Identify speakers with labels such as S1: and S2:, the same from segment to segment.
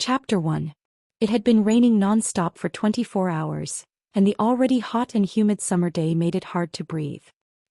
S1: Chapter 1. It had been raining non-stop for 24 hours, and the already hot and humid summer day made it hard to breathe.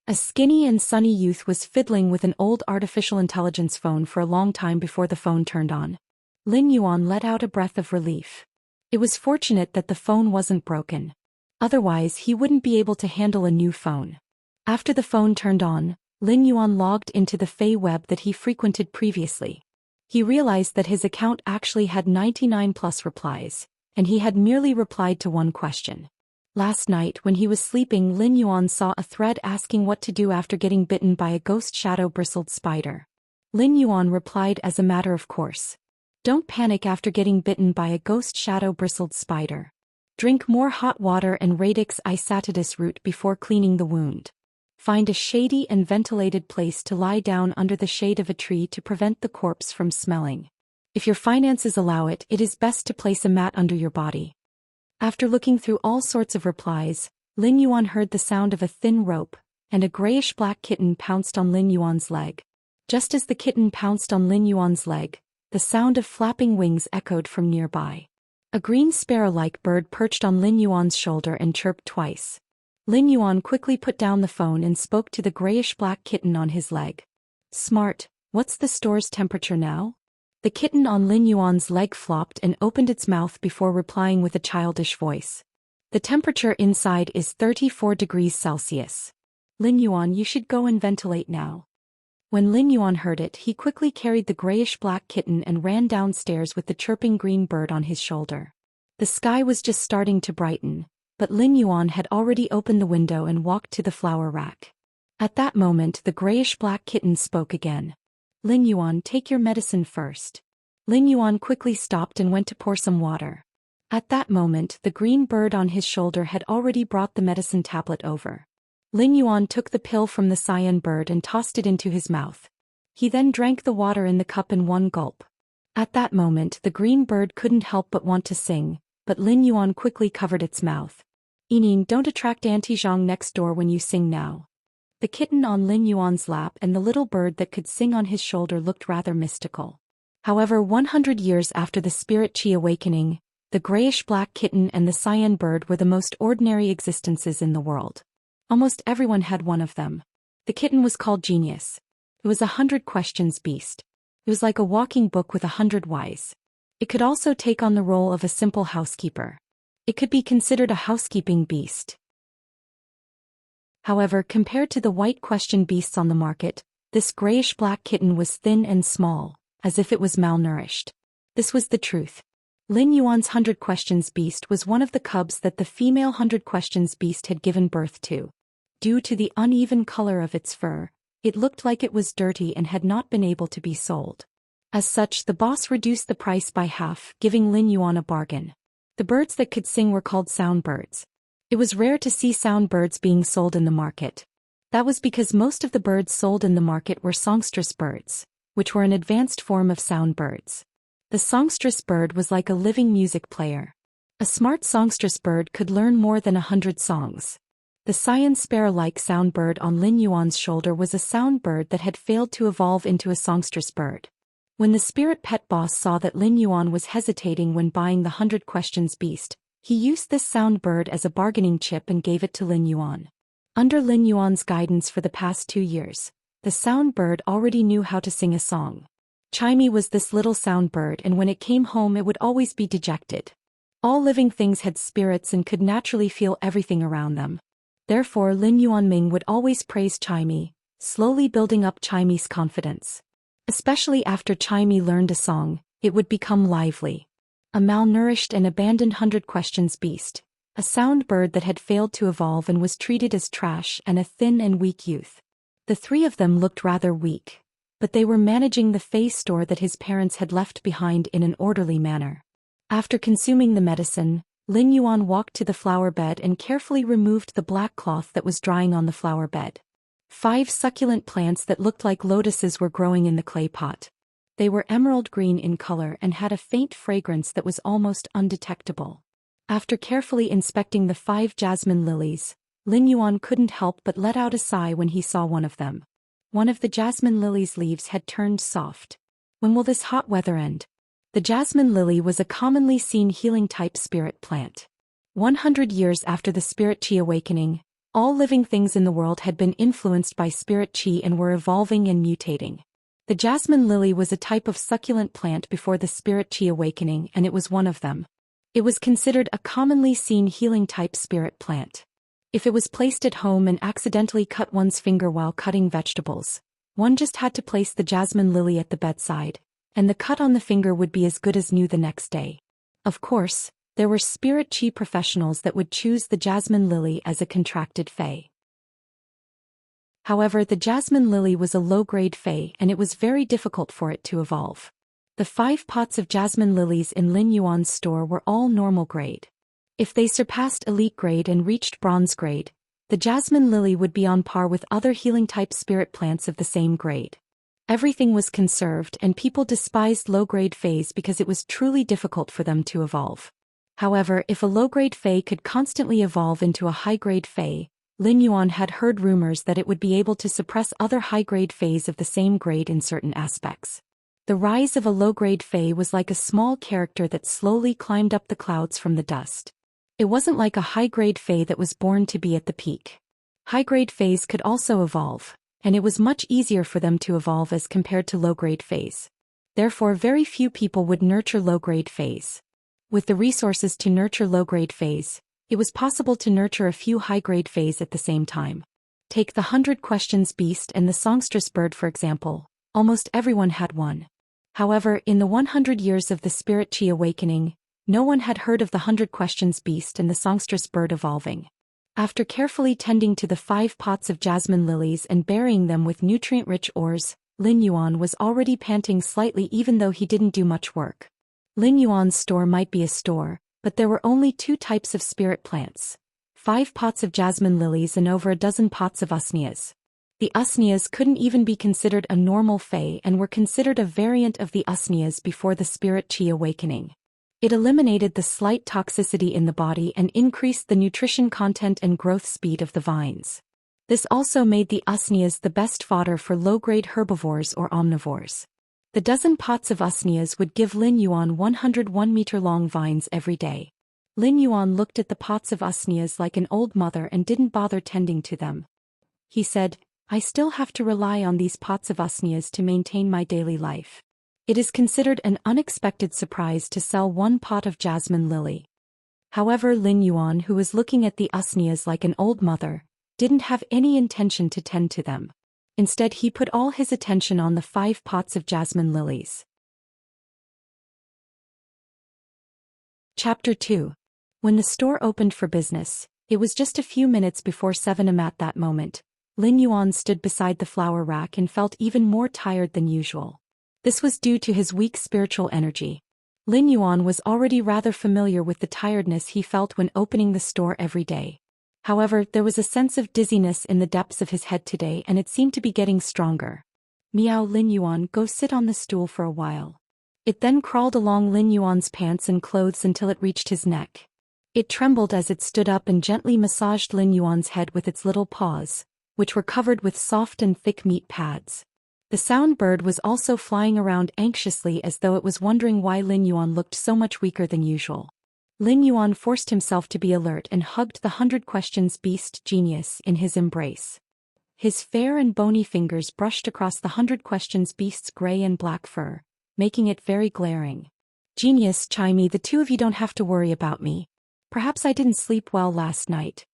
S1: A skinny and sunny youth was fiddling with an old artificial intelligence phone for a long time before the phone turned on. Lin Yuan let out a breath of relief. It was fortunate that the phone wasn't broken. Otherwise, he wouldn't be able to handle a new phone. After the phone turned on, Lin Yuan logged into the Fey web that he frequented previously. He realized that his account actually had 99 plus replies, and he had merely replied to one question. Last night when he was sleeping, Lin Yuan saw a thread asking what to do after getting bitten by a ghost shadow-bristled spider. Lin Yuan replied as a matter of course. Don't panic after getting bitten by a ghost shadow-bristled spider. Drink more hot water and radix isatidus root before cleaning the wound. Find a shady and ventilated place to lie down under the shade of a tree to prevent the corpse from smelling. If your finances allow it, it is best to place a mat under your body. After looking through all sorts of replies, Lin Yuan heard the sound of a thin rope, and a grayish-black kitten pounced on Lin Yuan's leg. Just as the kitten pounced on Lin Yuan's leg, the sound of flapping wings echoed from nearby. A green sparrow-like bird perched on Lin Yuan's shoulder and chirped twice. Lin Yuan quickly put down the phone and spoke to the grayish-black kitten on his leg. Smart, what's the store's temperature now? The kitten on Lin Yuan's leg flopped and opened its mouth before replying with a childish voice. The temperature inside is 34 degrees Celsius. Lin Yuan, you should go and ventilate now. When Lin Yuan heard it, he quickly carried the grayish-black kitten and ran downstairs with the chirping green bird on his shoulder. The sky was just starting to brighten, but Lin Yuan had already opened the window and walked to the flower rack. At that moment, the grayish-black kitten spoke again. Lin Yuan, take your medicine first. Lin Yuan quickly stopped and went to pour some water. At that moment, the green bird on his shoulder had already brought the medicine tablet over. Lin Yuan took the pill from the cyan bird and tossed it into his mouth. He then drank the water in the cup in one gulp. At that moment, the green bird couldn't help but want to sing, but Lin Yuan quickly covered its mouth. Yining, don't attract Auntie Zhang next door when you sing now. The kitten on Lin Yuan's lap and the little bird that could sing on his shoulder looked rather mystical. However, 100 years after the spirit chi awakening, the grayish-black kitten and the cyan bird were the most ordinary existences in the world. Almost everyone had one of them. The kitten was called Genius. It was 100 questions beast. It was like a walking book with 100 whys. It could also take on the role of a simple housekeeper. It could be considered a housekeeping beast. However, compared to the white question beasts on the market, this grayish-black kitten was thin and small, as if it was malnourished. This was the truth. Lin Yuan's 100 questions beast was one of the cubs that the female 100 questions beast had given birth to. Due to the uneven color of its fur, it looked like it was dirty and had not been able to be sold. As such, the boss reduced the price by half, giving Lin Yuan a bargain. The birds that could sing were called sound birds. It was rare to see sound birds being sold in the market. That was because most of the birds sold in the market were songstress birds, which were an advanced form of sound birds. The songstress bird was like a living music player. A smart songstress bird could learn more than 100 songs. The cyan sparrow-like sound bird on Lin Yuan's shoulder was a sound bird that had failed to evolve into a songstress bird. When the spirit pet boss saw that Lin Yuan was hesitating when buying the 100 questions beast, he used this sound bird as a bargaining chip and gave it to Lin Yuan. Under Lin Yuan's guidance for the past 2 years, the sound bird already knew how to sing a song. Chimey was this little sound bird, and when it came home it would always be dejected. All living things had spirits and could naturally feel everything around them. Therefore Lin Yuanming would always praise Chimey, slowly building up Chimey's confidence. Especially after Chimey learned a song, it would become lively. A malnourished and abandoned 100 questions beast, a sound bird that had failed to evolve and was treated as trash, and a thin and weak youth. The three of them looked rather weak, but they were managing the Fey store that his parents had left behind in an orderly manner. After consuming the medicine, Lin Yuan walked to the flower bed and carefully removed the black cloth that was drying on the flower bed. 5 succulent plants that looked like lotuses were growing in the clay pot. They were emerald green in color and had a faint fragrance that was almost undetectable. After carefully inspecting the 5 jasmine lilies, Lin Yuan couldn't help but let out a sigh when he saw one of them. One of the jasmine lily's leaves had turned soft. When will this hot weather end? The jasmine lily was a commonly seen healing-type spirit plant. 100 years after the spirit qi awakening, all living things in the world had been influenced by spirit qi and were evolving and mutating. The jasmine lily was a type of succulent plant before the spirit qi awakening, and it was one of them. It was considered a commonly seen healing-type spirit plant. If it was placed at home and accidentally cut one's finger while cutting vegetables, one just had to place the jasmine lily at the bedside, and the cut on the finger would be as good as new the next day. Of course, there were spirit qi professionals that would choose the jasmine lily as a contracted fae. However, the jasmine lily was a low-grade fae and it was very difficult for it to evolve. The 5 pots of jasmine lilies in Lin Yuan's store were all normal grade. If they surpassed elite grade and reached bronze grade, the jasmine lily would be on par with other healing-type spirit plants of the same grade. Everything was conserved and people despised low-grade fays because it was truly difficult for them to evolve. However, if a low-grade fae could constantly evolve into a high-grade fae, Lin Yuan had heard rumors that it would be able to suppress other high-grade fays of the same grade in certain aspects. The rise of a low-grade fae was like a small character that slowly climbed up the clouds from the dust. It wasn't like a high-grade fae that was born to be at the peak. High-grade fays could also evolve, and it was much easier for them to evolve as compared to low-grade fays. Therefore, very few people would nurture low-grade fays. With the resources to nurture low-grade fays, it was possible to nurture a few high-grade fays at the same time. Take the 100 Questions beast and the songstress bird for example. Almost everyone had one. However, in the 100 years of the spirit qi awakening, no one had heard of the 100 Questions beast and the songstress bird evolving. After carefully tending to the 5 pots of jasmine lilies and burying them with nutrient-rich ores, Lin Yuan was already panting slightly even though he didn't do much work. Lin Yuan's store might be a store, but there were only 2 types of spirit plants. 5 pots of jasmine lilies and over a dozen pots of usneas. The usneas couldn't even be considered a normal fae and were considered a variant of the usneas before the spirit qi awakening. It eliminated the slight toxicity in the body and increased the nutrition content and growth speed of the vines. This also made the usneas the best fodder for low-grade herbivores or omnivores. The dozen pots of usneas would give Lin Yuan 101-meter-long vines every day. Lin Yuan looked at the pots of usneas like an old mother and didn't bother tending to them. He said, "I still have to rely on these pots of usneas to maintain my daily life." It is considered an unexpected surprise to sell 1 pot of jasmine lily. However, Lin Yuan, who was looking at the usneas like an old mother, didn't have any intention to tend to them. Instead, he put all his attention on the 5 pots of jasmine lilies. Chapter 2. When the store opened for business, it was just a few minutes before 7 am at that moment. Lin Yuan stood beside the flower rack and felt even more tired than usual. This was due to his weak spiritual energy. Lin Yuan was already rather familiar with the tiredness he felt when opening the store every day. However, there was a sense of dizziness in the depths of his head today and it seemed to be getting stronger. "Meow, Lin Yuan, go sit on the stool for a while." It then crawled along Lin Yuan's pants and clothes until it reached his neck. It trembled as it stood up and gently massaged Lin Yuan's head with its little paws, which were covered with soft and thick meat pads. The sound bird was also flying around anxiously as though it was wondering why Lin Yuan looked so much weaker than usual. Lin Yuan forced himself to be alert and hugged the 100 Questions beast genius in his embrace. His fair and bony fingers brushed across the 100 Questions beast's gray and black fur, making it very glaring. "Genius, Chimey, the 2 of you don't have to worry about me. Perhaps I didn't sleep well last night."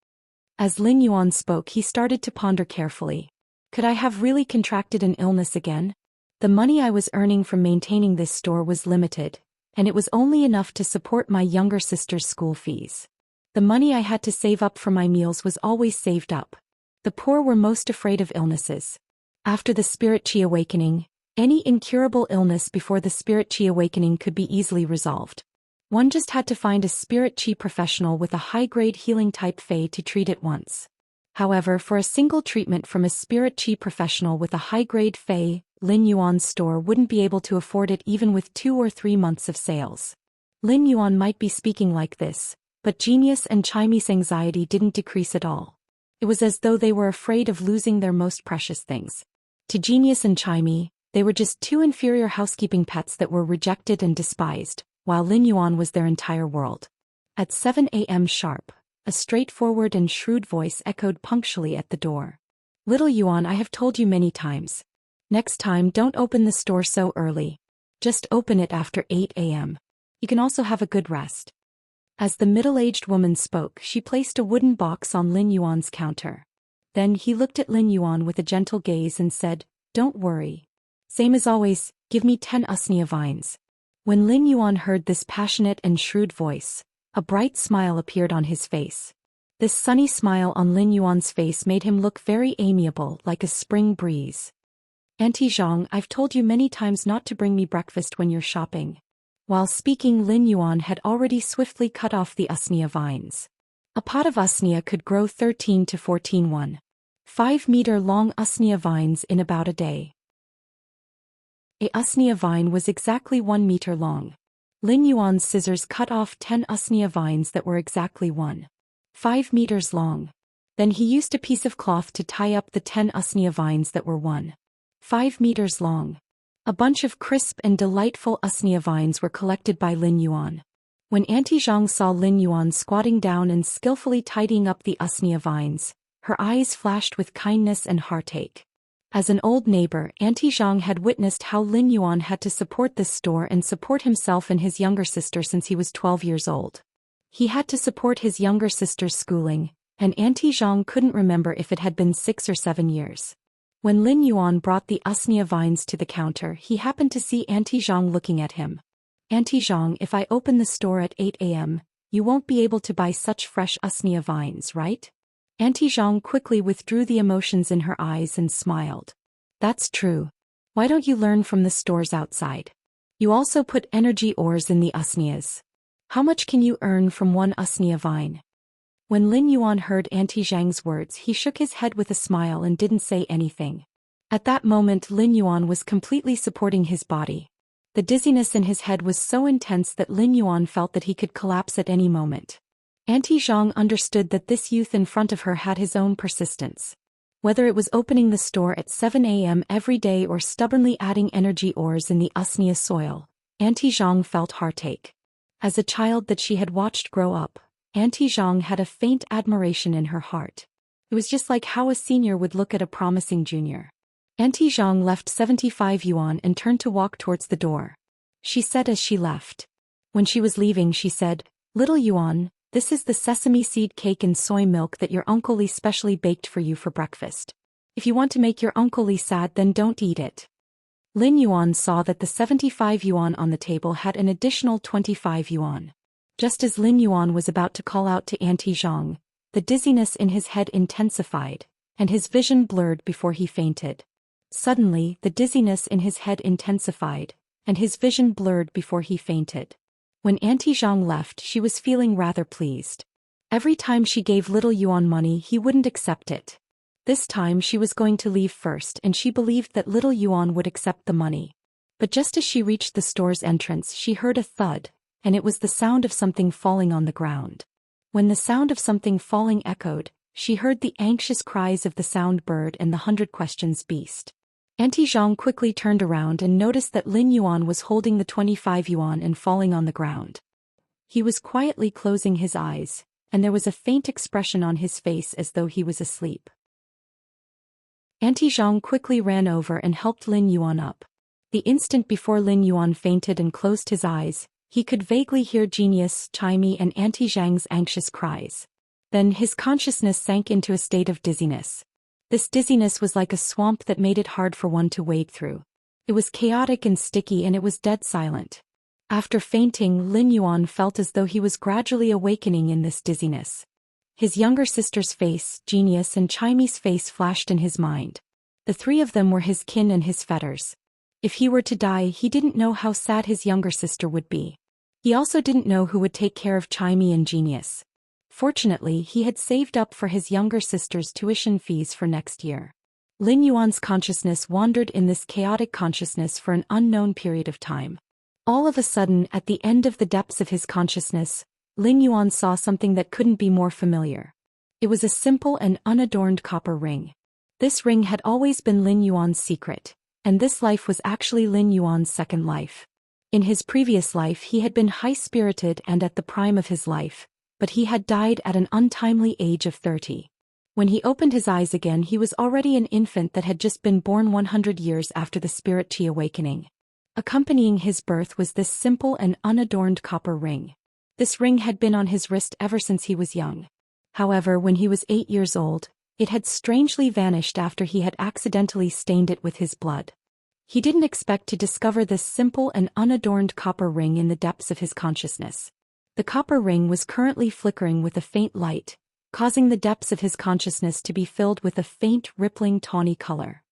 S1: As Lin Yuan spoke, he started to ponder carefully. Could I have really contracted an illness again? The money I was earning from maintaining this store was limited, and it was only enough to support my younger sister's school fees. The money I had to save up for my meals was always saved up. The poor were most afraid of illnesses. After the spirit qi awakening, any incurable illness before the spirit qi awakening could be easily resolved. One just had to find a spirit qi professional with a high-grade healing type fae to treat it once. However, for a single treatment from a spirit qi professional with a high-grade fae, Lin Yuan's store wouldn't be able to afford it even with 2 or 3 months of sales. Lin Yuan might be speaking like this, but Genius and Chimey's anxiety didn't decrease at all. It was as though they were afraid of losing their most precious things. To Genius and Chimey, They were just two inferior housekeeping pets that were rejected and despised, while Lin Yuan was their entire world. At 7 a.m. sharp, a straightforward and shrewd voice echoed punctually at the door. Little Yuan, I have told you many times. Next time don't open the store so early. Just open it after 8 a.m. You can also have a good rest. As the middle-aged woman spoke, she placed a wooden box on Lin Yuan's counter. Then he looked at Lin Yuan with a gentle gaze and said, Don't worry. Same as always, give me 10 usnea vines. When Lin Yuan heard this passionate and shrewd voice, a bright smile appeared on his face. This sunny smile on Lin Yuan's face made him look very amiable, like a spring breeze. Auntie Zhang, I've told you many times not to bring me breakfast when you're shopping. While speaking, Lin Yuan had already swiftly cut off the usnea vines. A pot of usnea could grow 13 to 14 1.5-meter-long usnea vines in about a day. A usnea vine was exactly 1 meter long. Lin Yuan's scissors cut off 10 usnea vines that were exactly 1.5 meters long. Then he used a piece of cloth to tie up the 10 usnea vines that were 1.5 meters long. A bunch of crisp and delightful usnea vines were collected by Lin Yuan. When Auntie Zhang saw Lin Yuan squatting down and skillfully tidying up the usnea vines, her eyes flashed with kindness and heartache. As an old neighbor, Auntie Zhang had witnessed how Lin Yuan had to support this store and support himself and his younger sister since he was 12 years old. He had to support his younger sister's schooling, and Auntie Zhang couldn't remember if it had been 6 or 7 years. When Lin Yuan brought the usnea vines to the counter, he happened to see Auntie Zhang looking at him. Auntie Zhang, if I open the store at 8 a.m., you won't be able to buy such fresh usnea vines, right? Auntie Zhang quickly withdrew the emotions in her eyes and smiled. That's true. Why don't you learn from the stores outside? You also put energy ores in the usneas. How much can you earn from 1 usnea vine? When Lin Yuan heard Auntie Zhang's words, he shook his head with a smile and didn't say anything. At that moment, Lin Yuan was completely supporting his body. The dizziness in his head was so intense that Lin Yuan felt that he could collapse at any moment. Auntie Zhang understood that this youth in front of her had his own persistence. Whether it was opening the store at 7 a.m. every day or stubbornly adding energy ores in the usnea soil, Auntie Zhang felt heartache. As a child that she had watched grow up, Auntie Zhang had a faint admiration in her heart. It was just like how a senior would look at a promising junior. Auntie Zhang left 75 yuan and turned to walk towards the door. She said as she left. When she was leaving, she said, Little Yuan, this is the sesame seed cake and soy milk that your Uncle Li specially baked for you for breakfast. If you want to make your Uncle Li sad, then don't eat it. Lin Yuan saw that the 75 yuan on the table had an additional 25 yuan. Just as Lin Yuan was about to call out to Auntie Zhang, the dizziness in his head intensified, and his vision blurred before he fainted. Suddenly, the dizziness in his head intensified, and his vision blurred before he fainted. When Auntie Zhang left, she was feeling rather pleased. Every time she gave Little Yuan money, he wouldn't accept it. This time she was going to leave first, and she believed that Little Yuan would accept the money. But just as she reached the store's entrance, she heard a thud, and it was the sound of something falling on the ground. When the sound of something falling echoed, she heard the anxious cries of the sound bird and the 100 questions beast. Auntie Zhang quickly turned around and noticed that Lin Yuan was holding the 25 yuan and falling on the ground. He was quietly closing his eyes, and there was a faint expression on his face as though he was asleep. Auntie Zhang quickly ran over and helped Lin Yuan up. The instant before Lin Yuan fainted and closed his eyes, he could vaguely hear Genius, Chimey and Auntie Zhang's anxious cries. Then his consciousness sank into a state of dizziness. This dizziness was like a swamp that made it hard for one to wade through. It was chaotic and sticky, and it was dead silent. After fainting, Lin Yuan felt as though he was gradually awakening in this dizziness. His younger sister's face, Genius and Chimey's face flashed in his mind. The three of them were his kin and his fetters. If he were to die, he didn't know how sad his younger sister would be. He also didn't know who would take care of Chimey and Genius. Fortunately, he had saved up for his younger sister's tuition fees for next year. Lin Yuan's consciousness wandered in this chaotic consciousness for an unknown period of time. All of a sudden, at the end of the depths of his consciousness, Lin Yuan saw something that couldn't be more familiar. It was a simple and unadorned copper ring. This ring had always been Lin Yuan's secret, And this life was actually Lin Yuan's second life. In his previous life he had been high-spirited and at the prime of his life, but he had died at an untimely age of 30. When he opened his eyes again he was already an infant that had just been born 100 years after the spirit chi awakening. Accompanying his birth was this simple and unadorned copper ring. This ring had been on his wrist ever since he was young. However, when he was 8 years old, it had strangely vanished after he had accidentally stained it with his blood. He didn't expect to discover this simple and unadorned copper ring in the depths of his consciousness. The copper ring was currently flickering with a faint light, causing the depths of his consciousness to be filled with a faint, rippling tawny color.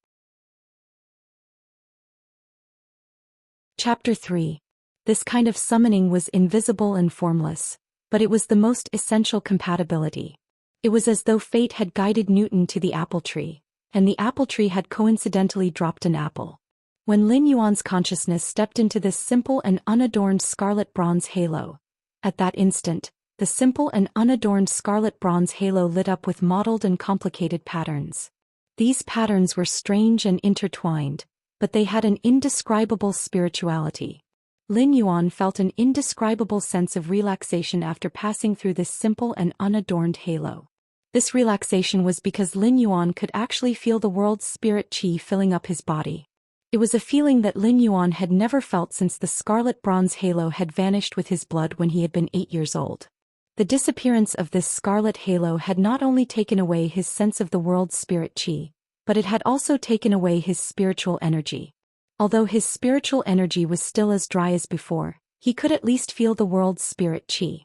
S1: Chapter 3. This kind of summoning was invisible and formless, but it was the most essential compatibility. It was as though fate had guided Newton to the apple tree, and the apple tree had coincidentally dropped an apple. When Lin Yuan's consciousness stepped into this simple and unadorned scarlet bronze halo, at that instant, the simple and unadorned scarlet bronze halo lit up with mottled and complicated patterns. These patterns were strange and intertwined, but they had an indescribable spirituality. Lin Yuan felt an indescribable sense of relaxation after passing through this simple and unadorned halo. This relaxation was because Lin Yuan could actually feel the world's spirit chi filling up his body. It was a feeling that Lin Yuan had never felt since the scarlet bronze halo had vanished with his blood when he had been 8 years old. The disappearance of this scarlet halo had not only taken away his sense of the world's spirit chi, but it had also taken away his spiritual energy. Although his spiritual energy was still as dry as before, he could at least feel the world's spirit chi.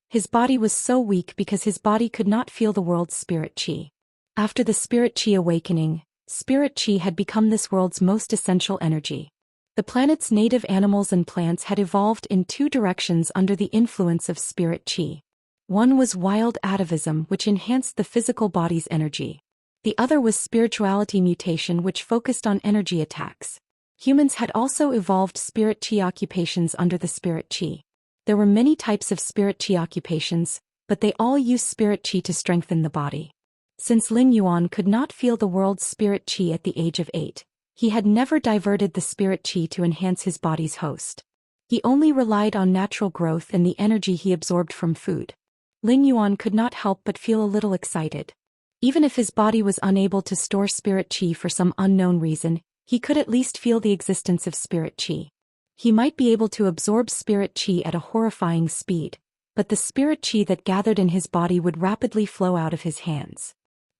S1: His body was so weak because his body could not feel the world's spirit chi. After the spirit chi awakening, spirit chi had become this world's most essential energy. The planet's native animals and plants had evolved in two directions under the influence of spirit chi. One was wild atavism, which enhanced the physical body's energy. The other was spirituality mutation, which focused on energy attacks. Humans had also evolved spirit chi occupations under the spirit chi. There were many types of spirit chi occupations, but they all used spirit chi to strengthen the body. Since Lin Yuan could not feel the world's spirit chi at the age of 8, he had never diverted the spirit chi to enhance his body's host. He only relied on natural growth and the energy he absorbed from food. Lin Yuan could not help but feel a little excited. Even if his body was unable to store spirit chi for some unknown reason, he could at least feel the existence of spirit chi. He might be able to absorb spirit chi at a horrifying speed, but the spirit chi that gathered in his body would rapidly flow out of his hands.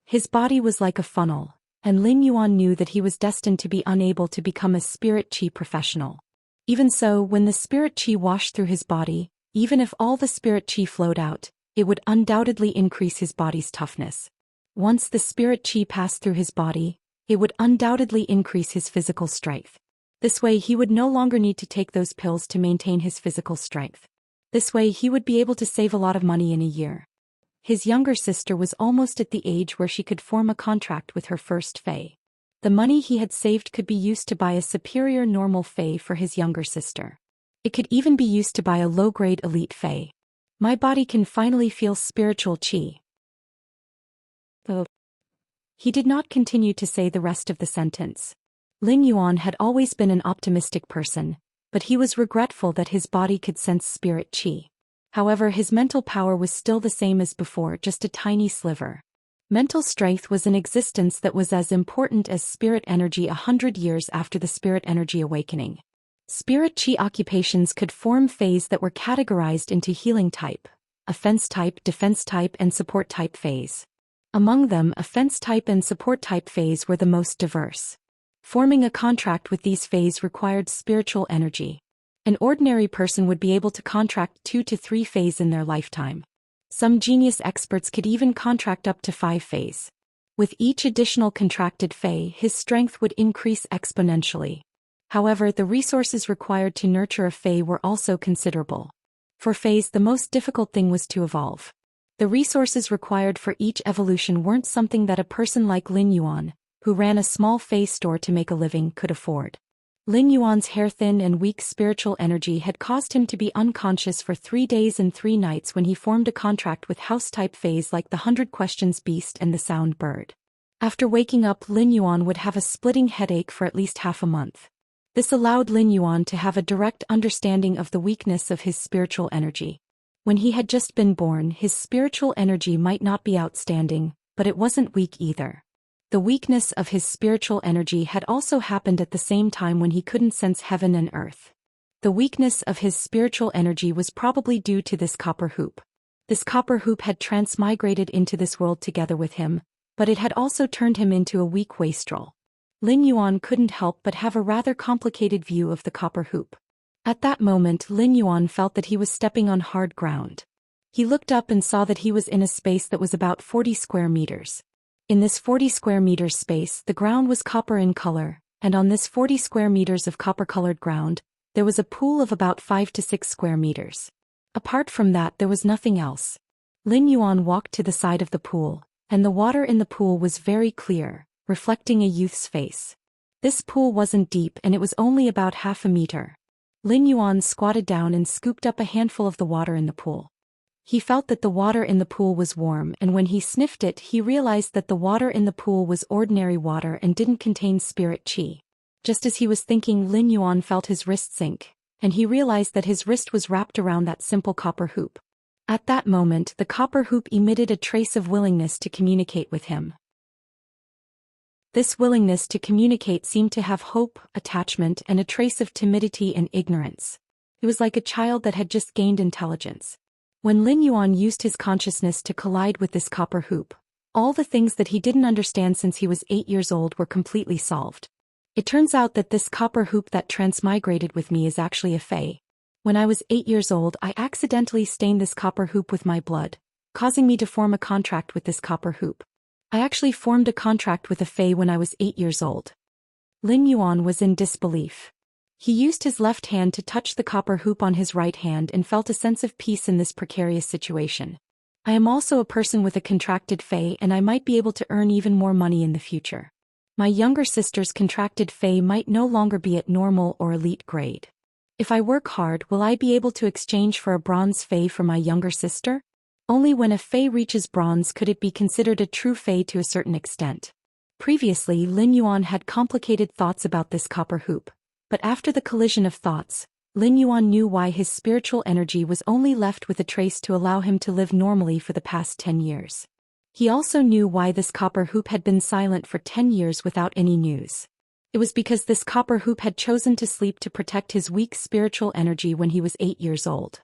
S1: His body was like a funnel, and Lin Yuan knew that he was destined to be unable to become a spirit chi professional. Even so, when the spirit chi washed through his body, even if all the spirit chi flowed out, it would undoubtedly increase his body's toughness. Once the spirit chi passed through his body, it would undoubtedly increase his physical strength. This way he would no longer need to take those pills to maintain his physical strength. This way he would be able to save a lot of money in a year. His younger sister was almost at the age where she could form a contract with her first fae. The money he had saved could be used to buy a superior normal fae for his younger sister. It could even be used to buy a low-grade elite fae. My body can finally feel spiritual chi. He did not continue to say the rest of the sentence. Lin Yuan had always been an optimistic person, but he was regretful that his body could sense spirit chi. However, his mental power was still the same as before, just a tiny sliver. Mental strength was an existence that was as important as spirit energy 100 years after the spirit energy awakening. Spirit chi occupations could form phase that were categorized into healing type, offense type, defense type, and support type phase. Among them, offense type and support type phase were the most diverse. Forming a contract with these phase required spiritual energy. An ordinary person would be able to contract 2 to 3 phase in their lifetime. Some genius experts could even contract up to 5 phase. With each additional contracted phase, his strength would increase exponentially. However, the resources required to nurture a phase were also considerable. For phase, the most difficult thing was to evolve. The resources required for each evolution weren't something that a person like Lin Yuan, who ran a small phase store to make a living, could afford. Lin Yuan's hair-thin and weak spiritual energy had caused him to be unconscious for 3 days and 3 nights when he formed a contract with house-type phase like the 100 Questions Beast and the Sound Bird. After waking up, Lin Yuan would have a splitting headache for at least half a month. This allowed Lin Yuan to have a direct understanding of the weakness of his spiritual energy. When he had just been born, his spiritual energy might not be outstanding, but it wasn't weak either. The weakness of his spiritual energy had also happened at the same time when he couldn't sense heaven and earth. The weakness of his spiritual energy was probably due to this copper hoop. This copper hoop had transmigrated into this world together with him, but it had also turned him into a weak wastrel. Lin Yuan couldn't help but have a rather complicated view of the copper hoop. At that moment, Lin Yuan felt that he was stepping on hard ground. He looked up and saw that he was in a space that was about 40 square meters. In this 40 square meters space, the ground was copper in color, and on this 40 square meters of copper-colored ground, there was a pool of about 5 to 6 square meters. Apart from that, there was nothing else. Lin Yuan walked to the side of the pool, and the water in the pool was very clear, reflecting a youth's face. This pool wasn't deep and it was only about half a meter. Lin Yuan squatted down and scooped up a handful of the water in the pool. He felt that the water in the pool was warm, and when he sniffed it, he realized that the water in the pool was ordinary water and didn't contain spirit qi. Just as he was thinking, Lin Yuan felt his wrist sink, and he realized that his wrist was wrapped around that simple copper hoop. At that moment, the copper hoop emitted a trace of willingness to communicate with him. This willingness to communicate seemed to have hope, attachment, and a trace of timidity and ignorance. It was like a child that had just gained intelligence. When Lin Yuan used his consciousness to collide with this copper hoop, all the things that he didn't understand since he was 8 years old were completely solved. It turns out that this copper hoop that transmigrated with me is actually a fae. When I was 8 years old, I accidentally stained this copper hoop with my blood, causing me to form a contract with this copper hoop. I actually formed a contract with a fae when I was 8 years old. Lin Yuan was in disbelief. He used his left hand to touch the copper hoop on his right hand and felt a sense of peace in this precarious situation. I am also a person with a contracted fae, and I might be able to earn even more money in the future. My younger sister's contracted fae might no longer be at normal or elite grade. If I work hard, will I be able to exchange for a bronze fae for my younger sister? Only when a fae reaches bronze could it be considered a true fae to a certain extent. Previously, Lin Yuan had complicated thoughts about this copper hoop, but after the collision of thoughts, Lin Yuan knew why his spiritual energy was only left with a trace to allow him to live normally for the past 10 years. He also knew why this copper hoop had been silent for 10 years without any news. It was because this copper hoop had chosen to sleep to protect his weak spiritual energy when he was 8 years old.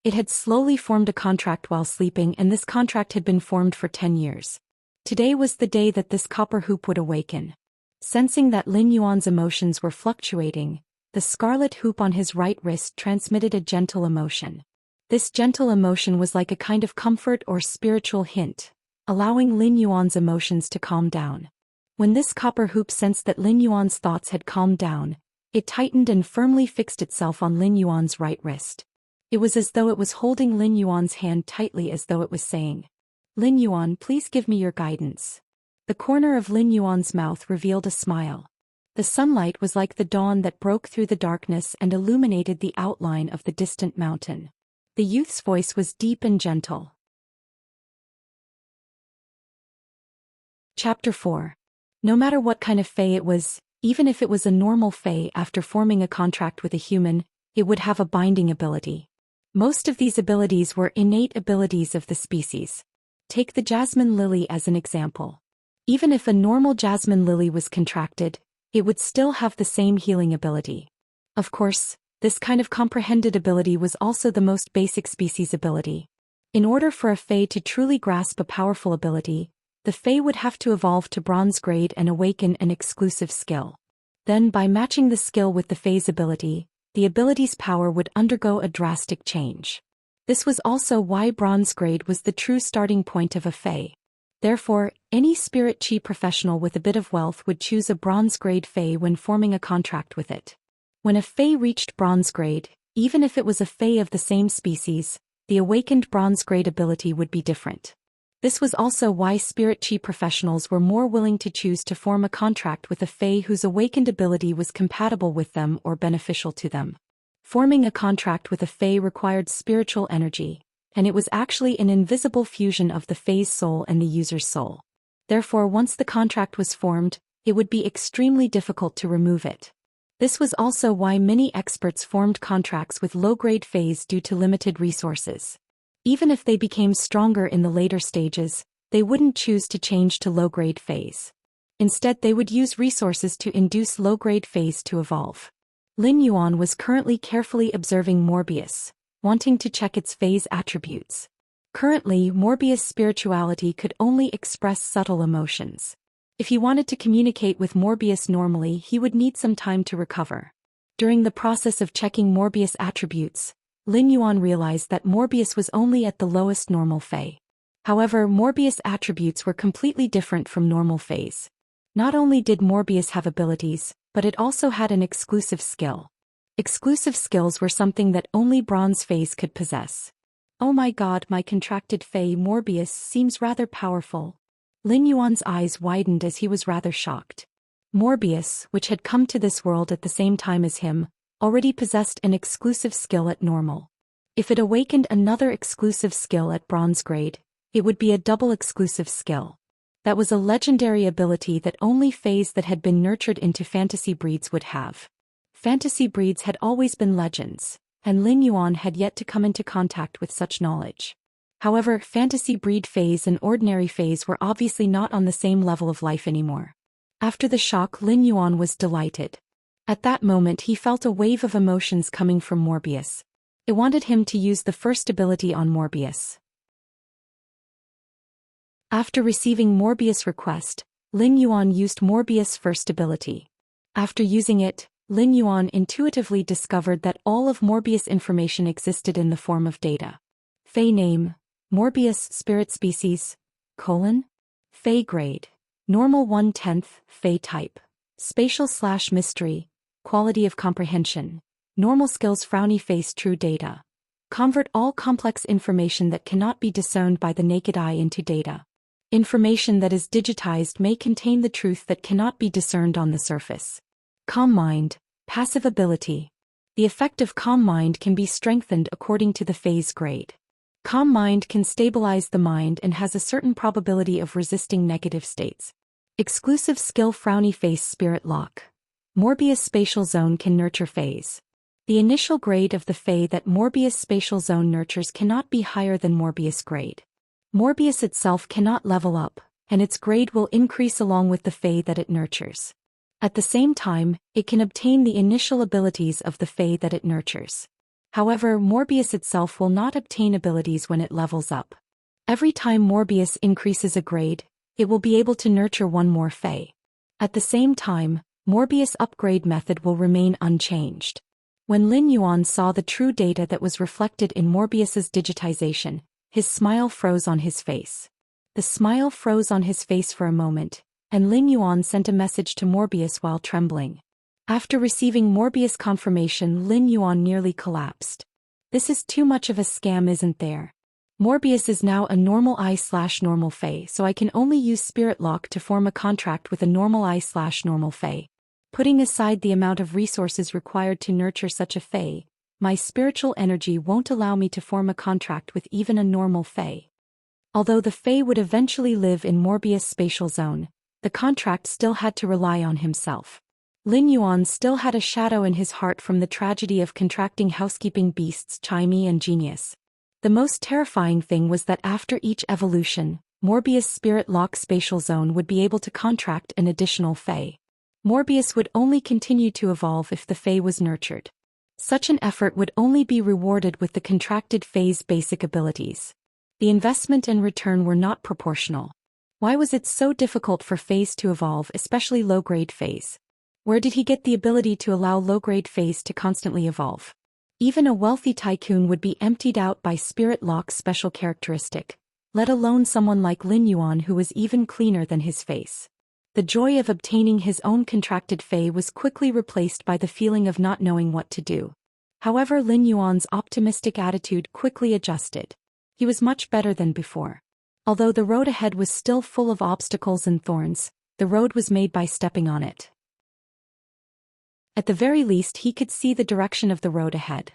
S1: It had slowly formed a contract while sleeping, and this contract had been formed for 10 years. Today was the day that this copper hoop would awaken. Sensing that Lin Yuan's emotions were fluctuating, the scarlet hoop on his right wrist transmitted a gentle emotion. This gentle emotion was like a kind of comfort or spiritual hint, allowing Lin Yuan's emotions to calm down. When this copper hoop sensed that Lin Yuan's thoughts had calmed down, it tightened and firmly fixed itself on Lin Yuan's right wrist. It was as though it was holding Lin Yuan's hand tightly, as though it was saying, "Lin Yuan, please give me your guidance." The corner of Lin Yuan's mouth revealed a smile. The sunlight was like the dawn that broke through the darkness and illuminated the outline of the distant mountain. The youth's voice was deep and gentle. Chapter 4. No matter what kind of fae it was, even if it was a normal fae, after forming a contract with a human, it would have a binding ability. Most of these abilities were innate abilities of the species. Take the jasmine lily as an example. Even if a normal jasmine lily was contracted, it would still have the same healing ability. Of course, this kind of comprehended ability was also the most basic species ability. In order for a fae to truly grasp a powerful ability, the fae would have to evolve to bronze grade and awaken an exclusive skill. Then, by matching the skill with the fae's ability, the ability's power would undergo a drastic change. This was also why bronze grade was the true starting point of a fae. Therefore, any spirit chi professional with a bit of wealth would choose a bronze grade fae when forming a contract with it. When a fae reached bronze grade, even if it was a fae of the same species, the awakened bronze grade ability would be different. This was also why spirit chi professionals were more willing to choose to form a contract with a fae whose awakened ability was compatible with them or beneficial to them. Forming a contract with a fae required spiritual energy, and it was actually an invisible fusion of the fae's soul and the user's soul. Therefore, once the contract was formed, it would be extremely difficult to remove it. This was also why many experts formed contracts with low-grade Fays due to limited resources. Even if they became stronger in the later stages, they wouldn't choose to change to low-grade Fays. Instead, they would use resources to induce low-grade Fays to evolve. Lin Yuan was currently carefully observing Morbius, wanting to check its Phase attributes. Currently, Morbius' spirituality could only express subtle emotions. If he wanted to communicate with Morbius normally, he would need some time to recover. During the process of checking Morbius' attributes, Lin Yuan realized that Morbius was only at the lowest normal Fey. However, Morbius' attributes were completely different from normal Feys. Not only did Morbius have abilities, but it also had an exclusive skill. Exclusive skills were something that only Bronze Feys could possess. Oh my god, my contracted Fey Morbius seems rather powerful. Lin Yuan's eyes widened as he was rather shocked. Morbius, which had come to this world at the same time as him, already possessed an exclusive skill at normal. If it awakened another exclusive skill at bronze grade, it would be a double exclusive skill. That was a legendary ability that only Feys that had been nurtured into fantasy breeds would have. Fantasy breeds had always been legends, and Lin Yuan had yet to come into contact with such knowledge. However, fantasy breed Feys and ordinary Feys were obviously not on the same level of life anymore. After the shock, Lin Yuan was delighted. At that moment he felt a wave of emotions coming from Morbius. It wanted him to use the first ability on Morbius. After receiving Morbius' request, Lin Yuan used Morbius' first ability. After using it, Lin Yuan intuitively discovered that all of Morbius' information existed in the form of data. Fey name, Morbius spirit species, Fey grade, normal 1/10, Fey type, spatial/mystery, quality of comprehension, normal skills frowny face true data. Convert all complex information that cannot be discerned by the naked eye into data. Information that is digitized may contain the truth that cannot be discerned on the surface. Calm mind, passive ability. The effect of calm mind can be strengthened according to the phase grade. Calm mind can stabilize the mind and has a certain probability of resisting negative states. Exclusive skill frowny face spirit lock. Morbius spatial zone can nurture phase. The initial grade of the Fey that Morbius spatial zone nurtures cannot be higher than Morbius grade. Morbius itself cannot level up, and its grade will increase along with the Fey that it nurtures. At the same time, it can obtain the initial abilities of the Fey that it nurtures. However, Morbius itself will not obtain abilities when it levels up. Every time Morbius increases a grade, it will be able to nurture one more Fey. At the same time, Morbius' upgrade method will remain unchanged. When Lin Yuan saw the true data that was reflected in Morbius's digitization, his smile froze on his face. The smile froze on his face for a moment, and Lin Yuan sent a message to Morbius while trembling. After receiving Morbius confirmation, Lin Yuan nearly collapsed. This is too much of a scam, isn't there? Morbius is now a normal I/normal Fey, so I can only use Spirit Lock to form a contract with a normal I/normal Fey. Putting aside the amount of resources required to nurture such a Fey, my spiritual energy won't allow me to form a contract with even a normal Fey. Although the Fey would eventually live in Morbius' spatial zone, the contract still had to rely on himself. Lin Yuan still had a shadow in his heart from the tragedy of contracting housekeeping beasts Chimey and Genius. The most terrifying thing was that after each evolution, Morbius' Spirit Lock spatial zone would be able to contract an additional Fey. Morbius would only continue to evolve if the Fey was nurtured. Such an effort would only be rewarded with the contracted Fey's basic abilities. The investment and return were not proportional. Why was it so difficult for Feys to evolve, especially low-grade Feys? Where did he get the ability to allow low-grade Feys to constantly evolve? Even a wealthy tycoon would be emptied out by Spirit Lock's special characteristic, let alone someone like Lin Yuan who was even cleaner than his face. The joy of obtaining his own contracted Fey was quickly replaced by the feeling of not knowing what to do. However, Lin Yuan's optimistic attitude quickly adjusted. He was much better than before. Although the road ahead was still full of obstacles and thorns, the road was made by stepping on it. At the very least, he could see the direction of the road ahead.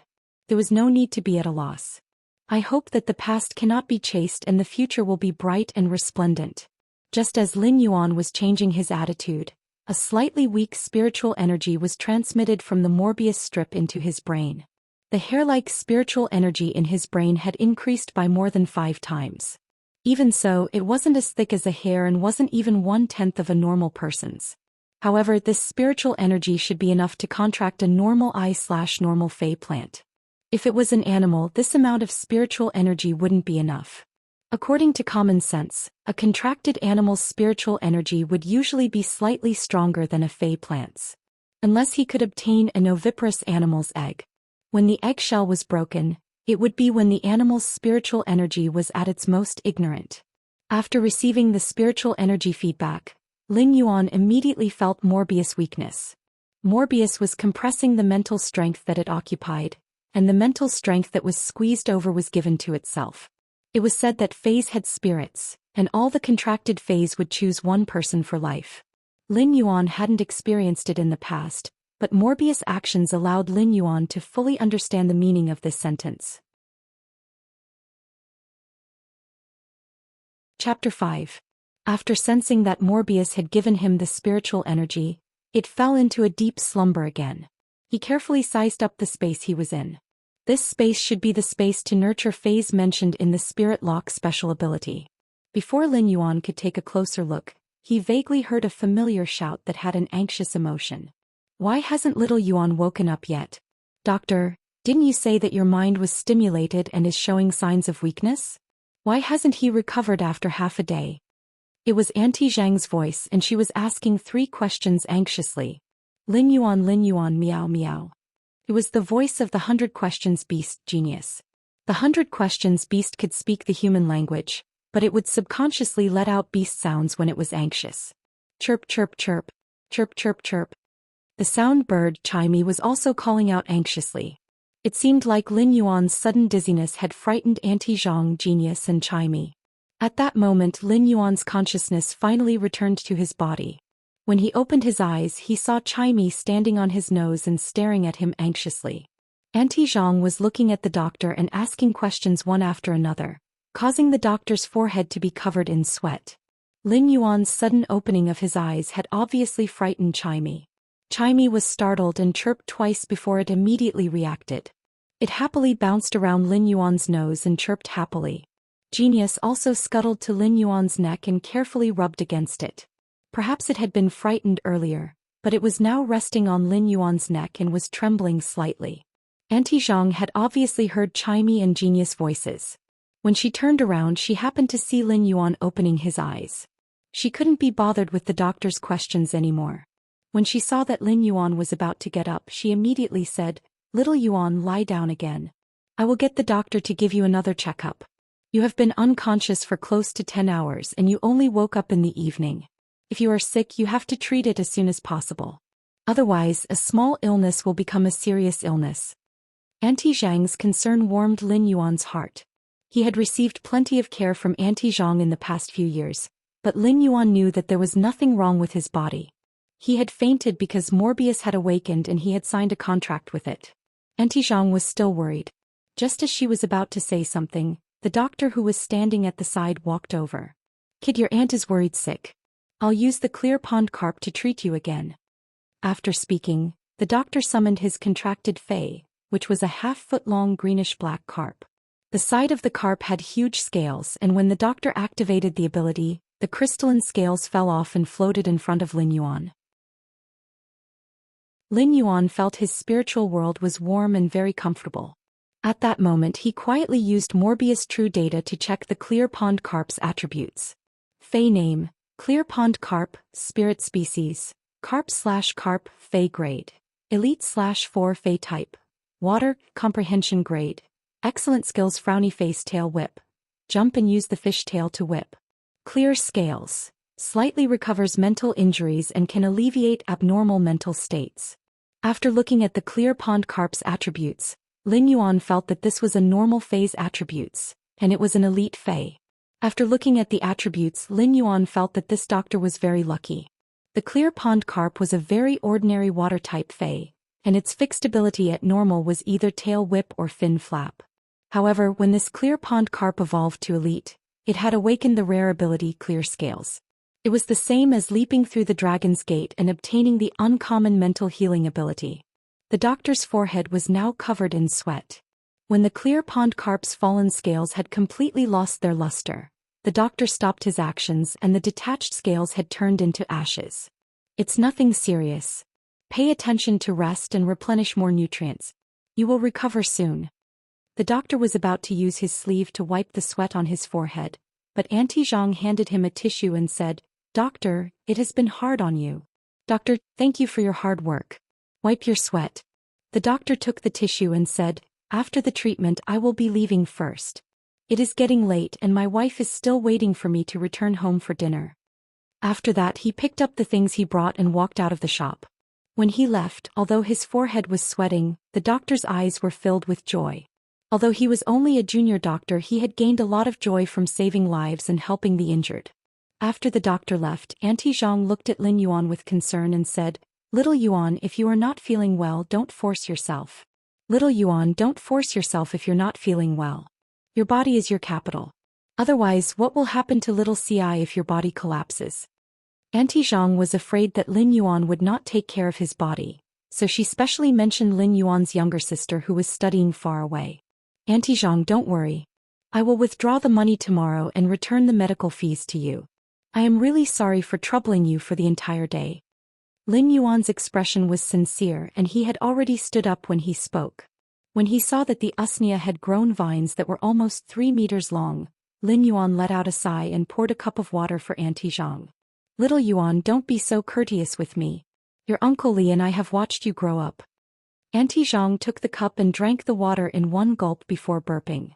S1: There was no need to be at a loss. I hope that the past cannot be chased and the future will be bright and resplendent. Just as Lin Yuan was changing his attitude, a slightly weak spiritual energy was transmitted from the Morbius strip into his brain. The hair-like spiritual energy in his brain had increased by more than 5 times. Even so, it wasn't as thick as a hair and wasn't even 1/10 of a normal person's. However, this spiritual energy should be enough to contract a normal I/normal Fey plant. If it was an animal, this amount of spiritual energy wouldn't be enough. According to common sense, a contracted animal's spiritual energy would usually be slightly stronger than a Fey plant's. Unless he could obtain an oviparous animal's egg. When the eggshell was broken, it would be when the animal's spiritual energy was at its most ignorant. After receiving the spiritual energy feedback, Lin Yuan immediately felt Morbius' weakness. Morbius was compressing the mental strength that it occupied, and the mental strength that was squeezed over was given to itself. It was said that Fays had spirits, and all the contracted Fays would choose one person for life. Lin Yuan hadn't experienced it in the past, but Morbius' actions allowed Lin Yuan to fully understand the meaning of this sentence. Chapter 5. After sensing that Morbius had given him the spiritual energy, it fell into a deep slumber again. He carefully sized up the space he was in. This space should be the space to nurture Fays mentioned in the Spirit Lock special ability. Before Lin Yuan could take a closer look, he vaguely heard a familiar shout that had an anxious emotion. Why hasn't little Yuan woken up yet? Doctor, didn't you say that your mind was stimulated and is showing signs of weakness? Why hasn't he recovered after half a day? It was Auntie Zhang's voice and she was asking 3 questions anxiously. Lin Yuan, meow meow. It was the voice of the 100 Questions Beast genius. The 100 Questions Beast could speak the human language, but it would subconsciously let out beast sounds when it was anxious. Chirp chirp chirp, chirp chirp chirp. The sound bird Chimey was also calling out anxiously. It seemed like Lin Yuan's sudden dizziness had frightened Auntie Zhang genius and Chimey. At that moment Lin Yuan's consciousness finally returned to his body. When he opened his eyes he saw Chimey standing on his nose and staring at him anxiously. Auntie Zhang was looking at the doctor and asking questions one after another, causing the doctor's forehead to be covered in sweat. Lin Yuan's sudden opening of his eyes had obviously frightened Chimey. Chimey was startled and chirped twice before it immediately reacted. It happily bounced around Lin Yuan's nose and chirped happily. Genius also scuttled to Lin Yuan's neck and carefully rubbed against it. Perhaps it had been frightened earlier, but it was now resting on Lin Yuan's neck and was trembling slightly. Auntie Zhang had obviously heard Chimey and Genius voices. When she turned around she happened to see Lin Yuan opening his eyes. She couldn't be bothered with the doctor's questions anymore. When she saw that Lin Yuan was about to get up she immediately said, "Little Yuan, lie down again. I will get the doctor to give you another checkup. You have been unconscious for close to 10 hours and you only woke up in the evening. If you are sick you have to treat it as soon as possible. Otherwise, a small illness will become a serious illness." Auntie Zhang's concern warmed Lin Yuan's heart. He had received plenty of care from Auntie Zhang in the past few years, but Lin Yuan knew that there was nothing wrong with his body. He had fainted because Morbius had awakened and he had signed a contract with it. Auntie Zhang was still worried. Just as she was about to say something, the doctor who was standing at the side walked over. "Kid, your aunt is worried sick. I'll use the clear pond carp to treat you again." After speaking, the doctor summoned his contracted Fey, which was a half-foot-long greenish-black carp. The side of the carp had huge scales and when the doctor activated the ability, the crystalline scales fell off and floated in front of Lin Yuan. Lin Yuan felt his spiritual world was warm and very comfortable. At that moment he quietly used Morbius True Data to check the clear pond carp's attributes. Fey name: Clear Pond Carp, Spirit Species, Carp/Carp, Fey Grade, Elite/4 Fey Type, Water, Comprehension Grade, Excellent Skills Frowny Face Tail Whip, Jump and use the fish tail to whip. Clear Scales, slightly recovers mental injuries and can alleviate abnormal mental states. After looking at the Clear Pond Carp's attributes, Lin Yuan felt that this was a normal Fey's attributes, and it was an elite Fey. After looking at the attributes, Lin Yuan felt that this doctor was very lucky. The Clear Pond Carp was a very ordinary water-type Fey, and its fixed ability at normal was either Tail Whip or Fin Flap. However, when this Clear Pond Carp evolved to Elite, it had awakened the rare ability Clear Scales. It was the same as leaping through the dragon's gate and obtaining the uncommon mental healing ability. The doctor's forehead was now covered in sweat. When the clear pond carp's fallen scales had completely lost their luster, the doctor stopped his actions and the detached scales had turned into ashes. It's nothing serious. Pay attention to rest and replenish more nutrients. You will recover soon. The doctor was about to use his sleeve to wipe the sweat on his forehead, but Auntie Zhang handed him a tissue and said, "Doctor, it has been hard on you." "Doctor, thank you for your hard work. Wipe your sweat." The doctor took the tissue and said, "After the treatment I will be leaving first. It is getting late and my wife is still waiting for me to return home for dinner." After that he picked up the things he brought and walked out of the shop. When he left, although his forehead was sweating, the doctor's eyes were filled with joy. Although he was only a junior doctor, he had gained a lot of joy from saving lives and helping the injured. After the doctor left, Auntie Zhang looked at Lin Yuan with concern and said, "Little Yuan, if you are not feeling well, don't force yourself. Little Yuan, don't force yourself if you're not feeling well. Your body is your capital. Otherwise, what will happen to little Ci if your body collapses?" Auntie Zhang was afraid that Lin Yuan would not take care of his body, so she specially mentioned Lin Yuan's younger sister who was studying far away. "Auntie Zhang, don't worry. I will withdraw the money tomorrow and return the medical fees to you. I am really sorry for troubling you for the entire day." Lin Yuan's expression was sincere and he had already stood up when he spoke. When he saw that the usnea had grown vines that were almost 3 meters long, Lin Yuan let out a sigh and poured a cup of water for Auntie Zhang. "Little Yuan, don't be so courteous with me. Your Uncle Li and I have watched you grow up." Auntie Zhang took the cup and drank the water in one gulp before burping.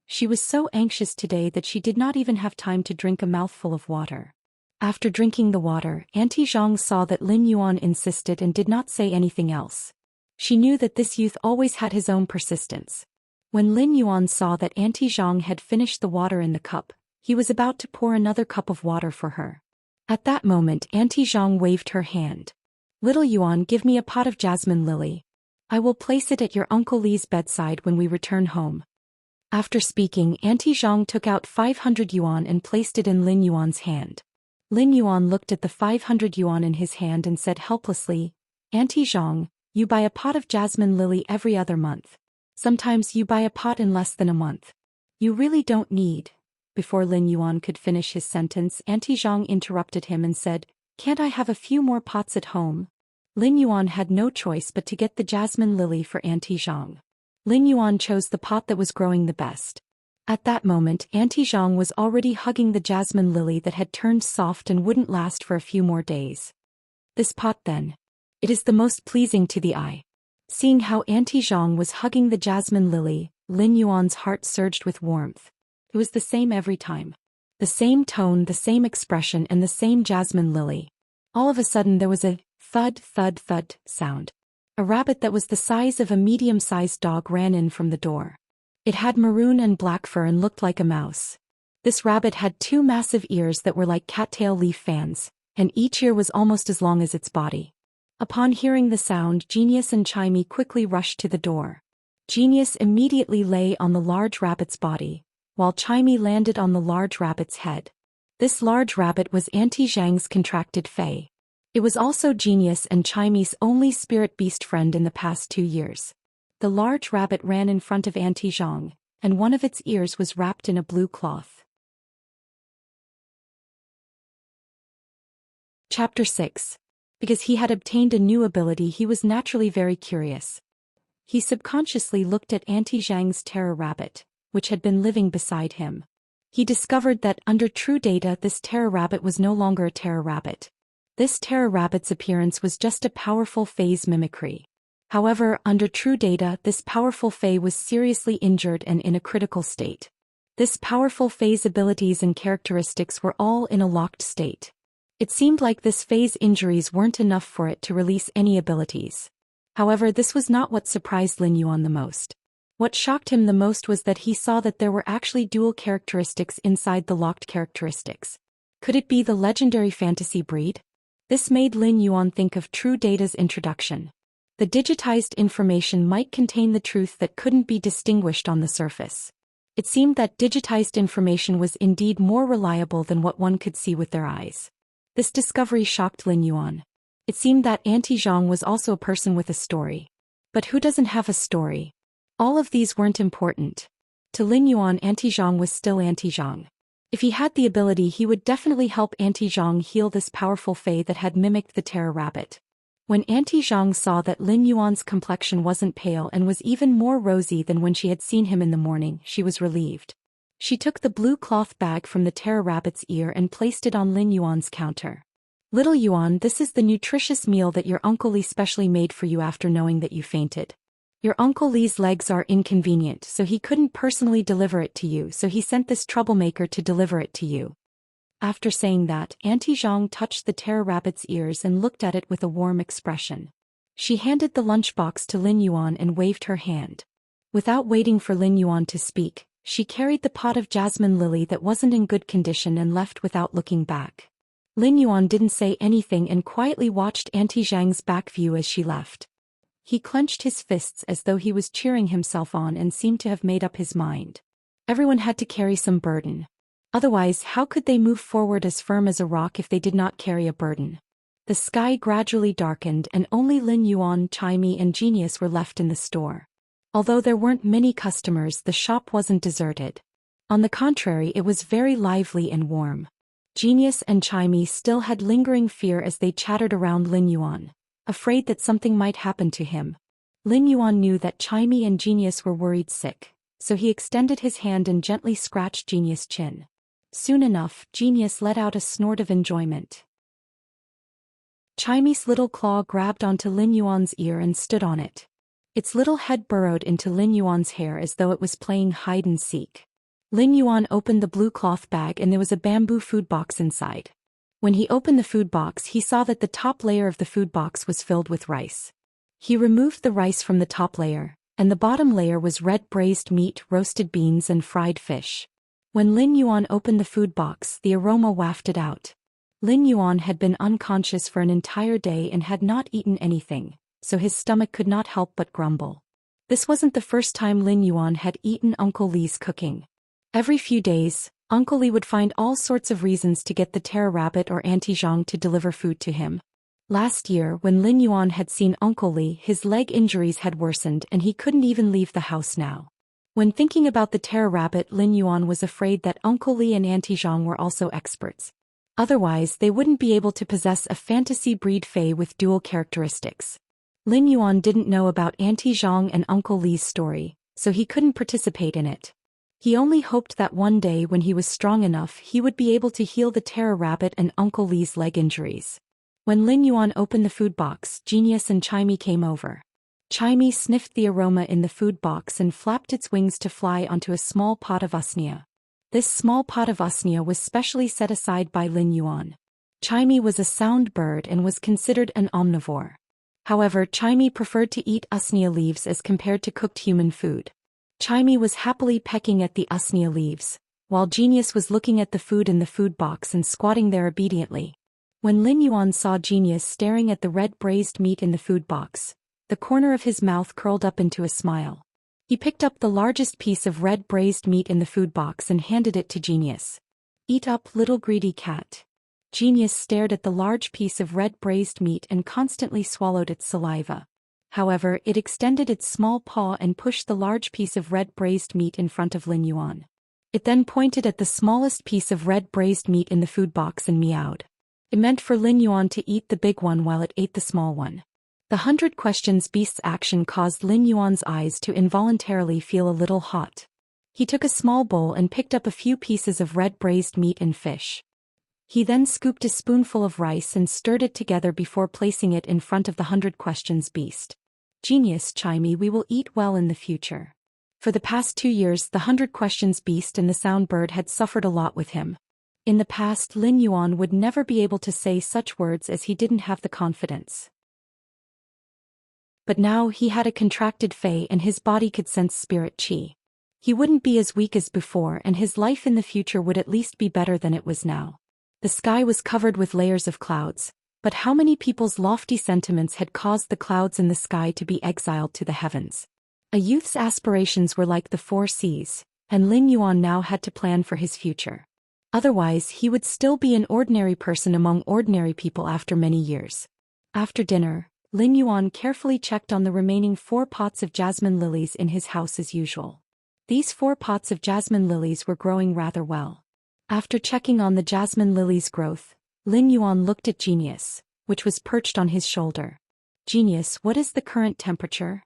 S1: She was so anxious today that she did not even have time to drink a mouthful of water. After drinking the water, Auntie Zhang saw that Lin Yuan insisted and did not say anything else. She knew that this youth always had his own persistence. When Lin Yuan saw that Auntie Zhang had finished the water in the cup, he was about to pour another cup of water for her. At that moment, Auntie Zhang waved her hand. "Little Yuan, give me a pot of jasmine lily. I will place it at your Uncle Li's bedside when we return home." After speaking, Auntie Zhang took out 500 yuan and placed it in Lin Yuan's hand. Lin Yuan looked at the 500 yuan in his hand and said helplessly, "Auntie Zhang, you buy a pot of jasmine lily every other month. Sometimes you buy a pot in less than a month. You really don't need." Before Lin Yuan could finish his sentence, Auntie Zhang interrupted him and said, "Can't I have a few more pots at home?" Lin Yuan had no choice but to get the jasmine lily for Auntie Zhang. Lin Yuan chose the pot that was growing the best. At that moment, Auntie Zhang was already hugging the jasmine lily that had turned soft and wouldn't last for a few more days. "This pot then. It is the most pleasing to the eye." Seeing how Auntie Zhang was hugging the jasmine lily, Lin Yuan's heart surged with warmth. It was the same every time. The same tone, the same expression, and the same jasmine lily. All of a sudden there was a thud, thud, thud sound. A rabbit that was the size of a medium-sized dog ran in from the door. It had maroon and black fur and looked like a mouse. This rabbit had 2 massive ears that were like cattail leaf fans, and each ear was almost as long as its body. Upon hearing the sound, Genius and Chimey quickly rushed to the door. Genius immediately lay on the large rabbit's body, while Chimey landed on the large rabbit's head. This large rabbit was Auntie Zhang's contracted fae. It was also Genius and Chimey's only spirit beast friend in the past 2 years. The large rabbit ran in front of Auntie Zhang, and one of its ears was wrapped in a blue cloth. Chapter 6. Because he had obtained a new ability, he was naturally very curious. He subconsciously looked at Auntie Zhang's terror rabbit, which had been living beside him. He discovered that under true data, this terror rabbit was no longer a terror rabbit. This terror rabbit's appearance was just a powerful phase mimicry. However, under true data, this powerful fae was seriously injured and in a critical state. This powerful fae's abilities and characteristics were all in a locked state. It seemed like this fae's injuries weren't enough for it to release any abilities. However, this was not what surprised Lin Yuan the most. What shocked him the most was that he saw that there were actually dual characteristics inside the locked characteristics. Could it be the legendary fantasy breed? This made Lin Yuan think of True Data's introduction. The digitized information might contain the truth that couldn't be distinguished on the surface. It seemed that digitized information was indeed more reliable than what one could see with their eyes. This discovery shocked Lin Yuan. It seemed that Auntie Zhang was also a person with a story. But who doesn't have a story? All of these weren't important. To Lin Yuan, Auntie Zhang was still Auntie Zhang. If he had the ability, he would definitely help Auntie Zhang heal this powerful fae that had mimicked the Terror Rabbit. When Auntie Zhang saw that Lin Yuan's complexion wasn't pale and was even more rosy than when she had seen him in the morning, she was relieved. She took the blue cloth bag from the Terror Rabbit's ear and placed it on Lin Yuan's counter. "Little Yuan, this is the nutritious meal that your Uncle Li specially made for you after knowing that you fainted. Your Uncle Li's legs are inconvenient, so he couldn't personally deliver it to you, so he sent this troublemaker to deliver it to you." After saying that, Auntie Zhang touched the Terror Rabbit's ears and looked at it with a warm expression. She handed the lunchbox to Lin Yuan and waved her hand. Without waiting for Lin Yuan to speak, she carried the pot of jasmine lily that wasn't in good condition and left without looking back. Lin Yuan didn't say anything and quietly watched Auntie Zhang's back view as she left. He clenched his fists as though he was cheering himself on and seemed to have made up his mind. Everyone had to carry some burden. Otherwise, how could they move forward as firm as a rock if they did not carry a burden? The sky gradually darkened and only Lin Yuan, Chimey and Genius were left in the store. Although there weren't many customers, the shop wasn't deserted. On the contrary, it was very lively and warm. Genius and Chimey still had lingering fear as they chattered around Lin Yuan, afraid that something might happen to him. Lin Yuan knew that Chimey and Genius were worried sick, so he extended his hand and gently scratched Genius' chin. Soon enough, Genius let out a snort of enjoyment. Chimey's little claw grabbed onto Lin Yuan's ear and stood on it. Its little head burrowed into Lin Yuan's hair as though it was playing hide-and-seek. Lin Yuan opened the blue cloth bag and there was a bamboo food box inside. When he opened the food box, he saw that the top layer of the food box was filled with rice. He removed the rice from the top layer, and the bottom layer was red braised meat, roasted beans and fried fish. When Lin Yuan opened the food box, the aroma wafted out. Lin Yuan had been unconscious for an entire day and had not eaten anything, so his stomach could not help but grumble. This wasn't the first time Lin Yuan had eaten Uncle Li's cooking. Every few days, Uncle Li would find all sorts of reasons to get the Terror Rabbit or Auntie Zhang to deliver food to him. Last year, when Lin Yuan had seen Uncle Li, his leg injuries had worsened and he couldn't even leave the house now. When thinking about the Terror Rabbit, Lin Yuan was afraid that Uncle Li and Auntie Zhang were also experts. Otherwise, they wouldn't be able to possess a fantasy breed fae with dual characteristics. Lin Yuan didn't know about Auntie Zhang and Uncle Li's story, so he couldn't participate in it. He only hoped that one day when he was strong enough, he would be able to heal the Terror Rabbit and Uncle Li's leg injuries. When Lin Yuan opened the food box, Genius and Chimey came over. Chimey sniffed the aroma in the food box and flapped its wings to fly onto a small pot of usnia. This small pot of usnia was specially set aside by Lin Yuan. Chimey was a sound bird and was considered an omnivore. However, Chimey preferred to eat usnia leaves as compared to cooked human food. Chimey was happily pecking at the usnia leaves, while Genius was looking at the food in the food box and squatting there obediently. When Lin Yuan saw Genius staring at the red braised meat in the food box, the corner of his mouth curled up into a smile. He picked up the largest piece of red braised meat in the food box and handed it to Genius. "Eat up, little greedy cat." Genius stared at the large piece of red braised meat and constantly swallowed its saliva. However, it extended its small paw and pushed the large piece of red braised meat in front of Lin Yuan. It then pointed at the smallest piece of red braised meat in the food box and meowed. It meant for Lin Yuan to eat the big one while it ate the small one. The 100 Questions Beast's action caused Lin Yuan's eyes to involuntarily feel a little hot. He took a small bowl and picked up a few pieces of red braised meat and fish. He then scooped a spoonful of rice and stirred it together before placing it in front of the 100 Questions Beast. "Genius, Chimey, we will eat well in the future." For the past 2 years, the 100 Questions Beast and the sound bird had suffered a lot with him. In the past, Lin Yuan would never be able to say such words as he didn't have the confidence. But now he had a contracted fae and his body could sense spirit chi. He wouldn't be as weak as before and his life in the future would at least be better than it was now. The sky was covered with layers of clouds, but how many people's lofty sentiments had caused the clouds in the sky to be exiled to the heavens? A youth's aspirations were like the 4 seas. and Lin Yuan now had to plan for his future. Otherwise, he would still be an ordinary person among ordinary people after many years. After dinner, Lin Yuan carefully checked on the remaining 4 pots of jasmine lilies in his house as usual. These 4 pots of jasmine lilies were growing rather well. After checking on the jasmine lilies' growth, Lin Yuan looked at Genius, which was perched on his shoulder. "Genius, what is the current temperature?"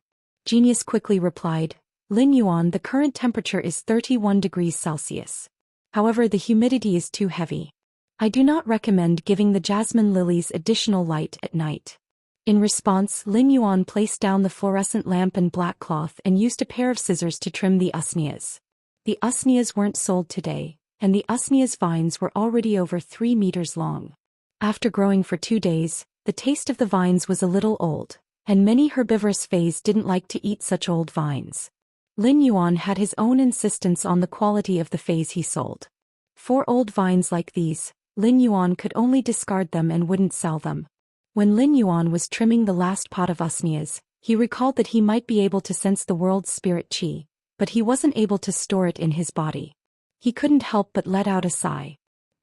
S1: Genius quickly replied, "Lin Yuan, the current temperature is 31 degrees Celsius. However, the humidity is too heavy. I do not recommend giving the jasmine lilies additional light at night." In response, Lin Yuan placed down the fluorescent lamp and black cloth and used a pair of scissors to trim the usneas. The usneas weren't sold today, and the usneas vines were already over 3 meters long. After growing for 2 days, the taste of the vines was a little old, and many herbivorous fays didn't like to eat such old vines. Lin Yuan had his own insistence on the quality of the fays he sold. For old vines like these, Lin Yuan could only discard them and wouldn't sell them. When Lin Yuan was trimming the last pot of usneas, he recalled that he might be able to sense the world's spirit qi, but he wasn't able to store it in his body. He couldn't help but let out a sigh.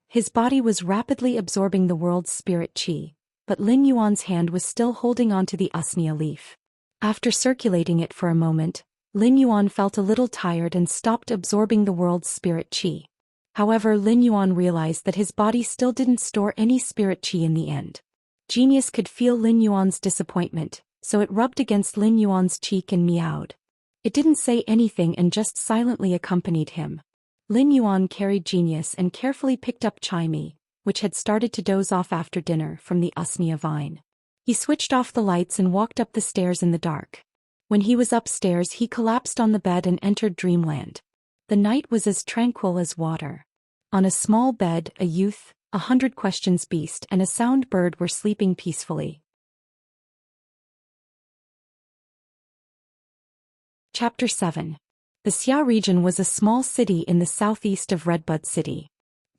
S1: His body was rapidly absorbing the world's spirit qi, but Lin Yuan's hand was still holding onto the usnea leaf. After circulating it for a moment, Lin Yuan felt a little tired and stopped absorbing the world's spirit qi. However, Lin Yuan realized that his body still didn't store any spirit qi in the end. Genius could feel Lin Yuan's disappointment, so it rubbed against Lin Yuan's cheek and meowed. It didn't say anything and just silently accompanied him. Lin Yuan carried Genius and carefully picked up Chimey, which had started to doze off after dinner, from the usnea vine. He switched off the lights and walked up the stairs in the dark. When he was upstairs, he collapsed on the bed and entered dreamland. The night was as tranquil as water. On a small bed, a youth, 100 questions beast and a sound bird were sleeping peacefully. Chapter 7. The Xia region was a small city in the southeast of Redbud City.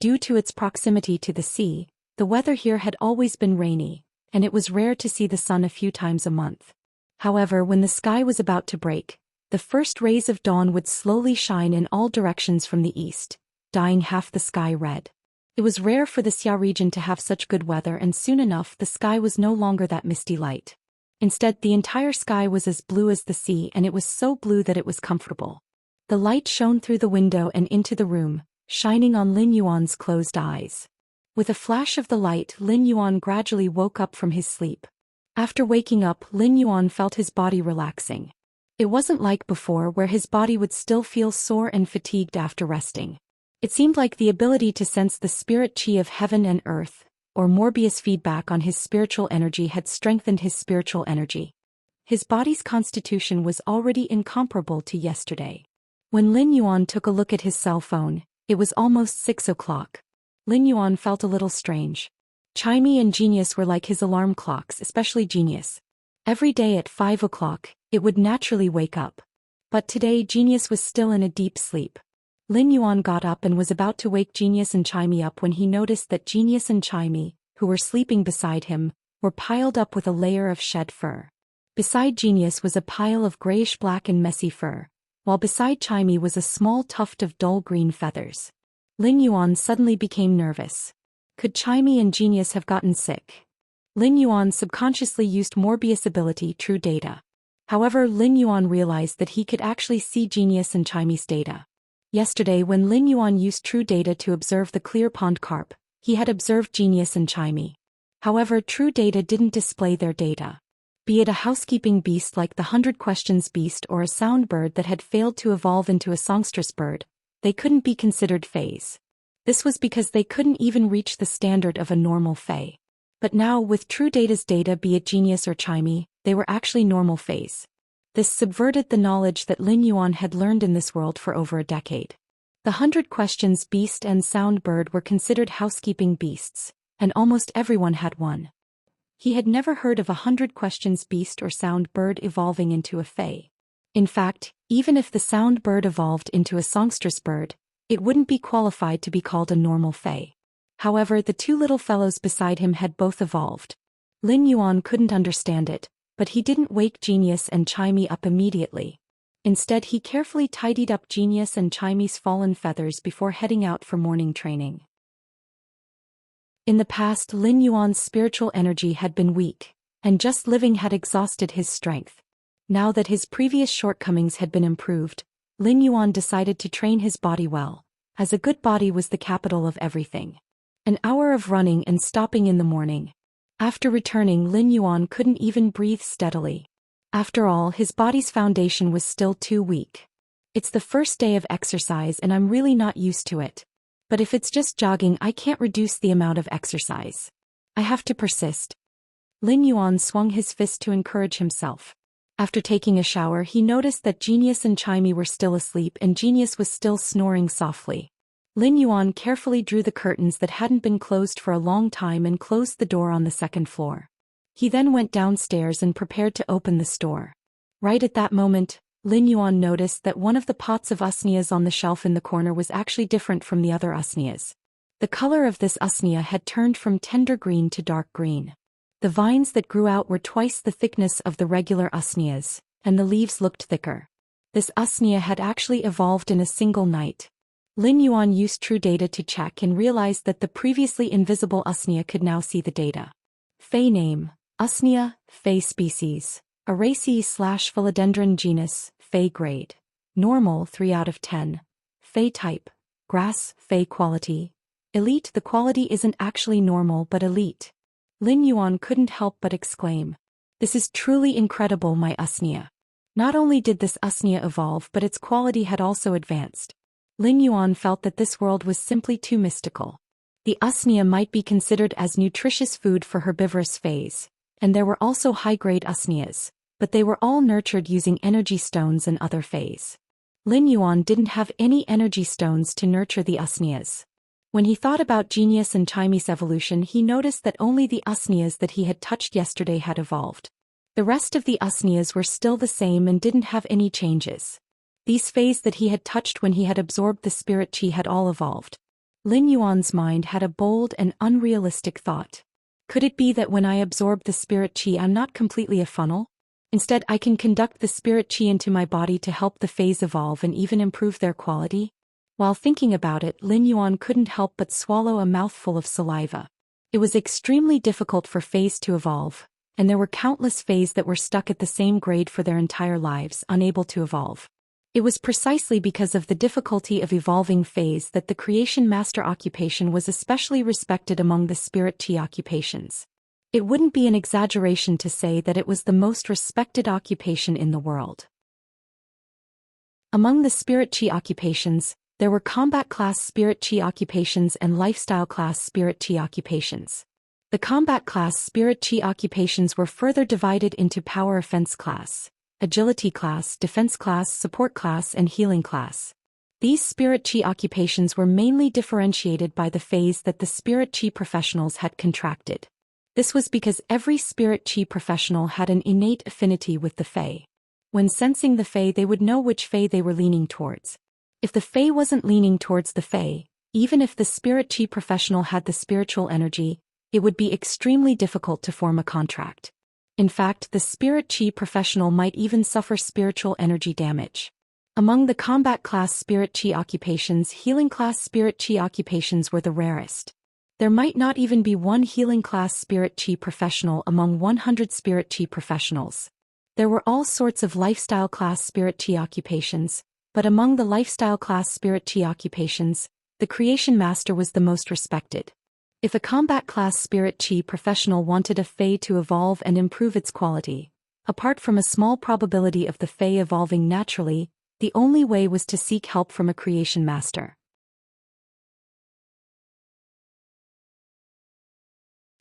S1: Due to its proximity to the sea, the weather here had always been rainy, and it was rare to see the sun a few times a month. However, when the sky was about to break, the first rays of dawn would slowly shine in all directions from the east, dyeing half the sky red. It was rare for the Xia region to have such good weather, and soon enough the sky was no longer that misty light. Instead, the entire sky was as blue as the sea, and it was so blue that it was comfortable. The light shone through the window and into the room, shining on Lin Yuan's closed eyes. With a flash of the light, Lin Yuan gradually woke up from his sleep. After waking up, Lin Yuan felt his body relaxing. It wasn't like before, where his body would still feel sore and fatigued after resting. It seemed like the ability to sense the spirit qi of heaven and earth, or Morbius feedback on his spiritual energy, had strengthened his spiritual energy. His body's constitution was already incomparable to yesterday. When Lin Yuan took a look at his cell phone, it was almost 6 o'clock. Lin Yuan felt a little strange. Chimey and Genius were like his alarm clocks, especially Genius. Every day at 5 o'clock, it would naturally wake up. But today Genius was still in a deep sleep. Lin Yuan got up and was about to wake Genius and Chimey up when he noticed that Genius and Chimey, who were sleeping beside him, were piled up with a layer of shed fur. Beside Genius was a pile of grayish-black and messy fur, while beside Chimey was a small tuft of dull green feathers. Lin Yuan suddenly became nervous. Could Chimey and Genius have gotten sick? Lin Yuan subconsciously used Morbius ability True Data. However, Lin Yuan realized that he could actually see Genius and Chimey's data. Yesterday, when Lin Yuan used True Data to observe the clear pond carp, he had observed Genius and Chimey. However, True Data didn't display their data. Be it a housekeeping beast like the 100 Questions beast or a sound bird that had failed to evolve into a songstress bird, they couldn't be considered fays. This was because they couldn't even reach the standard of a normal fay. But now, with True Data's data, be it Genius or Chimey, they were actually normal fays. This subverted the knowledge that Lin Yuan had learned in this world for over a decade. The 100 Questions beast and sound bird were considered housekeeping beasts, and almost everyone had one. He had never heard of a 100 Questions beast or sound bird evolving into a fae. In fact, even if the sound bird evolved into a songstress bird, it wouldn't be qualified to be called a normal fae. However, the two little fellows beside him had both evolved. Lin Yuan couldn't understand it, but he didn't wake Genius and Chimey up immediately. Instead, he carefully tidied up Genius and Chimy's fallen feathers before heading out for morning training. In the past, Lin Yuan's spiritual energy had been weak, and just living had exhausted his strength. Now that his previous shortcomings had been improved, Lin Yuan decided to train his body well, as a good body was the capital of everything. An hour of running and stopping in the morning. After returning, Lin Yuan couldn't even breathe steadily. After all, his body's foundation was still too weak. It's the first day of exercise and I'm really not used to it. But if it's just jogging, I can't reduce the amount of exercise. I have to persist. Lin Yuan swung his fist to encourage himself. After taking a shower, he noticed that Genius and Chimy were still asleep and Genius was still snoring softly. Lin Yuan carefully drew the curtains that hadn't been closed for a long time and closed the door on the second floor. He then went downstairs and prepared to open the store. Right at that moment, Lin Yuan noticed that one of the pots of usneas on the shelf in the corner was actually different from the other usneas. The color of this usnea had turned from tender green to dark green. The vines that grew out were twice the thickness of the regular usneas, and the leaves looked thicker. This usnea had actually evolved in a single night. Lin Yuan used True Data to check and realized that the previously invisible usnea could now see the data. Fey name, usnea, Fey species. Araceae/philodendron genus, Fey grade. Normal 3 out of 10. Fey type, grass, Fey quality. Elite. The quality isn't actually normal but elite. Lin Yuan couldn't help but exclaim. This is truly incredible, my usnea. Not only did this usnea evolve but its quality had also advanced. Lin Yuan felt that this world was simply too mystical. The usnea might be considered as nutritious food for herbivorous Feys, and there were also high-grade usneas, but they were all nurtured using energy stones and other Feys. Lin Yuan didn't have any energy stones to nurture the usneas. When he thought about Genius and Chimy's evolution, he noticed that only the usneas that he had touched yesterday had evolved. The rest of the usneas were still the same and didn't have any changes. These Feys that he had touched when he had absorbed the spirit chi had all evolved. Lin Yuan's mind had a bold and unrealistic thought. Could it be that when I absorb the spirit chi, I'm not completely a funnel? Instead, I can conduct the spirit chi into my body to help the Feys evolve and even improve their quality? While thinking about it, Lin Yuan couldn't help but swallow a mouthful of saliva. It was extremely difficult for Feys to evolve, and there were countless Feys that were stuck at the same grade for their entire lives, unable to evolve. It was precisely because of the difficulty of evolving Feys that the Creation Master occupation was especially respected among the spirit chi occupations. It wouldn't be an exaggeration to say that it was the most respected occupation in the world. Among the spirit chi occupations, there were combat class spirit chi occupations and lifestyle class spirit chi occupations. The combat class spirit chi occupations were further divided into power offense class, agility class, defense class, support class, and healing class. These spirit chi occupations were mainly differentiated by the Feys that the spirit chi professionals had contracted. This was because every spirit chi professional had an innate affinity with the Fey. When sensing the Fey, they would know which Fey they were leaning towards. If the Fey wasn't leaning towards the Fey, even if the spirit chi professional had the spiritual energy, it would be extremely difficult to form a contract. In fact, the spirit chi professional might even suffer spiritual energy damage. Among the combat class spirit chi occupations, healing class spirit chi occupations were the rarest. There might not even be one healing class spirit chi professional among 100 spirit chi professionals. There were all sorts of lifestyle class spirit chi occupations, but among the lifestyle class spirit chi occupations, the Creation Master was the most respected. If a combat class spirit chi professional wanted a Fey to evolve and improve its quality, apart from a small probability of the Fey evolving naturally, the only way was to seek help from a Creation Master.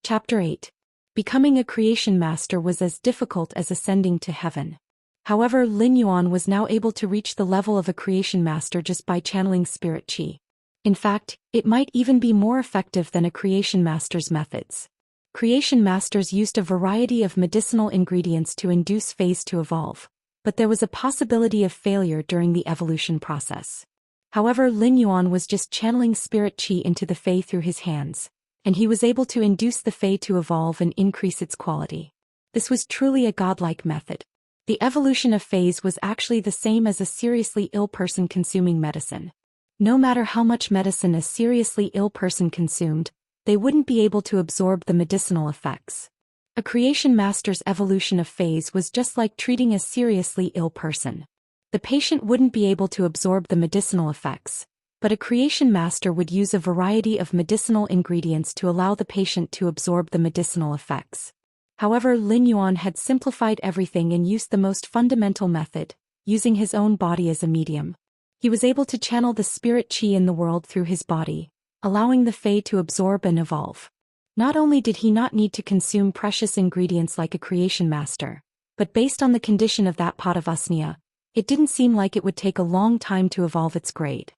S1: Chapter 8. Becoming a Creation Master was as difficult as ascending to heaven. However, Lin Yuan was now able to reach the level of a Creation Master just by channeling spirit chi. In fact, it might even be more effective than a Creation Master's methods. Creation Masters used a variety of medicinal ingredients to induce Feys to evolve, but there was a possibility of failure during the evolution process. However, Lin Yuan was just channeling spirit chi into the Fey through his hands, and he was able to induce the Fey to evolve and increase its quality. This was truly a godlike method. The evolution of phase was actually the same as a seriously ill person consuming medicine. No matter how much medicine a seriously ill person consumed, they wouldn't be able to absorb the medicinal effects. A creation master's evolution of phase was just like treating a seriously ill person. The patient wouldn't be able to absorb the medicinal effects, but a creation master would use a variety of medicinal ingredients to allow the patient to absorb the medicinal effects. However, Lin Yuan had simplified everything and used the most fundamental method, using his own body as a medium. He was able to channel the spirit qi in the world through his body, allowing the Fei to absorb and evolve. Not only did he not need to consume precious ingredients like a creation master, but based on the condition of that pot of usnia, it didn't seem like it would take a long time to evolve its grade.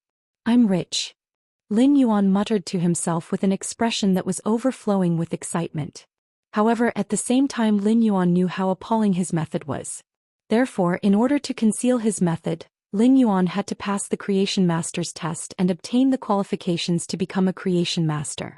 S1: I'm rich. Lin Yuan muttered to himself with an expression that was overflowing with excitement. However, at the same time Lin Yuan knew how appalling his method was. Therefore, in order to conceal his method, Lin Yuan had to pass the creation master's test and obtain the qualifications to become a creation master.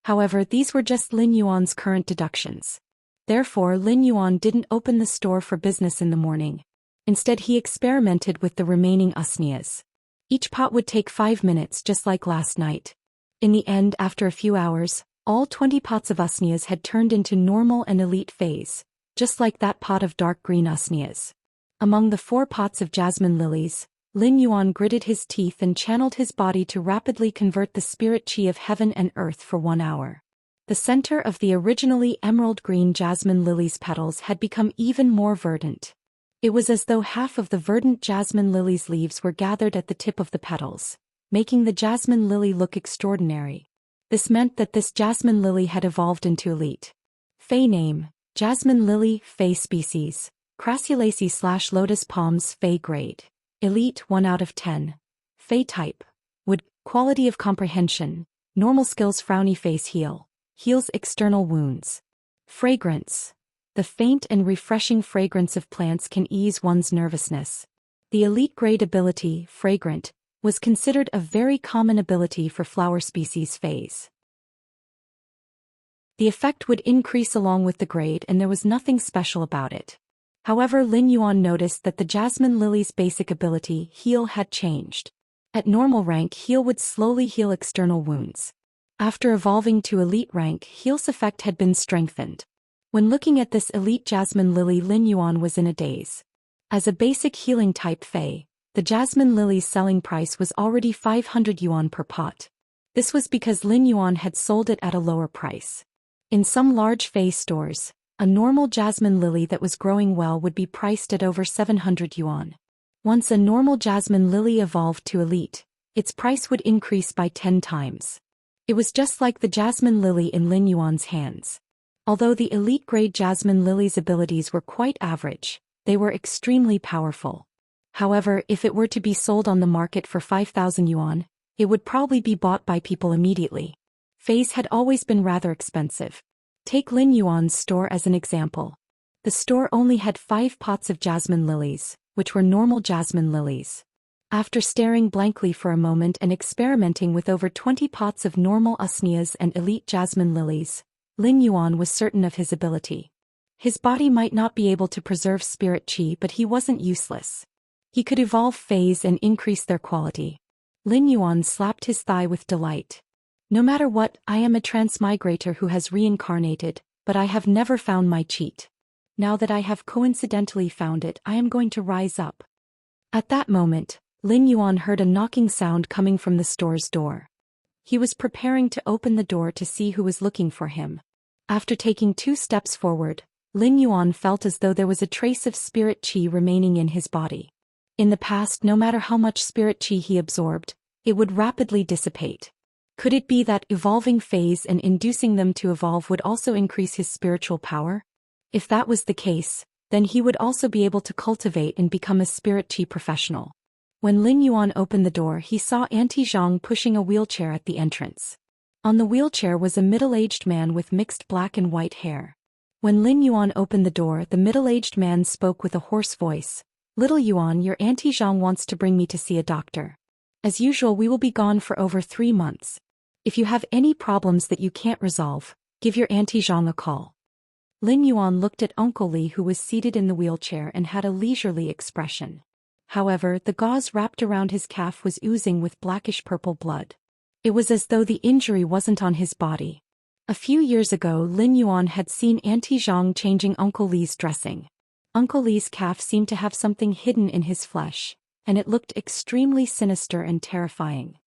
S1: However, these were just Lin Yuan's current deductions. Therefore, Lin Yuan didn't open the store for business in the morning. Instead, he experimented with the remaining usnias. Each pot would take 5 minutes just like last night. In the end, after a few hours, all 20 pots of usnias had turned into normal and elite phase, just like that pot of dark green usnias. Among the 4 pots of jasmine lilies, Lin Yuan gritted his teeth and channeled his body to rapidly convert the spirit qi of heaven and earth for 1 hour. The center of the originally emerald green jasmine lily's petals had become even more verdant. It was as though half of the verdant jasmine lily's leaves were gathered at the tip of the petals, making the jasmine lily look extraordinary. This meant that this jasmine lily had evolved into elite. Fei name, jasmine lily, Fei species, Crassulaceae/lotus palms, Fei grade. Elite 1 out of 10. Fei type. Wood, quality of comprehension, normal skills, frowny face, heals external wounds. Fragrance. The faint and refreshing fragrance of plants can ease one's nervousness. The elite grade ability, fragrant, was considered a very common ability for flower species phase. The effect would increase along with the grade and there was nothing special about it. However, Lin Yuan noticed that the jasmine lily's basic ability, heal, had changed. At normal rank, heal would slowly heal external wounds. After evolving to elite rank, heal's effect had been strengthened. When looking at this elite jasmine lily, Lin Yuan was in a daze. As a basic healing type Fei, the jasmine lily's selling price was already 500 yuan per pot. This was because Lin Yuan had sold it at a lower price. In some large Fei stores, a normal jasmine lily that was growing well would be priced at over 700 yuan. Once a normal jasmine lily evolved to elite, its price would increase by 10 times. It was just like the jasmine lily in Lin Yuan's hands. Although the elite-grade jasmine lily's abilities were quite average, they were extremely powerful. However, if it were to be sold on the market for 5,000 yuan, it would probably be bought by people immediately. Feis had always been rather expensive. Take Lin Yuan's store as an example. The store only had 5 pots of jasmine lilies, which were normal jasmine lilies. After staring blankly for a moment and experimenting with over 20 pots of normal usnias and elite jasmine lilies, Lin Yuan was certain of his ability. His body might not be able to preserve spirit qi, but he wasn't useless. He could evolve phase and increase their quality. Lin Yuan slapped his thigh with delight. No matter what, I am a transmigrator who has reincarnated, but I have never found my cheat. Now that I have coincidentally found it, I am going to rise up. At that moment, Lin Yuan heard a knocking sound coming from the store's door. He was preparing to open the door to see who was looking for him. After taking 2 steps forward, Lin Yuan felt as though there was a trace of spirit qi remaining in his body. In the past, no matter how much spirit qi he absorbed, it would rapidly dissipate. Could it be that evolving phase and inducing them to evolve would also increase his spiritual power? If that was the case, then he would also be able to cultivate and become a spirit qi professional. When Lin Yuan opened the door, he saw Auntie Zhang pushing a wheelchair at the entrance. On the wheelchair was a middle-aged man with mixed black and white hair. When Lin Yuan opened the door, the middle-aged man spoke with a hoarse voice. "Little Yuan, your Auntie Zhang wants to bring me to see a doctor. As usual, we will be gone for over 3 months. If you have any problems that you can't resolve, give your Auntie Zhang a call." Lin Yuan looked at Uncle Li, who was seated in the wheelchair and had a leisurely expression. However, the gauze wrapped around his calf was oozing with blackish-purple blood. It was as though the injury wasn't on his body. A few years ago, Lin Yuan had seen Auntie Zhang changing Uncle Li's dressing. Uncle Li's calf seemed to have something hidden in his flesh, and it looked extremely sinister and terrifying.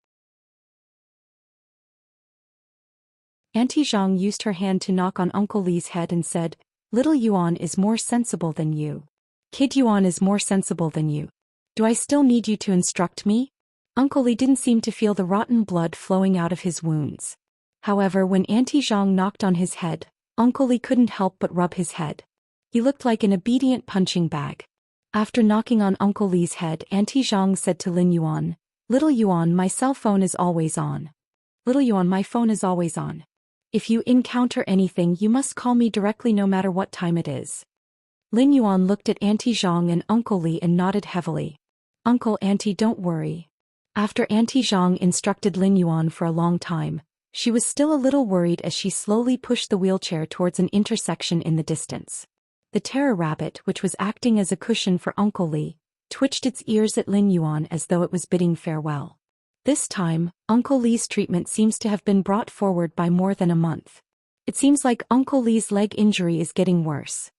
S1: Auntie Zhang used her hand to knock on Uncle Li's head and said, "Little Yuan is more sensible than you. Kid Yuan is more sensible than you. Do I still need you to instruct me?" Uncle Li didn't seem to feel the rotten blood flowing out of his wounds. However, when Auntie Zhang knocked on his head, Uncle Li couldn't help but rub his head. He looked like an obedient punching bag. After knocking on Uncle Li's head, Auntie Zhang said to Lin Yuan, "Little Yuan, my cell phone is always on. Little Yuan, my phone is always on. If you encounter anything, you must call me directly no matter what time it is." Lin Yuan looked at Auntie Zhang and Uncle Li and nodded heavily. "Uncle, Auntie, don't worry." After Auntie Zhang instructed Lin Yuan for a long time, she was still a little worried as she slowly pushed the wheelchair towards an intersection in the distance. The terror rabbit, which was acting as a cushion for Uncle Li, twitched its ears at Lin Yuan as though it was bidding farewell. This time, Uncle Li's treatment seems to have been brought forward by more than a month. It seems like Uncle Li's leg injury is getting worse.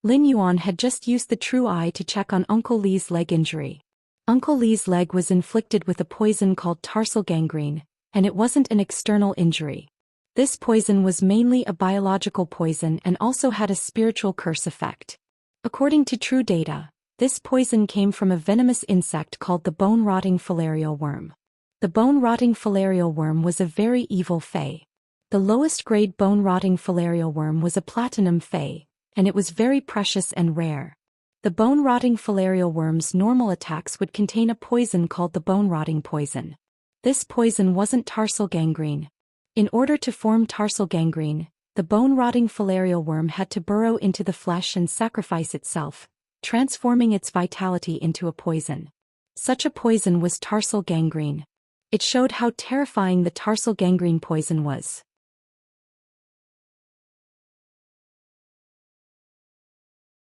S1: Lin Yuan had just used the true eye to check on Uncle Li's leg injury. Uncle Li's leg was inflicted with a poison called tarsal gangrene, and it wasn't an external injury. This poison was mainly a biological poison and also had a spiritual curse effect. According to true data, this poison came from a venomous insect called the bone-rotting filarial worm. The bone-rotting filarial worm was a very evil fae. The lowest grade bone-rotting filarial worm was a platinum fae, and it was very precious and rare. The bone-rotting filarial worm's normal attacks would contain a poison called the bone-rotting poison. This poison wasn't tarsal gangrene. In order to form tarsal gangrene, the bone-rotting filarial worm had to burrow into the flesh and sacrifice itself, transforming its vitality into a poison. Such a poison was tarsal gangrene. It showed how terrifying the tarsal gangrene poison was.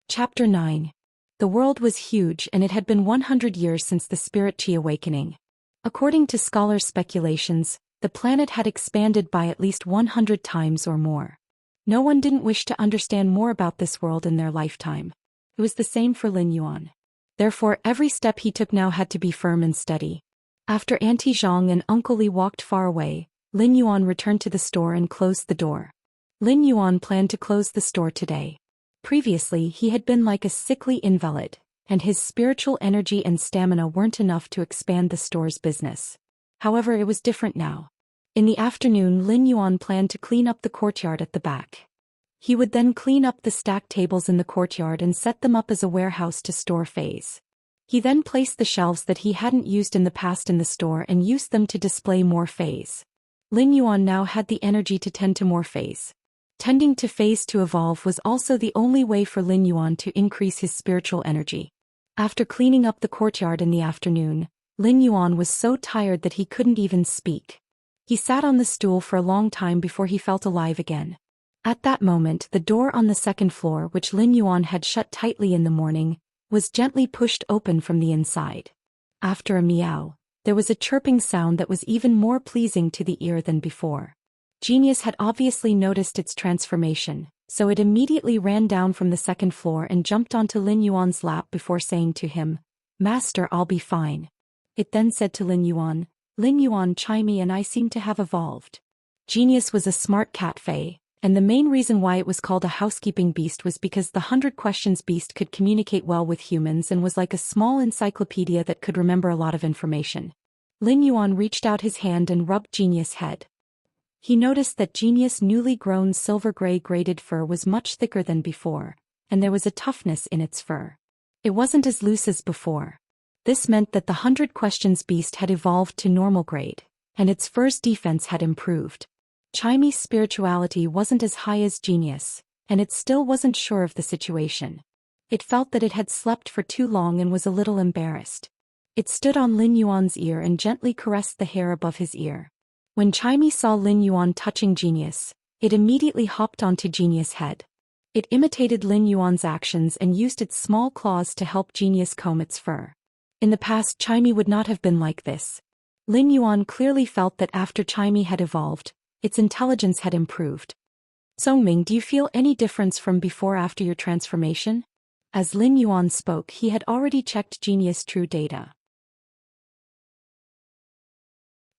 S1: Chapter 9. The world was huge and it had been 100 years since the Spirit Chi awakening. According to scholars' speculations, the planet had expanded by at least 100 times or more. No one didn't wish to understand more about this world in their lifetime. It was the same for Lin Yuan. Therefore, every step he took now had to be firm and steady. After Auntie Zhang and Uncle Li walked far away, Lin Yuan returned to the store and closed the door. Lin Yuan planned to close the store today. Previously, he had been like a sickly invalid, and his spiritual energy and stamina weren't enough to expand the store's business. However, it was different now. In the afternoon, Lin Yuan planned to clean up the courtyard at the back. He would then clean up the stacked tables in the courtyard and set them up as a warehouse to store fays. He then placed the shelves that he hadn't used in the past in the store and used them to display more fays. Lin Yuan now had the energy to tend to more fays. Tending to fays to evolve was also the only way for Lin Yuan to increase his spiritual energy. After cleaning up the courtyard in the afternoon, Lin Yuan was so tired that he couldn't even speak. He sat on the stool for a long time before he felt alive again. At that moment, the door on the second floor, which Lin Yuan had shut tightly in the morning, was gently pushed open from the inside. After a meow, there was a chirping sound that was even more pleasing to the ear than before. Genius had obviously noticed its transformation, so it immediately ran down from the second floor and jumped onto Lin Yuan's lap before saying to him, "Master, I'll be fine." It then said to Lin Yuan, "Chimey and I seem to have evolved." Genius was a smart cat fae, and the main reason why it was called a housekeeping beast was because the 100 Questions beast could communicate well with humans and was like a small encyclopedia that could remember a lot of information. Lin Yuan reached out his hand and rubbed Genius' head. He noticed that Genius' newly grown silver-gray braided fur was much thicker than before, and there was a toughness in its fur. It wasn't as loose as before. This meant that the 100 Questions beast had evolved to normal grade, and its fur's defense had improved. Chimey's spirituality wasn't as high as Genius, and it still wasn't sure of the situation. It felt that it had slept for too long and was a little embarrassed. It stood on Lin Yuan's ear and gently caressed the hair above his ear. When Chimey saw Lin Yuan touching Genius, it immediately hopped onto Genius' head. It imitated Lin Yuan's actions and used its small claws to help Genius comb its fur. In the past, Chimey would not have been like this. Lin Yuan clearly felt that after Chimey had evolved, its intelligence had improved. Songming, do you feel any difference from before after your transformation? As Lin Yuan spoke, he had already checked Genius' true data.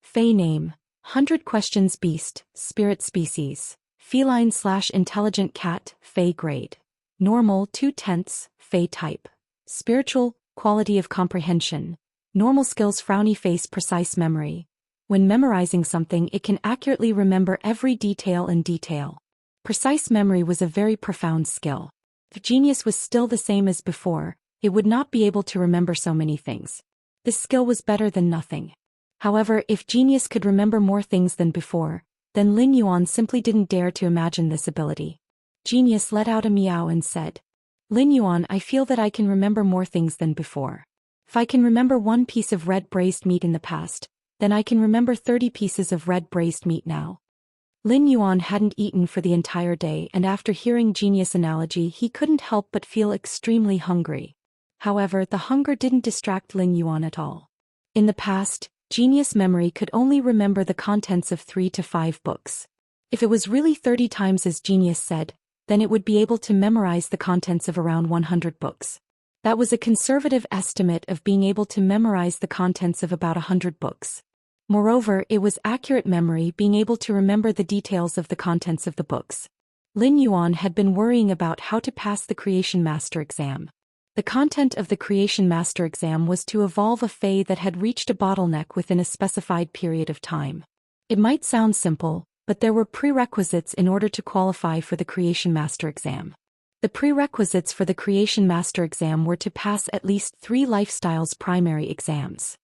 S1: Fey name: 100 questions. Beast, spirit species, feline/intelligent cat, Fey grade. Normal 2/10, Fey type. Spiritual, quality of comprehension. Normal skills: frowny face, precise memory. When memorizing something, it can accurately remember every detail and detail. Precise memory was a very profound skill. If Genius was still the same as before, it would not be able to remember so many things. This skill was better than nothing. However, if Genius could remember more things than before, then Lin Yuan simply didn't dare to imagine this ability. Genius let out a meow and said, "Lin Yuan, I feel that I can remember more things than before. If I can remember one piece of red braised meat in the past, then I can remember 30 pieces of red braised meat now." Lin Yuan hadn't eaten for the entire day, and after hearing Genius' analogy, he couldn't help but feel extremely hungry. However, the hunger didn't distract Lin Yuan at all. In the past, Genius' memory could only remember the contents of 3 to 5 books. If it was really 30 times as Genius said, then it would be able to memorize the contents of around 100 books. That was a conservative estimate of being able to memorize the contents of about 100 books. Moreover, it was accurate memory, being able to remember the details of the contents of the books. Lin Yuan had been worrying about how to pass the Creation Master exam. The content of the Creation Master exam was to evolve a Fey that had reached a bottleneck within a specified period of time. It might sound simple, but there were prerequisites in order to qualify for the Creation Master exam. The prerequisites for the Creation Master exam were to pass at least 3 Lifestyles primary exams.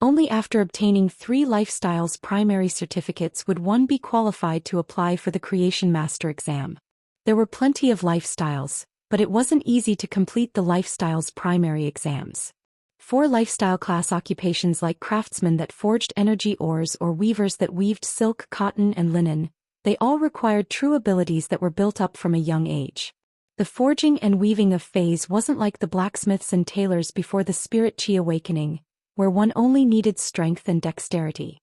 S1: Only after obtaining 3 Lifestyles primary certificates would one be qualified to apply for the Creation Master exam. There were plenty of Lifestyles, but it wasn't easy to complete the Lifestyles primary exams. 4 lifestyle class occupations like craftsmen that forged energy ores or weavers that weaved silk, cotton and linen, they all required true abilities that were built up from a young age. The forging and weaving of Feys wasn't like the blacksmiths and tailors before the Spirit Chi awakening, where one only needed strength and dexterity.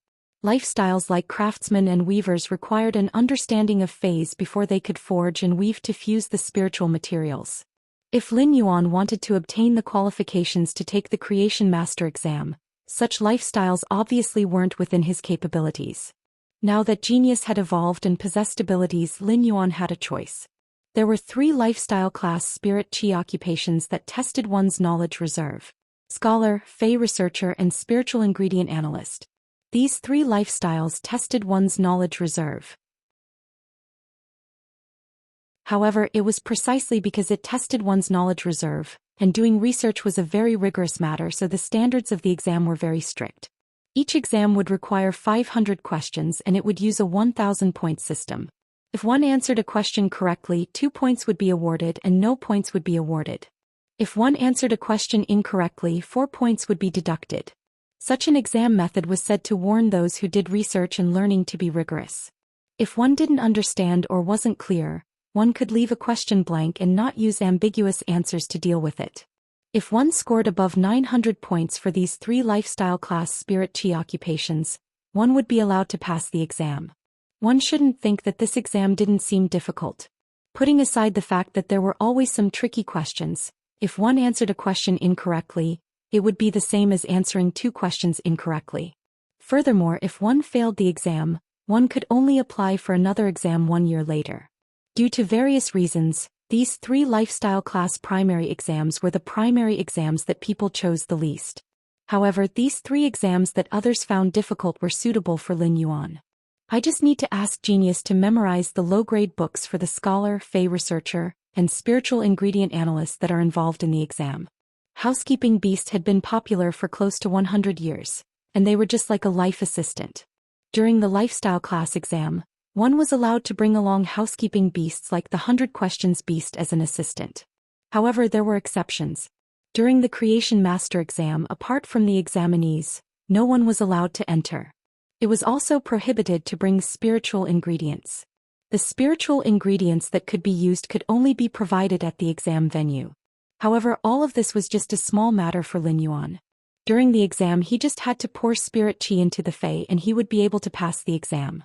S1: Lifestyles like craftsmen and weavers required an understanding of Feys before they could forge and weave to fuse the spiritual materials. If Lin Yuan wanted to obtain the qualifications to take the Creation Master exam, such lifestyles obviously weren't within his capabilities. Now that Genius had evolved and possessed abilities, Lin Yuan had a choice. There were 3 lifestyle class Spirit Chi occupations that tested one's knowledge reserve: Scholar, Fey Researcher and Spiritual Ingredient Analyst. These 3 lifestyles tested one's knowledge reserve. However, it was precisely because it tested one's knowledge reserve, and doing research was a very rigorous matter, so the standards of the exam were very strict. Each exam would require 500 questions and it would use a 1,000-point system. If one answered a question correctly, 2 points would be awarded and no points would be awarded. If one answered a question incorrectly, 4 points would be deducted. Such an exam method was said to warn those who did research and learning to be rigorous. If one didn't understand or wasn't clear, one could leave a question blank and not use ambiguous answers to deal with it. If one scored above 900 points for these 3 lifestyle class Spirit Chi occupations, one would be allowed to pass the exam. One shouldn't think that this exam didn't seem difficult. Putting aside the fact that there were always some tricky questions, if one answered a question incorrectly, it would be the same as answering 2 questions incorrectly. Furthermore, if one failed the exam, one could only apply for another exam 1 year later. Due to various reasons, these 3 lifestyle class primary exams were the primary exams that people chose the least. However, these 3 exams that others found difficult were suitable for Lin Yuan. I just need to ask Genius to memorize the low-grade books for the Scholar, Fey Researcher, and Spiritual Ingredient Analyst that are involved in the exam. Housekeeping Beast had been popular for close to 100 years, and they were just like a life assistant. During the lifestyle class exam, one was allowed to bring along housekeeping beasts like the 100 Questions Beast as an assistant. However, there were exceptions. During the Creation Master exam, apart from the examinees, no one was allowed to enter. It was also prohibited to bring spiritual ingredients. The spiritual ingredients that could be used could only be provided at the exam venue. However, all of this was just a small matter for Lin Yuan. During the exam, he just had to pour spirit qi into the Fey and he would be able to pass the exam.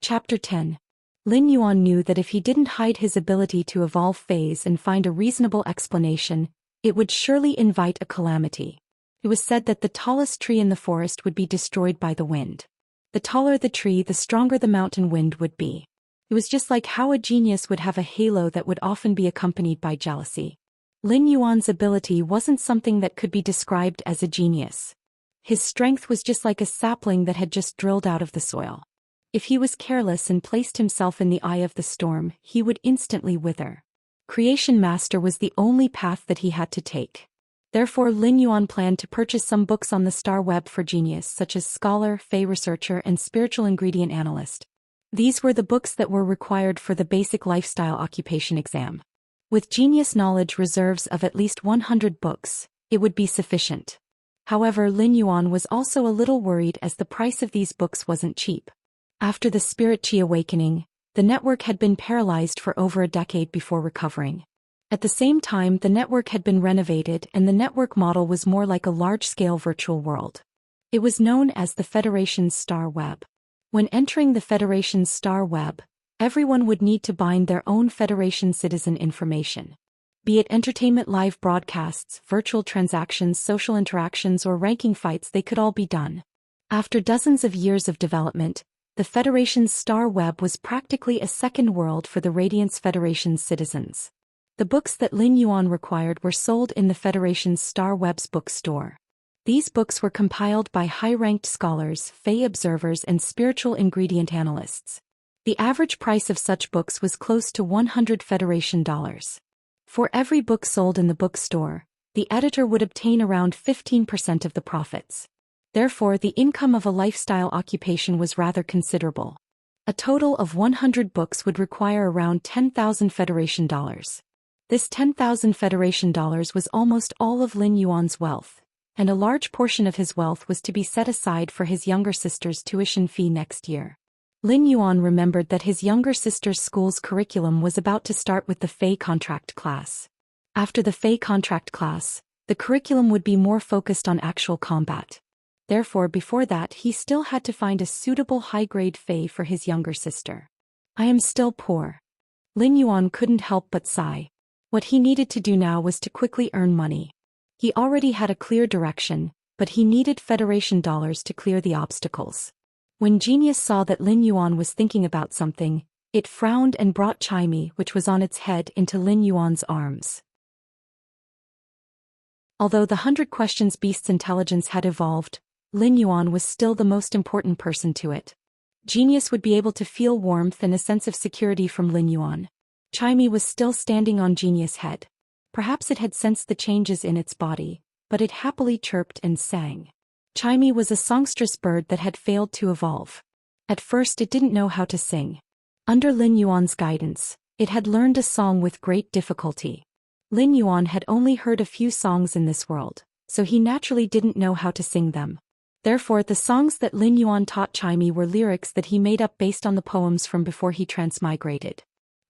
S1: Chapter 10. Lin Yuan knew that if he didn't hide his ability to evolve Feys and find a reasonable explanation, it would surely invite a calamity. It was said that the tallest tree in the forest would be destroyed by the wind. The taller the tree, the stronger the mountain wind would be. It was just like how a genius would have a halo that would often be accompanied by jealousy. Lin Yuan's ability wasn't something that could be described as a genius. His strength was just like a sapling that had just drilled out of the soil. If he was careless and placed himself in the eye of the storm, he would instantly wither. Creation Master was the only path that he had to take. Therefore, Lin Yuan planned to purchase some books on the star web for genius such as Scholar, Fey Researcher and Spiritual Ingredient Analyst. These were the books that were required for the basic lifestyle occupation exam. With genius knowledge reserves of at least 100 books, it would be sufficient. However, Lin Yuan was also a little worried as the price of these books wasn't cheap. After the Spirit Qi awakening, the network had been paralyzed for over a decade before recovering. At the same time, the network had been renovated and the network model was more like a large-scale virtual world. It was known as the Federation's Star Web. When entering the Federation's Star Web, everyone would need to bind their own Federation citizen information. Be it entertainment live broadcasts, virtual transactions, social interactions or ranking fights, they could all be done. After dozens of years of development, the Federation's Star Web was practically a second world for the Radiance Federation's citizens. The books that Lin Yuan required were sold in the Federation's Star Web's bookstore. These books were compiled by high-ranked scholars, Fey observers and spiritual ingredient analysts. The average price of such books was close to 100 Federation dollars. For every book sold in the bookstore, the editor would obtain around 15% of the profits. Therefore, the income of a lifestyle occupation was rather considerable. A total of 100 books would require around 10,000 Federation dollars. This 10,000 Federation dollars was almost all of Lin Yuan's wealth, and a large portion of his wealth was to be set aside for his younger sister's tuition fee next year. Lin Yuan remembered that his younger sister's school's curriculum was about to start with the Fey contract class. After the Fey contract class, the curriculum would be more focused on actual combat. Therefore, before that, he still had to find a suitable high-grade Fey for his younger sister. I am still poor. Lin Yuan couldn't help but sigh. What he needed to do now was to quickly earn money. He already had a clear direction, but he needed Federation dollars to clear the obstacles. When Genius saw that Lin Yuan was thinking about something, it frowned and brought Chimey, which was on its head, into Lin Yuan's arms. Although the 100 Questions Beast's intelligence had evolved, Lin Yuan was still the most important person to it. Genius would be able to feel warmth and a sense of security from Lin Yuan. Chimey was still standing on Genius' head. Perhaps it had sensed the changes in its body, but it happily chirped and sang. Chimey was a songstress bird that had failed to evolve. At first it didn't know how to sing. Under Lin Yuan's guidance, it had learned a song with great difficulty. Lin Yuan had only heard a few songs in this world, so he naturally didn't know how to sing them. Therefore, the songs that Lin Yuan taught Chimey were lyrics that he made up based on the poems from before he transmigrated.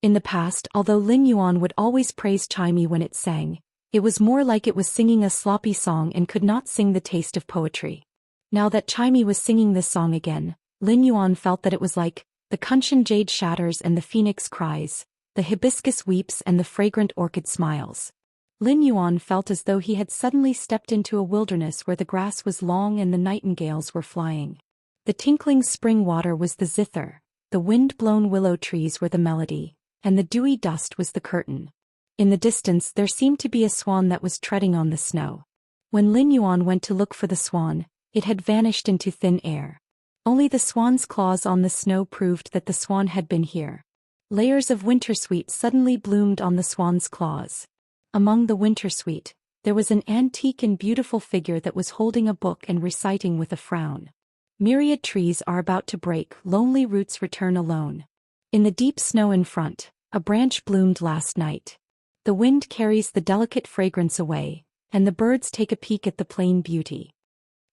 S1: In the past, although Lin Yuan would always praise Chimey when it sang, it was more like it was singing a sloppy song and could not sing the taste of poetry. Now that Chimey was singing this song again, Lin Yuan felt that it was like, the Kunshan jade shatters and the phoenix cries, the hibiscus weeps and the fragrant orchid smiles. Lin Yuan felt as though he had suddenly stepped into a wilderness where the grass was long and the nightingales were flying. The tinkling spring water was the zither, the wind-blown willow trees were the melody, and the dewy dust was the curtain. In the distance there seemed to be a swan that was treading on the snow. When Lin Yuan went to look for the swan, it had vanished into thin air. Only the swan's claws on the snow proved that the swan had been here. Layers of wintersweet suddenly bloomed on the swan's claws. Among the wintersweet, there was an antique and beautiful figure that was holding a book and reciting with a frown. Myriad trees are about to break, lonely roots return alone. In the deep snow in front, a branch bloomed last night. The wind carries the delicate fragrance away, and the birds take a peek at the plain beauty.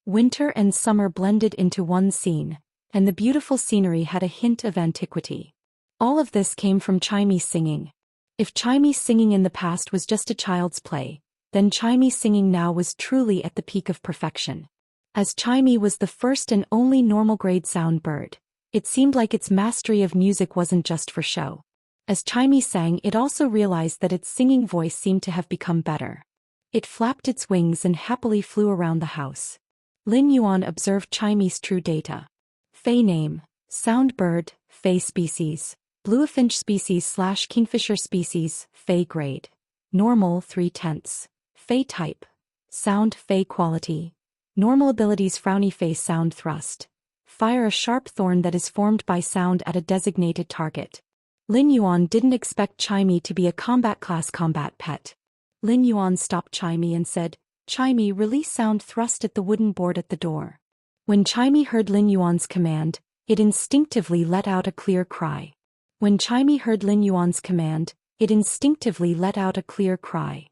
S1: Winter and summer blended into one scene, and the beautiful scenery had a hint of antiquity. All of this came from Chinese singing. If Chinese singing in the past was just a child's play, then Chinese singing now was truly at the peak of perfection. As Chinese was the first and only normal-grade sound bird, it seemed like its mastery of music wasn't just for show. As Chinese sang, it also realized that its singing voice seemed to have become better. It flapped its wings and happily flew around the house. Lin Yuan observed Chinese true data. Fei name, sound bird, Fei species, bluefinch species/kingfisher species, Fei grade. Normal 3/10. Fei type. Sound Fei quality. Normal abilities frowny face sound thrust. Fire a sharp thorn that is formed by sound at a designated target. Lin Yuan didn't expect Chimey to be a combat class combat pet. Lin Yuan stopped Chimey and said, Chimey, release sound thrust at the wooden board at the door. When Chimey heard Lin Yuan's command, it instinctively let out a clear cry. When Chimey heard Lin Yuan's command, it instinctively let out a clear cry.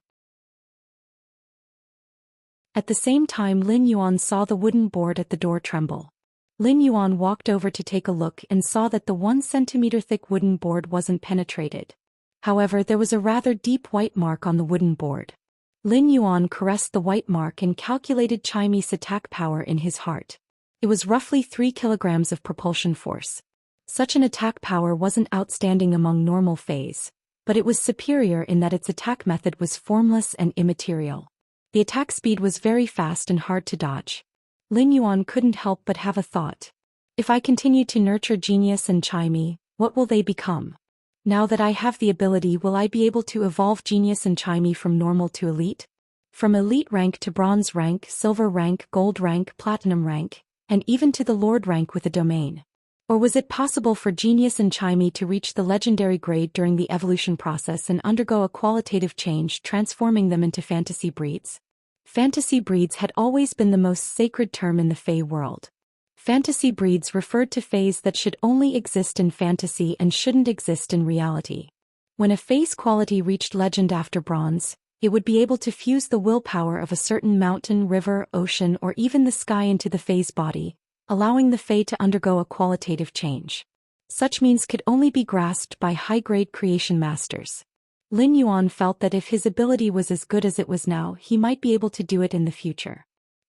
S1: At the same time, Lin Yuan saw the wooden board at the door tremble. Lin Yuan walked over to take a look and saw that the 1 centimeter thick wooden board wasn't penetrated. However, there was a rather deep white mark on the wooden board. Lin Yuan caressed the white mark and calculated Chimey's attack power in his heart. It was roughly 3 kilograms of propulsion force. Such an attack power wasn't outstanding among normal Feis, but it was superior in that its attack method was formless and immaterial. The attack speed was very fast and hard to dodge. Lin Yuan couldn't help but have a thought. If I continue to nurture Genius and Chimey, what will they become? Now that I have the ability, will I be able to evolve Genius and Chimey from normal to elite? From elite rank to bronze rank, silver rank, gold rank, platinum rank, and even to the lord rank with a domain? Or was it possible for Genius and Chimey to reach the legendary grade during the evolution process and undergo a qualitative change, transforming them into fantasy breeds? Fantasy breeds had always been the most sacred term in the Fey world. Fantasy breeds referred to Feys that should only exist in fantasy and shouldn't exist in reality. When a Fey's quality reached legend after bronze, it would be able to fuse the willpower of a certain mountain, river, ocean, or even the sky into the Fey's body, allowing the Fey to undergo a qualitative change. Such means could only be grasped by high-grade creation masters. Lin Yuan felt that if his ability was as good as it was now, he might be able to do it in the future.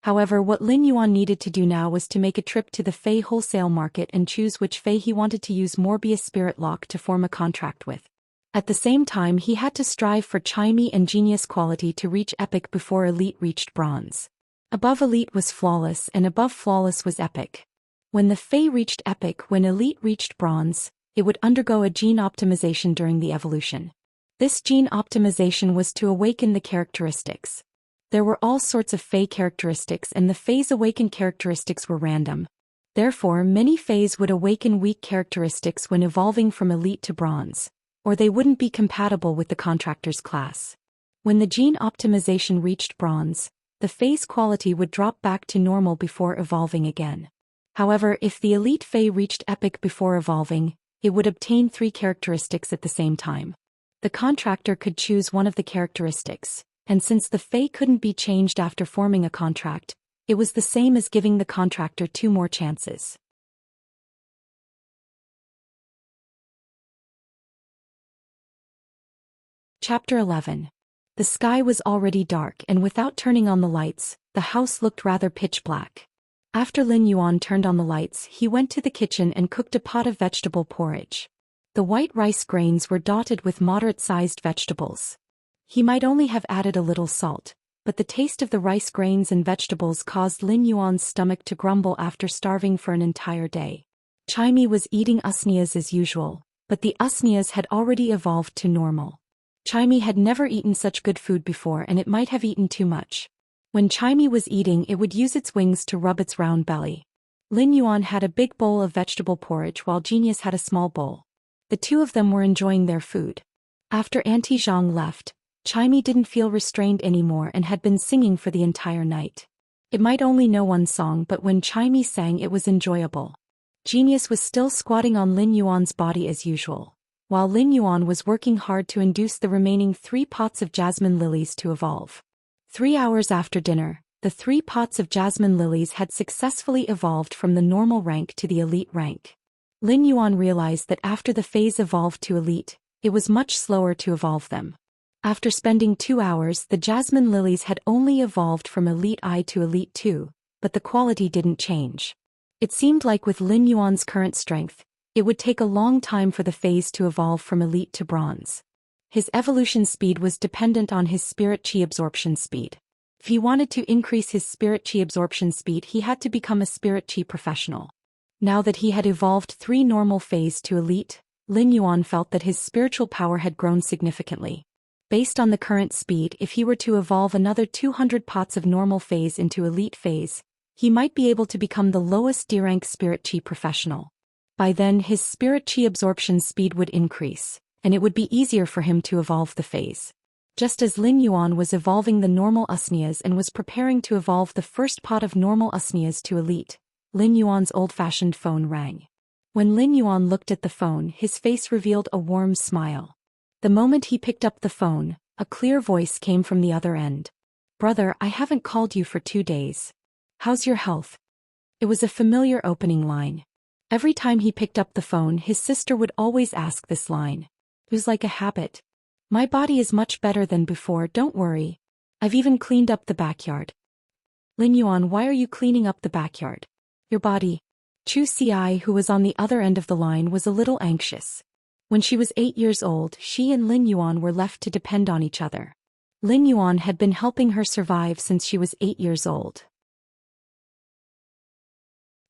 S1: However, what Lin Yuan needed to do now was to make a trip to the Fey wholesale market and choose which Fey he wanted to use Morbius Spirit Lock to form a contract with. At the same time, he had to strive for Chimey and Genius quality to reach Epic before Elite reached Bronze. Above Elite was Flawless and above Flawless was Epic. When the Fey reached Epic, when Elite reached Bronze, it would undergo a gene optimization during the evolution. This gene optimization was to awaken the characteristics. There were all sorts of Fey characteristics, and the Fey's awakened characteristics were random. Therefore, many Feys would awaken weak characteristics when evolving from Elite to Bronze, or they wouldn't be compatible with the Contractor's class. When the gene optimization reached Bronze, the Fey's quality would drop back to normal before evolving again. However, if the Elite Fey reached Epic before evolving, it would obtain 3 characteristics at the same time. The Contractor could choose one of the characteristics, and since the Fey couldn't be changed after forming a contract, it was the same as giving the Contractor 2 more chances. Chapter 11. The sky was already dark, and without turning on the lights, the house looked rather pitch black. After Lin Yuan turned on the lights, he went to the kitchen and cooked a pot of vegetable porridge. The white rice grains were dotted with moderate-sized vegetables. He might only have added a little salt, but the taste of the rice grains and vegetables caused Lin Yuan's stomach to grumble after starving for an entire day. Chimey was eating usnias as usual, but the usnias had already evolved to normal. Chimey had never eaten such good food before, and it might have eaten too much. When Chimey was eating, it would use its wings to rub its round belly. Lin Yuan had a big bowl of vegetable porridge while Genius had a small bowl. The two of them were enjoying their food. After Auntie Zhang left, Chimey didn't feel restrained anymore and had been singing for the entire night. It might only know one song, but when Chimey sang, it was enjoyable. Genius was still squatting on Lin Yuan's body as usual, while Lin Yuan was working hard to induce the remaining 3 pots of jasmine lilies to evolve. 3 hours after dinner, the 3 pots of jasmine lilies had successfully evolved from the normal rank to the elite rank. Lin Yuan realized that after the phase evolved to elite, it was much slower to evolve them. After spending 2 hours, the jasmine lilies had only evolved from elite I to elite 2, but the quality didn't change. It seemed like with Lin Yuan's current strength, it would take a long time for the phase to evolve from elite to bronze. His evolution speed was dependent on his spirit chi absorption speed. If he wanted to increase his spirit chi absorption speed, he had to become a spirit chi professional. Now that he had evolved 3 normal phase to elite, Lin Yuan felt that his spiritual power had grown significantly. Based on the current speed, if he were to evolve another 200 pots of normal phase into elite phase, he might be able to become the lowest D-rank spirit chi professional. By then his spirit chi absorption speed would increase, and it would be easier for him to evolve the phase. Just as Lin Yuan was evolving the normal usnias and was preparing to evolve the first pot of normal usnias to elite, Lin Yuan's old-fashioned phone rang. When Lin Yuan looked at the phone, his face revealed a warm smile. The moment he picked up the phone, a clear voice came from the other end. "Brother, I haven't called you for 2 days. How's your health?" It was a familiar opening line. Every time he picked up the phone, his sister would always ask this line. It was like a habit. "My body is much better than before, don't worry. I've even cleaned up the backyard." "Lin Yuan, why are you cleaning up the backyard?" "Your body." Zhou Xian, who was on the other end of the line, was a little anxious. When she was 8 years old, she and Lin Yuan were left to depend on each other. Lin Yuan had been helping her survive since she was 8 years old.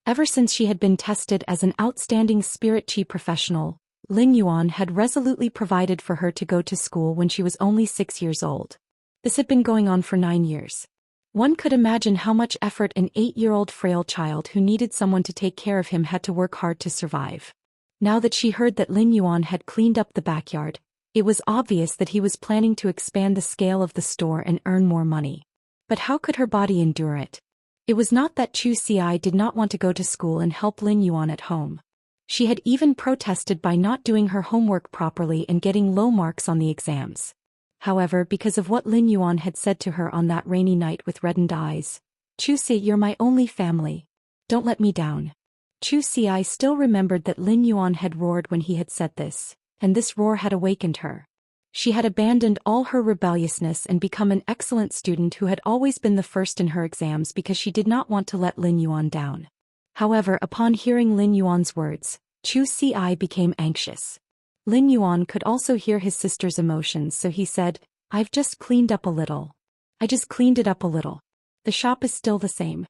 S1: Ever since she had been tested as an outstanding spirit chi professional, Lin Yuan had resolutely provided for her to go to school when she was only 6 years old. This had been going on for 9 years. One could imagine how much effort an 8-year-old frail child who needed someone to take care of him had to work hard to survive. Now that she heard that Lin Yuan had cleaned up the backyard, it was obvious that he was planning to expand the scale of the store and earn more money. But how could her body endure it? It was not that Zhou Xian did not want to go to school and help Lin Yuan at home. She had even protested by not doing her homework properly and getting low marks on the exams. However, because of what Lin Yuan had said to her on that rainy night with reddened eyes, "Zhou Xian, you're my only family. Don't let me down." Zhou Xian still remembered that Lin Yuan had roared when he had said this, and this roar had awakened her. She had abandoned all her rebelliousness and become an excellent student who had always been the first in her exams because she did not want to let Lin Yuan down. However, upon hearing Lin Yuan's words, Zhou Xian became anxious. Lin Yuan could also hear his sister's emotions, so he said, "I've just cleaned up a little. I just cleaned it up a little. The shop is still the same."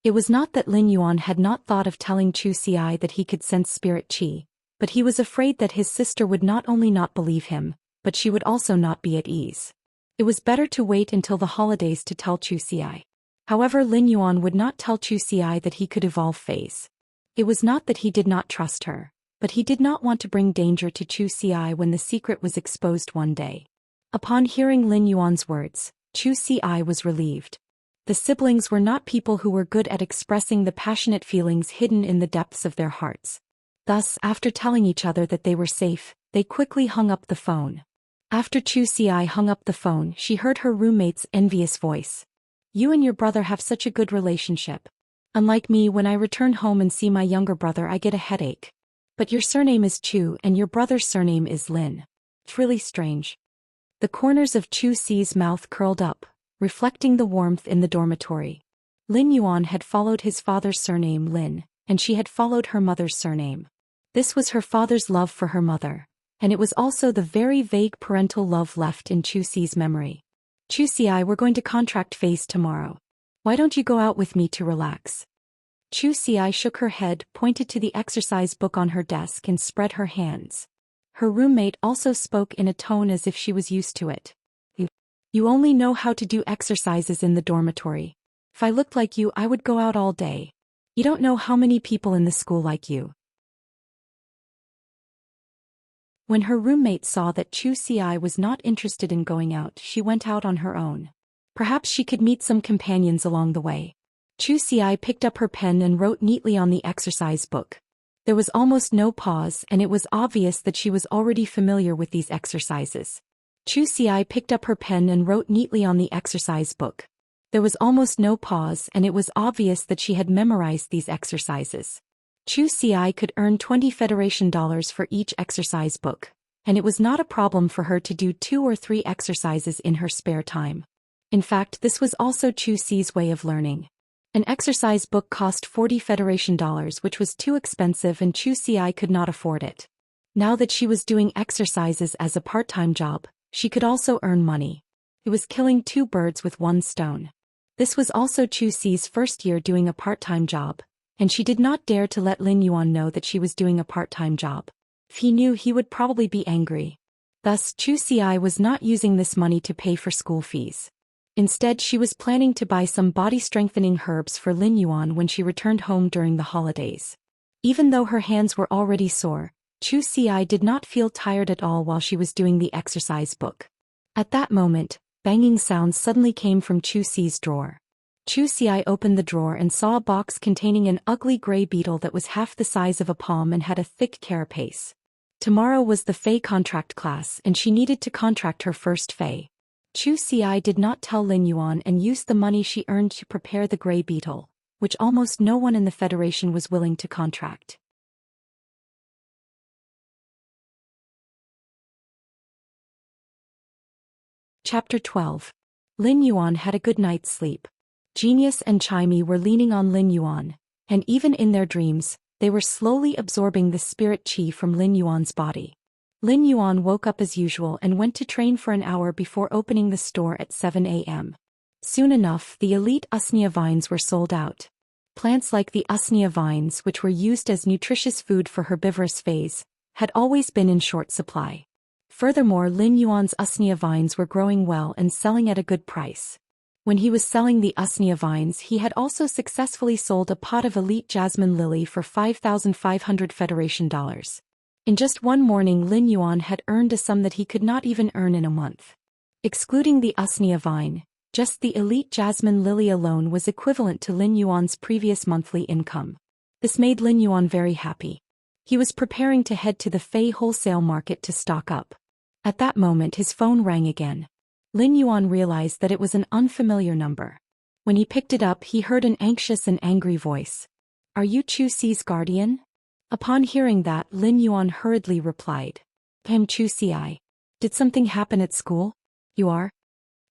S1: It was not that Lin Yuan had not thought of telling Zhou Xian that he could sense spirit chi, but he was afraid that his sister would not only not believe him, but she would also not be at ease. It was better to wait until the holidays to tell Zhou Xian. However, Lin Yuan would not tell Zhou Xian that he could evolve phase. It was not that he did not trust her, but he did not want to bring danger to Zhou Xian when the secret was exposed one day. Upon hearing Lin Yuan's words, Zhou Xian was relieved. The siblings were not people who were good at expressing the passionate feelings hidden in the depths of their hearts. Thus, after telling each other that they were safe, they quickly hung up the phone. After Zhou Xian hung up the phone, she heard her roommate's envious voice. "You and your brother have such a good relationship. Unlike me, when I return home and see my younger brother, I get a headache. But your surname is Chu and your brother's surname is Lin. It's really strange." The corners of Zhou Xi's mouth curled up, reflecting the warmth in the dormitory. Lin Yuan had followed his father's surname Lin, and she had followed her mother's surname. This was her father's love for her mother, and it was also the very vague parental love left in Zhou Xi's memory. "Zhou Xian, we're going to contract phase tomorrow. Why don't you go out with me to relax?" Zhou Xian shook her head, pointed to the exercise book on her desk and spread her hands. Her roommate also spoke in a tone as if she was used to it. You only know how to do exercises in the dormitory. If I looked like you, I would go out all day. You don't know how many people in the school like you." When her roommate saw that Zhou Xian was not interested in going out, she went out on her own. Perhaps she could meet some companions along the way. Zhou Xian picked up her pen and wrote neatly on the exercise book. There was almost no pause, and it was obvious that she was already familiar with these exercises. Zhou Xian picked up her pen and wrote neatly on the exercise book. There was almost no pause, and it was obvious that she had memorized these exercises. Zhou Xian could earn 20 Federation dollars for each exercise book, and it was not a problem for her to do 2 or 3 exercises in her spare time. In fact, this was also Zhou Xi's way of learning. An exercise book cost 40 Federation dollars, which was too expensive, and Zhou Xian could not afford it. Now that she was doing exercises as a part-time job, she could also earn money. It was killing 2 birds with 1 stone. This was also Zhou Xi's first year doing a part-time job, and she did not dare to let Lin Yuan know that she was doing a part-time job. If he knew, he would probably be angry. Thus, Zhou Xian was not using this money to pay for school fees. Instead, she was planning to buy some body-strengthening herbs for Lin Yuan when she returned home during the holidays. Even though her hands were already sore, Zhou Xian did not feel tired at all while she was doing the exercise book. At that moment, banging sounds suddenly came from Zhou Xi's drawer. Zhou Xian opened the drawer and saw a box containing an ugly gray beetle that was half the size of a palm and had a thick carapace. Tomorrow was the Fey contract class, and she needed to contract her first Fey. Zhou Xian did not tell Lin Yuan and used the money she earned to prepare the gray beetle, which almost no one in the Federation was willing to contract. Chapter 12. Lin Yuan had a good night's sleep. Genius and Chimey were leaning on Lin Yuan, and even in their dreams, they were slowly absorbing the spirit qi from Lin Yuan's body. Lin Yuan woke up as usual and went to train for an hour before opening the store at 7 a.m. Soon enough, the elite usnea vines were sold out. Plants like the usnea vines, which were used as nutritious food for herbivorous fays, had always been in short supply. Furthermore, Lin Yuan's usnea vines were growing well and selling at a good price. When he was selling the usnea vines, he had also successfully sold a pot of elite jasmine lily for 5,500 Federation dollars. In just one morning, Lin Yuan had earned a sum that he could not even earn in a month. Excluding the usnea vine, just the elite jasmine lily alone was equivalent to Lin Yuan's previous monthly income. This made Lin Yuan very happy. He was preparing to head to the Fey wholesale market to stock up. At that moment, his phone rang again. Lin Yuan realized that it was an unfamiliar number. When he picked it up, he heard an anxious and angry voice. "Are you Zhou Xi's guardian?" Upon hearing that, Lin Yuan hurriedly replied. "I'm Zhou Xi. Did something happen at school? You are?"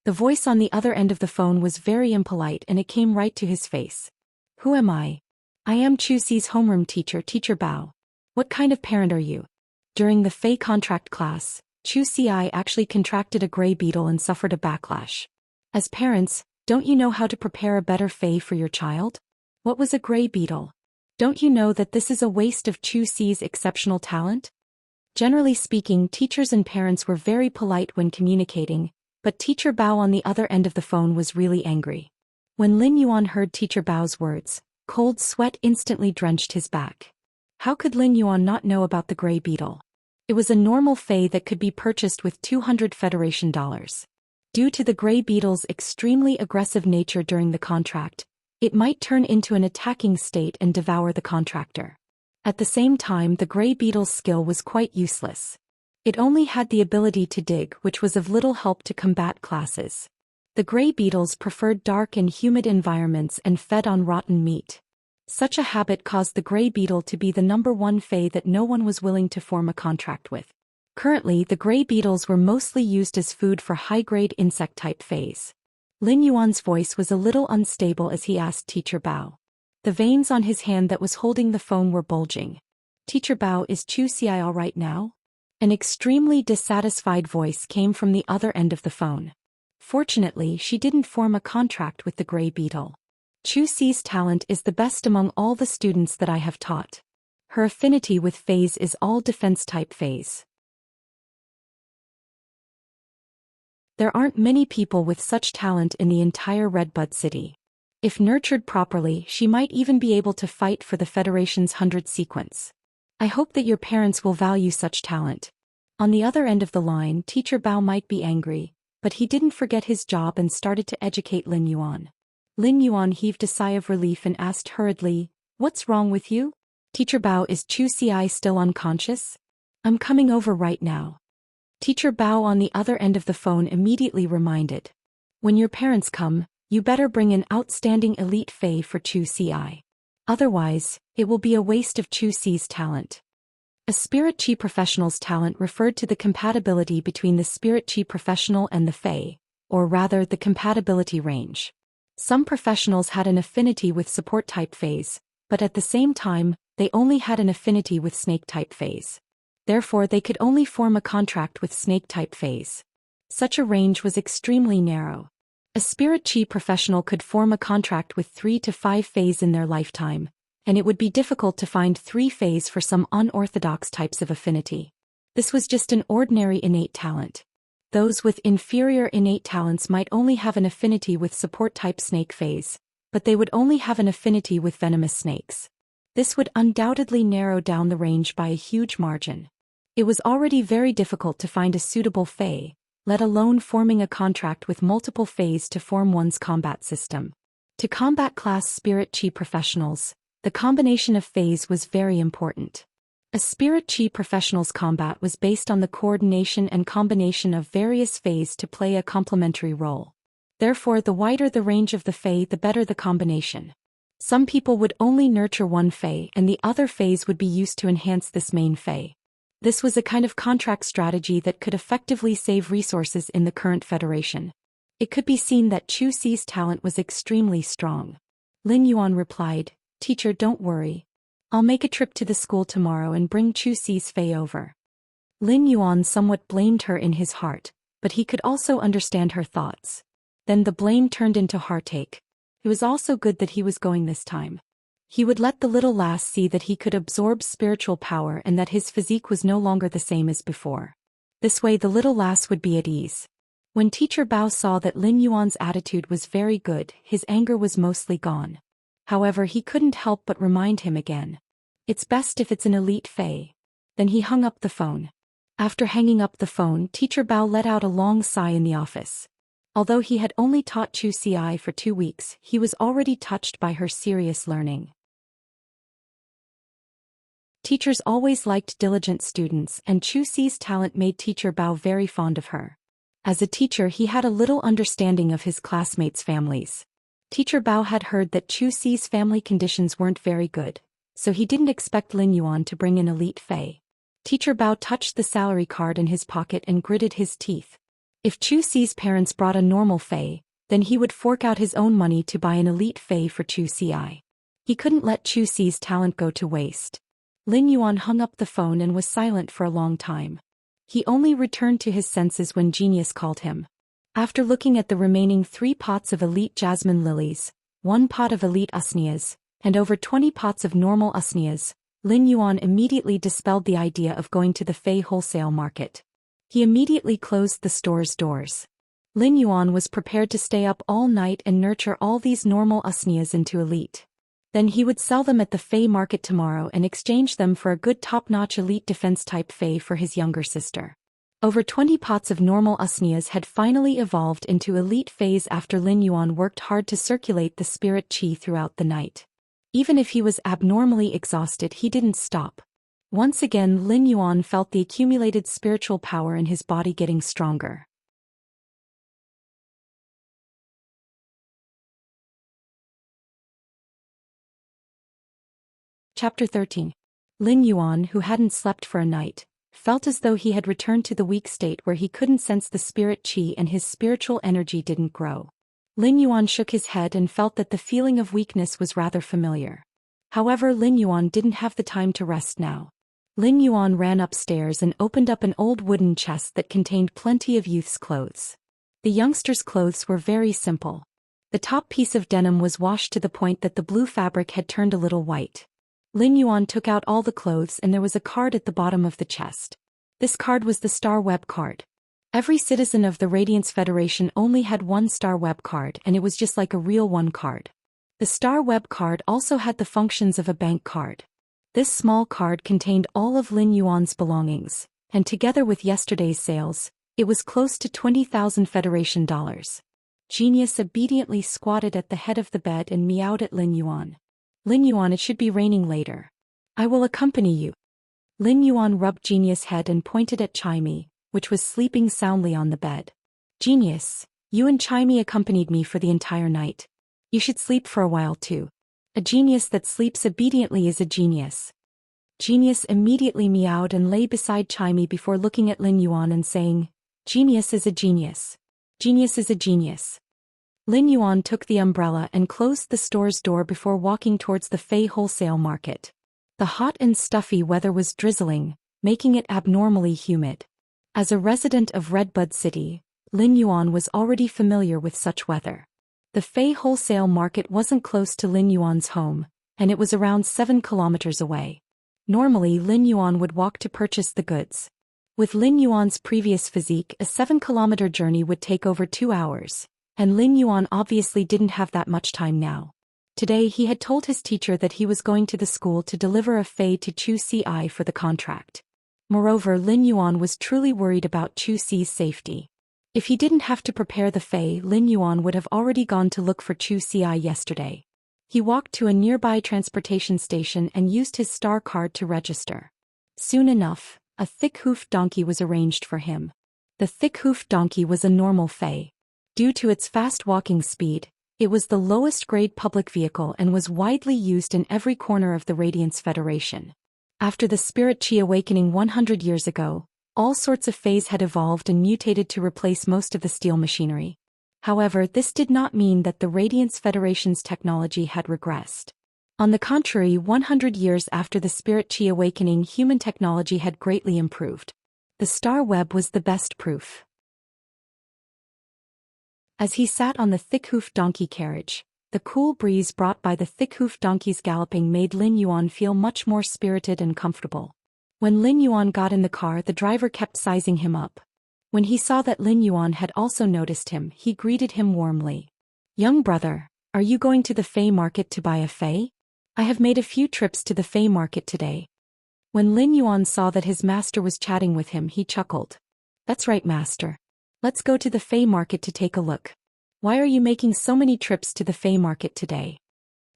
S1: The voice on the other end of the phone was very impolite, and it came right to his face. "Who am I?" "I am Zhou Xi's homeroom teacher, Teacher Bao. What kind of parent are you?" During the Fey contract class, Zhou Xian actually contracted a gray beetle and suffered a backlash. As parents, don't you know how to prepare a better Fey for your child? What was a gray beetle? Don't you know that this is a waste of Zhou Xi's exceptional talent? Generally speaking, teachers and parents were very polite when communicating, but Teacher Bao on the other end of the phone was really angry. When Lin Yuan heard Teacher Bao's words, cold sweat instantly drenched his back. How could Lin Yuan not know about the gray beetle? It was a normal Fey that could be purchased with 200 Federation dollars. Due to the gray beetle's extremely aggressive nature during the contract, it might turn into an attacking state and devour the contractor. At the same time, the gray beetle's skill was quite useless. It only had the ability to dig, which was of little help to combat classes. The gray beetles preferred dark and humid environments and fed on rotten meat. Such a habit caused the gray beetle to be the #1 Fey that no one was willing to form a contract with. Currently, the gray beetles were mostly used as food for high-grade insect-type Feys. Lin Yuan's voice was a little unstable as he asked Teacher Bao. The veins on his hand that was holding the phone were bulging. "Teacher Bao, is Zhou Xian all right now?" An extremely dissatisfied voice came from the other end of the phone. Fortunately, she didn't form a contract with the gray beetle. Zhou Xi's talent is the best among all the students that I have taught. Her affinity with Feys is all defense-type Feys. There aren't many people with such talent in the entire Redbud City. If nurtured properly, she might even be able to fight for the Federation's 100 sequence. I hope that your parents will value such talent. On the other end of the line, Teacher Bao might be angry, but he didn't forget his job and started to educate Lin Yuan. Lin Yuan heaved a sigh of relief and asked hurriedly, "What's wrong with you?" "Teacher Bao, is Zhou Xian still unconscious?" "I'm coming over right now." Teacher Bao on the other end of the phone immediately reminded. "When your parents come, You better bring an outstanding elite Fae for Zhou Xian. Otherwise, it will be a waste of Zhou Xi's talent. A spirit chi professional's talent referred to the compatibility between the spirit chi professional and the Fae, or rather the compatibility range. Some professionals had an affinity with support-type Faes, but at the same time, they only had an affinity with snake-type Faes. Therefore they could only form a contract with snake-type Faes. Such a range was extremely narrow. A spirit chi professional could form a contract with 3 to 5 Faes in their lifetime, and it would be difficult to find 3 Faes for some unorthodox types of affinity. This was just an ordinary innate talent. Those with inferior innate talents might only have an affinity with support-type snake Faes, but they would only have an affinity with venomous snakes. This would undoubtedly narrow down the range by a huge margin. It was already very difficult to find a suitable Fae, let alone forming a contract with multiple Faes to form one's combat system. To combat class spirit chi professionals, the combination of Faes was very important. A spirit chi professional's combat was based on the coordination and combination of various Faes to play a complementary role. Therefore, the wider the range of the Fae, the better the combination. Some people would only nurture one Fae and the other Faes would be used to enhance this main Fae. This was a kind of contract strategy that could effectively save resources in the current federation. It could be seen that Zhou Xi's talent was extremely strong. Lin Yuan replied, "Teacher, don't worry. I'll make a trip to the school tomorrow and bring Zhou Xi's Fae over." Lin Yuan somewhat blamed her in his heart, but he could also understand her thoughts. Then the blame turned into heartache. It was also good that he was going this time. He would let the little lass see that he could absorb spiritual power and that his physique was no longer the same as before. This way the little lass would be at ease. When Teacher Bao saw that Lin Yuan's attitude was very good, his anger was mostly gone. However, he couldn't help but remind him again. It's best if it's an elite Fae. Then he hung up the phone. After hanging up the phone, Teacher Bao let out a long sigh in the office. Although he had only taught Zhou Xian for 2 weeks, he was already touched by her serious learning. Teachers always liked diligent students, and Zhou Xi's talent made Teacher Bao very fond of her. As a teacher, he had a little understanding of his classmates' families. Teacher Bao had heard that Zhou Xi's family conditions weren't very good, so he didn't expect Lin Yuan to bring an elite Fae. Teacher Bao touched the salary card in his pocket and gritted his teeth. If Zhou Xi's parents brought a normal Fae, then he would fork out his own money to buy an elite Fae for Zhou Xian. He couldn't let Zhou Xi's talent go to waste. Lin Yuan hung up the phone and was silent for a long time. He only returned to his senses when Genius called him. After looking at the remaining 3 pots of elite jasmine lilies, 1 pot of elite usneas, and over 20 pots of normal usneas, Lin Yuan immediately dispelled the idea of going to the Fae wholesale market. He immediately closed the store's doors. Lin Yuan was prepared to stay up all night and nurture all these normal usneas into elite. Then he would sell them at the Fae market tomorrow and exchange them for a good top-notch elite defense-type Fae for his younger sister. Over 20 pots of normal usneas had finally evolved into elite Faes after Lin Yuan worked hard to circulate the spirit chi throughout the night. Even if he was abnormally exhausted, he didn't stop. Once again, Lin Yuan felt the accumulated spiritual power in his body getting stronger. Chapter 13. Lin Yuan, who hadn't slept for a night, felt as though he had returned to the weak state where he couldn't sense the spirit chi and his spiritual energy didn't grow. Lin Yuan shook his head and felt that the feeling of weakness was rather familiar. However, Lin Yuan didn't have the time to rest now. Lin Yuan ran upstairs and opened up an old wooden chest that contained plenty of youth's clothes. The youngster's clothes were very simple. The top piece of denim was washed to the point that the blue fabric had turned a little white. Lin Yuan took out all the clothes and there was a card at the bottom of the chest. This card was the Star Web card. Every citizen of the Radiance Federation only had 1 Star Web card, and it was just like a real 1 card. The Star Web card also had the functions of a bank card. This small card contained all of Lin Yuan's belongings, and together with yesterday's sales, it was close to 20,000 Federation dollars. Genius obediently squatted at the head of the bed and meowed at Lin Yuan. "Lin Yuan, it should be raining later. I will accompany you." Lin Yuan rubbed Genius' head and pointed at Chimey, which was sleeping soundly on the bed. "Genius, You and Chimey accompanied me for the entire night. You should sleep for a while too. A genius that sleeps obediently is a genius. Genius immediately meowed and lay beside Chimey before looking at Lin Yuan and saying, Genius is a genius. Genius is a genius. Lin Yuan took the umbrella and closed the store's door before walking towards the Fei wholesale market. The hot and stuffy weather was drizzling, making it abnormally humid. As a resident of Redbud City, Lin Yuan was already familiar with such weather. The Fei wholesale market wasn't close to Lin Yuan's home, and it was around 7 kilometers away. Normally Lin Yuan would walk to purchase the goods. With Lin Yuan's previous physique, a 7-kilometer journey would take over 2 hours, and Lin Yuan obviously didn't have that much time now. Today he had told his teacher that he was going to the school to deliver a Fei to Zhou Xian for the contract. Moreover, Lin Yuan was truly worried about Zhou Xi's safety. If he didn't have to prepare the Fei, Lin Yuan would have already gone to look for Zhou Xian yesterday. He walked to a nearby transportation station and used his star card to register. Soon enough, a thick-hoofed donkey was arranged for him. The thick-hoofed donkey was a normal Fei. Due to its fast walking speed, it was the lowest-grade public vehicle and was widely used in every corner of the Radiance Federation. After the Spirit Qi awakening 100 years ago, all sorts of Feis had evolved and mutated to replace most of the steel machinery. However, this did not mean that the Radiance Federation's technology had regressed. On the contrary, 100 years after the Spirit Qi awakening, human technology had greatly improved. The star web was the best proof. As he sat on the thick-hoofed donkey carriage, the cool breeze brought by the thick-hoofed donkey's galloping made Lin Yuan feel much more spirited and comfortable. When Lin Yuan got in the car, the driver kept sizing him up. When he saw that Lin Yuan had also noticed him, he greeted him warmly. Young brother, are you going to the Fei market to buy a Fei? I have made a few trips to the Fei market today. When Lin Yuan saw that his master was chatting with him, he chuckled. That's right, master. Let's go to the Fei market to take a look. Why are you making so many trips to the Fei market today?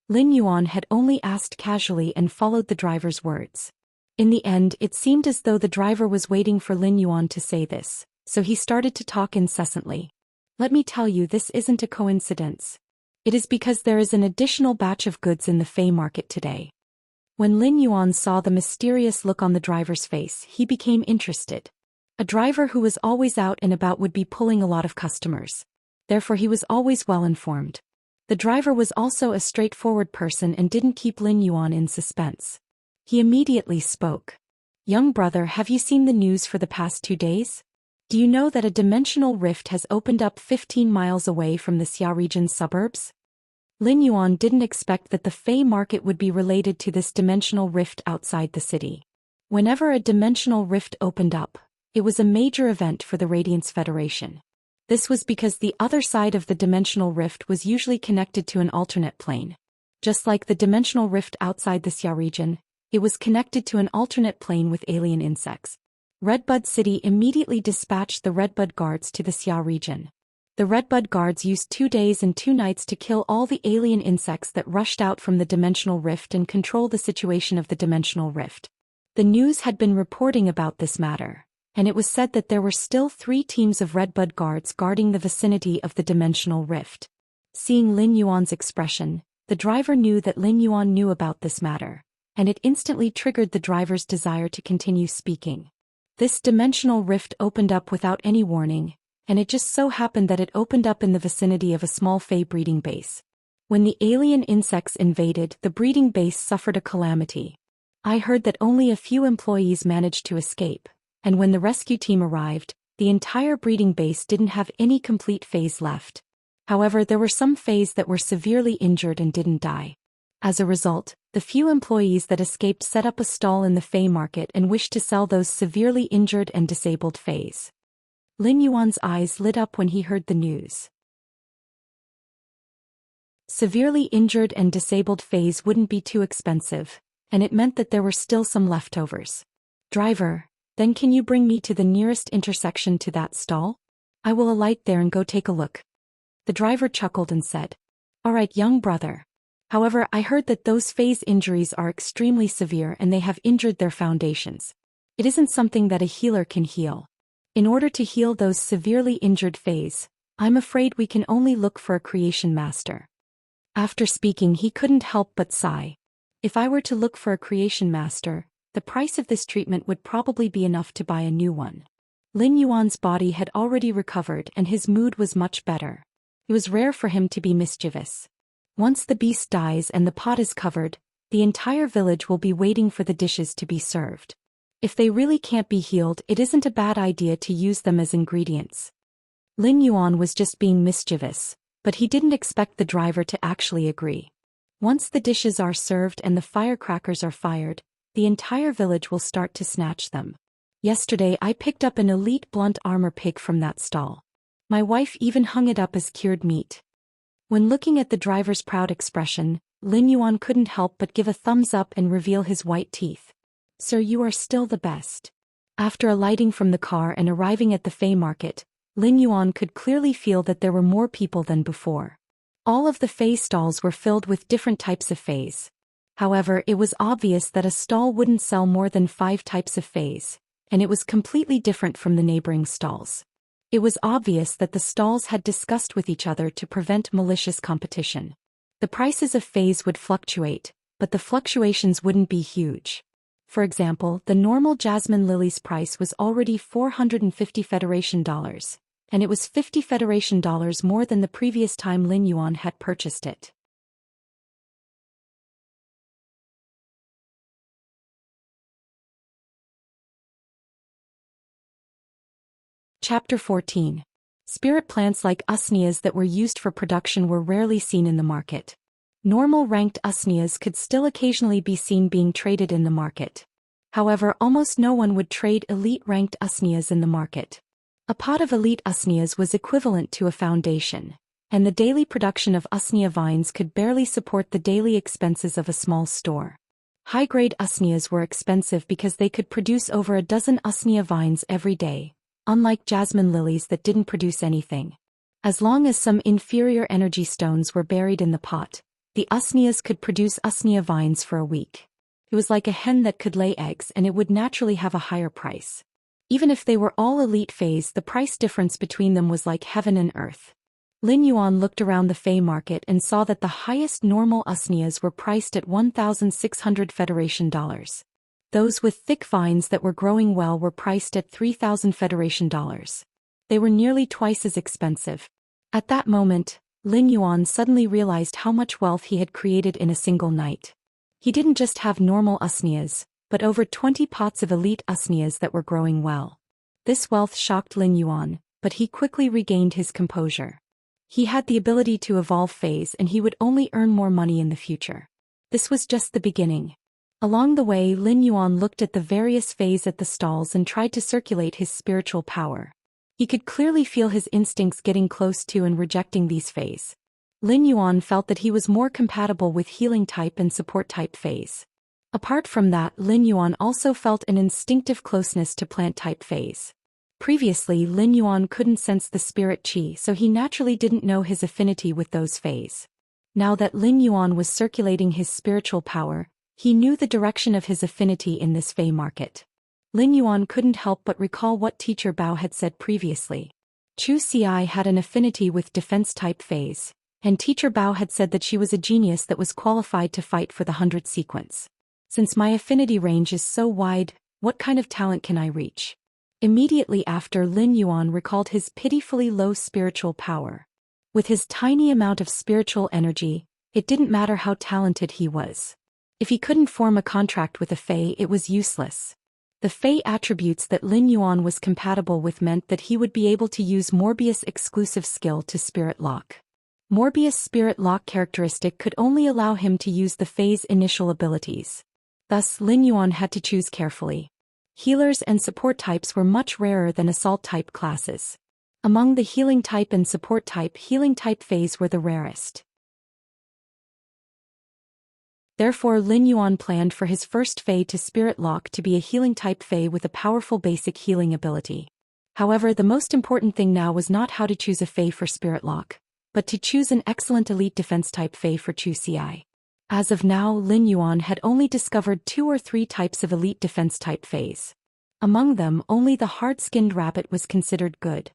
S1: Lin Yuan had only asked casually and followed the driver's words. In the end, it seemed as though the driver was waiting for Lin Yuan to say this, so he started to talk incessantly. Let me tell you, this isn't a coincidence. It is because there is an additional batch of goods in the Fei market today. When Lin Yuan saw the mysterious look on the driver's face, he became interested. A driver who was always out and about would be pulling a lot of customers. Therefore he was always well informed. The driver was also a straightforward person and didn't keep Lin Yuan in suspense. He immediately spoke. Young brother, have you seen the news for the past 2 days? Do you know that a dimensional rift has opened up 15 miles away from the Xia region's suburbs? Lin Yuan didn't expect that the Fei market would be related to this dimensional rift outside the city. Whenever a dimensional rift opened up, it was a major event for the Radiance Federation. This was because the other side of the dimensional rift was usually connected to an alternate plane. Just like the dimensional rift outside the Xia region, it was connected to an alternate plane with alien insects. Redbud City immediately dispatched the Redbud Guards to the Xia region. The Redbud Guards used 2 days and 2 nights to kill all the alien insects that rushed out from the dimensional rift and control the situation of the dimensional rift. The news had been reporting about this matter, and it was said that there were still 3 teams of Redbud Guards guarding the vicinity of the dimensional rift. Seeing Lin Yuan's expression, the driver knew that Lin Yuan knew about this matter, and it instantly triggered the driver's desire to continue speaking. This dimensional rift opened up without any warning, and it just so happened that it opened up in the vicinity of a small Fei breeding base. When the alien insects invaded, the breeding base suffered a calamity. I heard that only a few employees managed to escape, and when the rescue team arrived, the entire breeding base didn't have any complete Feis left. However, there were some Feis that were severely injured and didn't die. As a result, the few employees that escaped set up a stall in the Fei market and wished to sell those severely injured and disabled Feis. Lin Yuan's eyes lit up when he heard the news. Severely injured and disabled Feis wouldn't be too expensive, and it meant that there were still some leftovers. Driver, then can you bring me to the nearest intersection to that stall? I will alight there and go take a look. The driver chuckled and said, All right, young brother. However, I heard that those Feis injuries are extremely severe and they have injured their foundations. It isn't something that a healer can heal. In order to heal those severely injured Feis, I'm afraid we can only look for a creation master. After speaking, he couldn't help but sigh. If I were to look for a creation master, the price of this treatment would probably be enough to buy a new one. Lin Yuan's body had already recovered and his mood was much better. It was rare for him to be mischievous. Once the beast dies and the pot is covered, the entire village will be waiting for the dishes to be served. If they really can't be healed, it isn't a bad idea to use them as ingredients. Lin Yuan was just being mischievous, but he didn't expect the driver to actually agree. Once the dishes are served and the firecrackers are fired, the entire village will start to snatch them. Yesterday I picked up an elite blunt armor pig from that stall. My wife even hung it up as cured meat. When looking at the driver's proud expression, Lin Yuan couldn't help but give a thumbs up and reveal his white teeth. Sir, you are still the best. After alighting from the car and arriving at the Fey market, Lin Yuan could clearly feel that there were more people than before. All of the Fey stalls were filled with different types of Feys. However, it was obvious that a stall wouldn't sell more than 5 types of Feys, and it was completely different from the neighboring stalls. It was obvious that the stalls had discussed with each other to prevent malicious competition. The prices of Feys would fluctuate, but the fluctuations wouldn't be huge. For example, the normal jasmine lily's price was already 450 Federation dollars, and it was 50 Federation dollars more than the previous time Lin Yuan had purchased it. Chapter 14. Spirit plants like usneas that were used for production were rarely seen in the market. Normal ranked usneas could still occasionally be seen being traded in the market. However, almost no one would trade elite ranked usneas in the market. A pot of elite usneas was equivalent to a foundation, and the daily production of usnea vines could barely support the daily expenses of a small store. High-grade usneas were expensive because they could produce over a dozen usnea vines every day, unlike jasmine lilies that didn't produce anything. As long as some inferior energy stones were buried in the pot, the usneas could produce usnea vines for a week. It was like a hen that could lay eggs and it would naturally have a higher price. Even if they were all elite Feys, the price difference between them was like heaven and earth. Lin Yuan looked around the Fey market and saw that the highest normal usneas were priced at 1,600 Federation dollars. Those with thick vines that were growing well were priced at 3,000 Federation dollars. They were nearly twice as expensive. At that moment, Lin Yuan suddenly realized how much wealth he had created in a single night. He didn't just have normal usneas, but over 20 pots of elite usneas that were growing well. This wealth shocked Lin Yuan, but he quickly regained his composure. He had the ability to evolve Feys and he would only earn more money in the future. This was just the beginning. Along the way, Lin Yuan looked at the various Feys at the stalls and tried to circulate his spiritual power. He could clearly feel his instincts getting close to and rejecting these Feys. Lin Yuan felt that he was more compatible with healing type and support type Feys. Apart from that, Lin Yuan also felt an instinctive closeness to plant type Feys. Previously, Lin Yuan couldn't sense the spirit qi, so he naturally didn't know his affinity with those Feys. Now that Lin Yuan was circulating his spiritual power, he knew the direction of his affinity in this Fey market. Lin Yuan couldn't help but recall what Teacher Bao had said previously. Zhou Xian had an affinity with defense-type Feys, and Teacher Bao had said that she was a genius that was qualified to fight for the 100 sequence. Since my affinity range is so wide, what kind of talent can I reach? Immediately after, Lin Yuan recalled his pitifully low spiritual power. With his tiny amount of spiritual energy, it didn't matter how talented he was. If he couldn't form a contract with a Fey, it was useless. The Fey attributes that Lin Yuan was compatible with meant that he would be able to use Morbius' exclusive skill to Spirit Lock. Morbius' Spirit Lock characteristic could only allow him to use the Fey's initial abilities. Thus, Lin Yuan had to choose carefully. Healers and support types were much rarer than assault-type classes. Among the healing type and support type, healing type Feys were the rarest. Therefore, Lin Yuan planned for his first Fey to Spirit Lock to be a healing type Fey with a powerful basic healing ability. However, the most important thing now was not how to choose a Fey for Spirit Lock, but to choose an excellent elite defense type Fey for Zhou Xian. As of now, Lin Yuan had only discovered 2 or 3 types of elite defense type Feys. Among them, only the hard-skinned rabbit was considered good.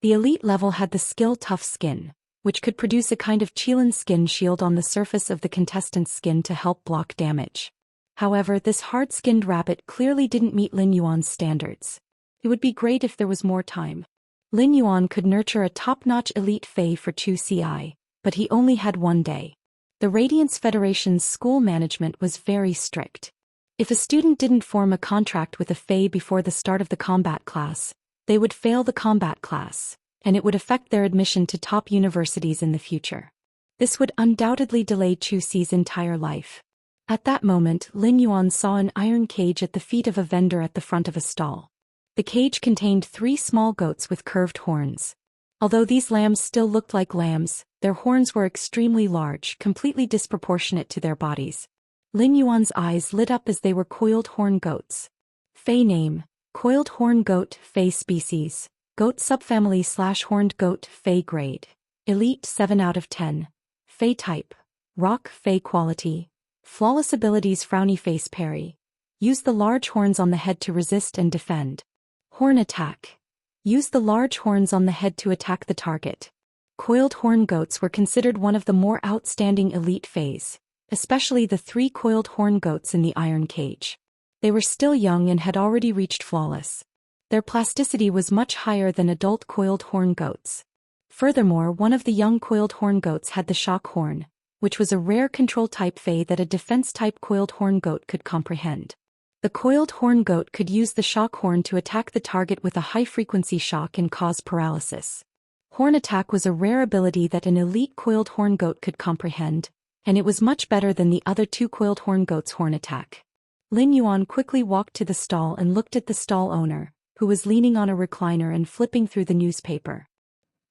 S1: The elite level had the skill Tough Skin, which could produce a kind of Qilin skin shield on the surface of the contestant's skin to help block damage. However, this hard-skinned rabbit clearly didn't meet Lin Yuan's standards. It would be great if there was more time. Lin Yuan could nurture a top-notch elite Fae for Zhou Xian, but he only had one day. The Radiance Federation's school management was very strict. If a student didn't form a contract with a Fae before the start of the combat class, they would fail the combat class, and it would affect their admission to top universities in the future. This would undoubtedly delay Zhou Xi's entire life. At that moment, Lin Yuan saw an iron cage at the feet of a vendor at the front of a stall. The cage contained 3 small goats with curved horns. Although these lambs still looked like lambs, their horns were extremely large, completely disproportionate to their bodies. Lin Yuan's eyes lit up as they were coiled horn goats. Fae name: coiled horn goat, Fae species, goat subfamily / horned goat, Fae grade. Elite 7 out of 10. Fae type: rock, Fae quality. Flawless abilities: frowny face parry. Use the large horns on the head to resist and defend. Horn attack. Use the large horns on the head to attack the target. Coiled horn goats were considered one of the more outstanding elite Faes, especially the 3 coiled horn goats in the iron cage. They were still young and had already reached flawless. Their plasticity was much higher than adult coiled horn goats. Furthermore, one of the young coiled horn goats had the shock horn, which was a rare control-type Fae that a defense-type coiled horn goat could comprehend. The coiled horn goat could use the shock horn to attack the target with a high-frequency shock and cause paralysis. Horn attack was a rare ability that an elite coiled horn goat could comprehend, and it was much better than the other 2 coiled horn goats' horn attack. Lin Yuan quickly walked to the stall and looked at the stall owner, who was leaning on a recliner and flipping through the newspaper.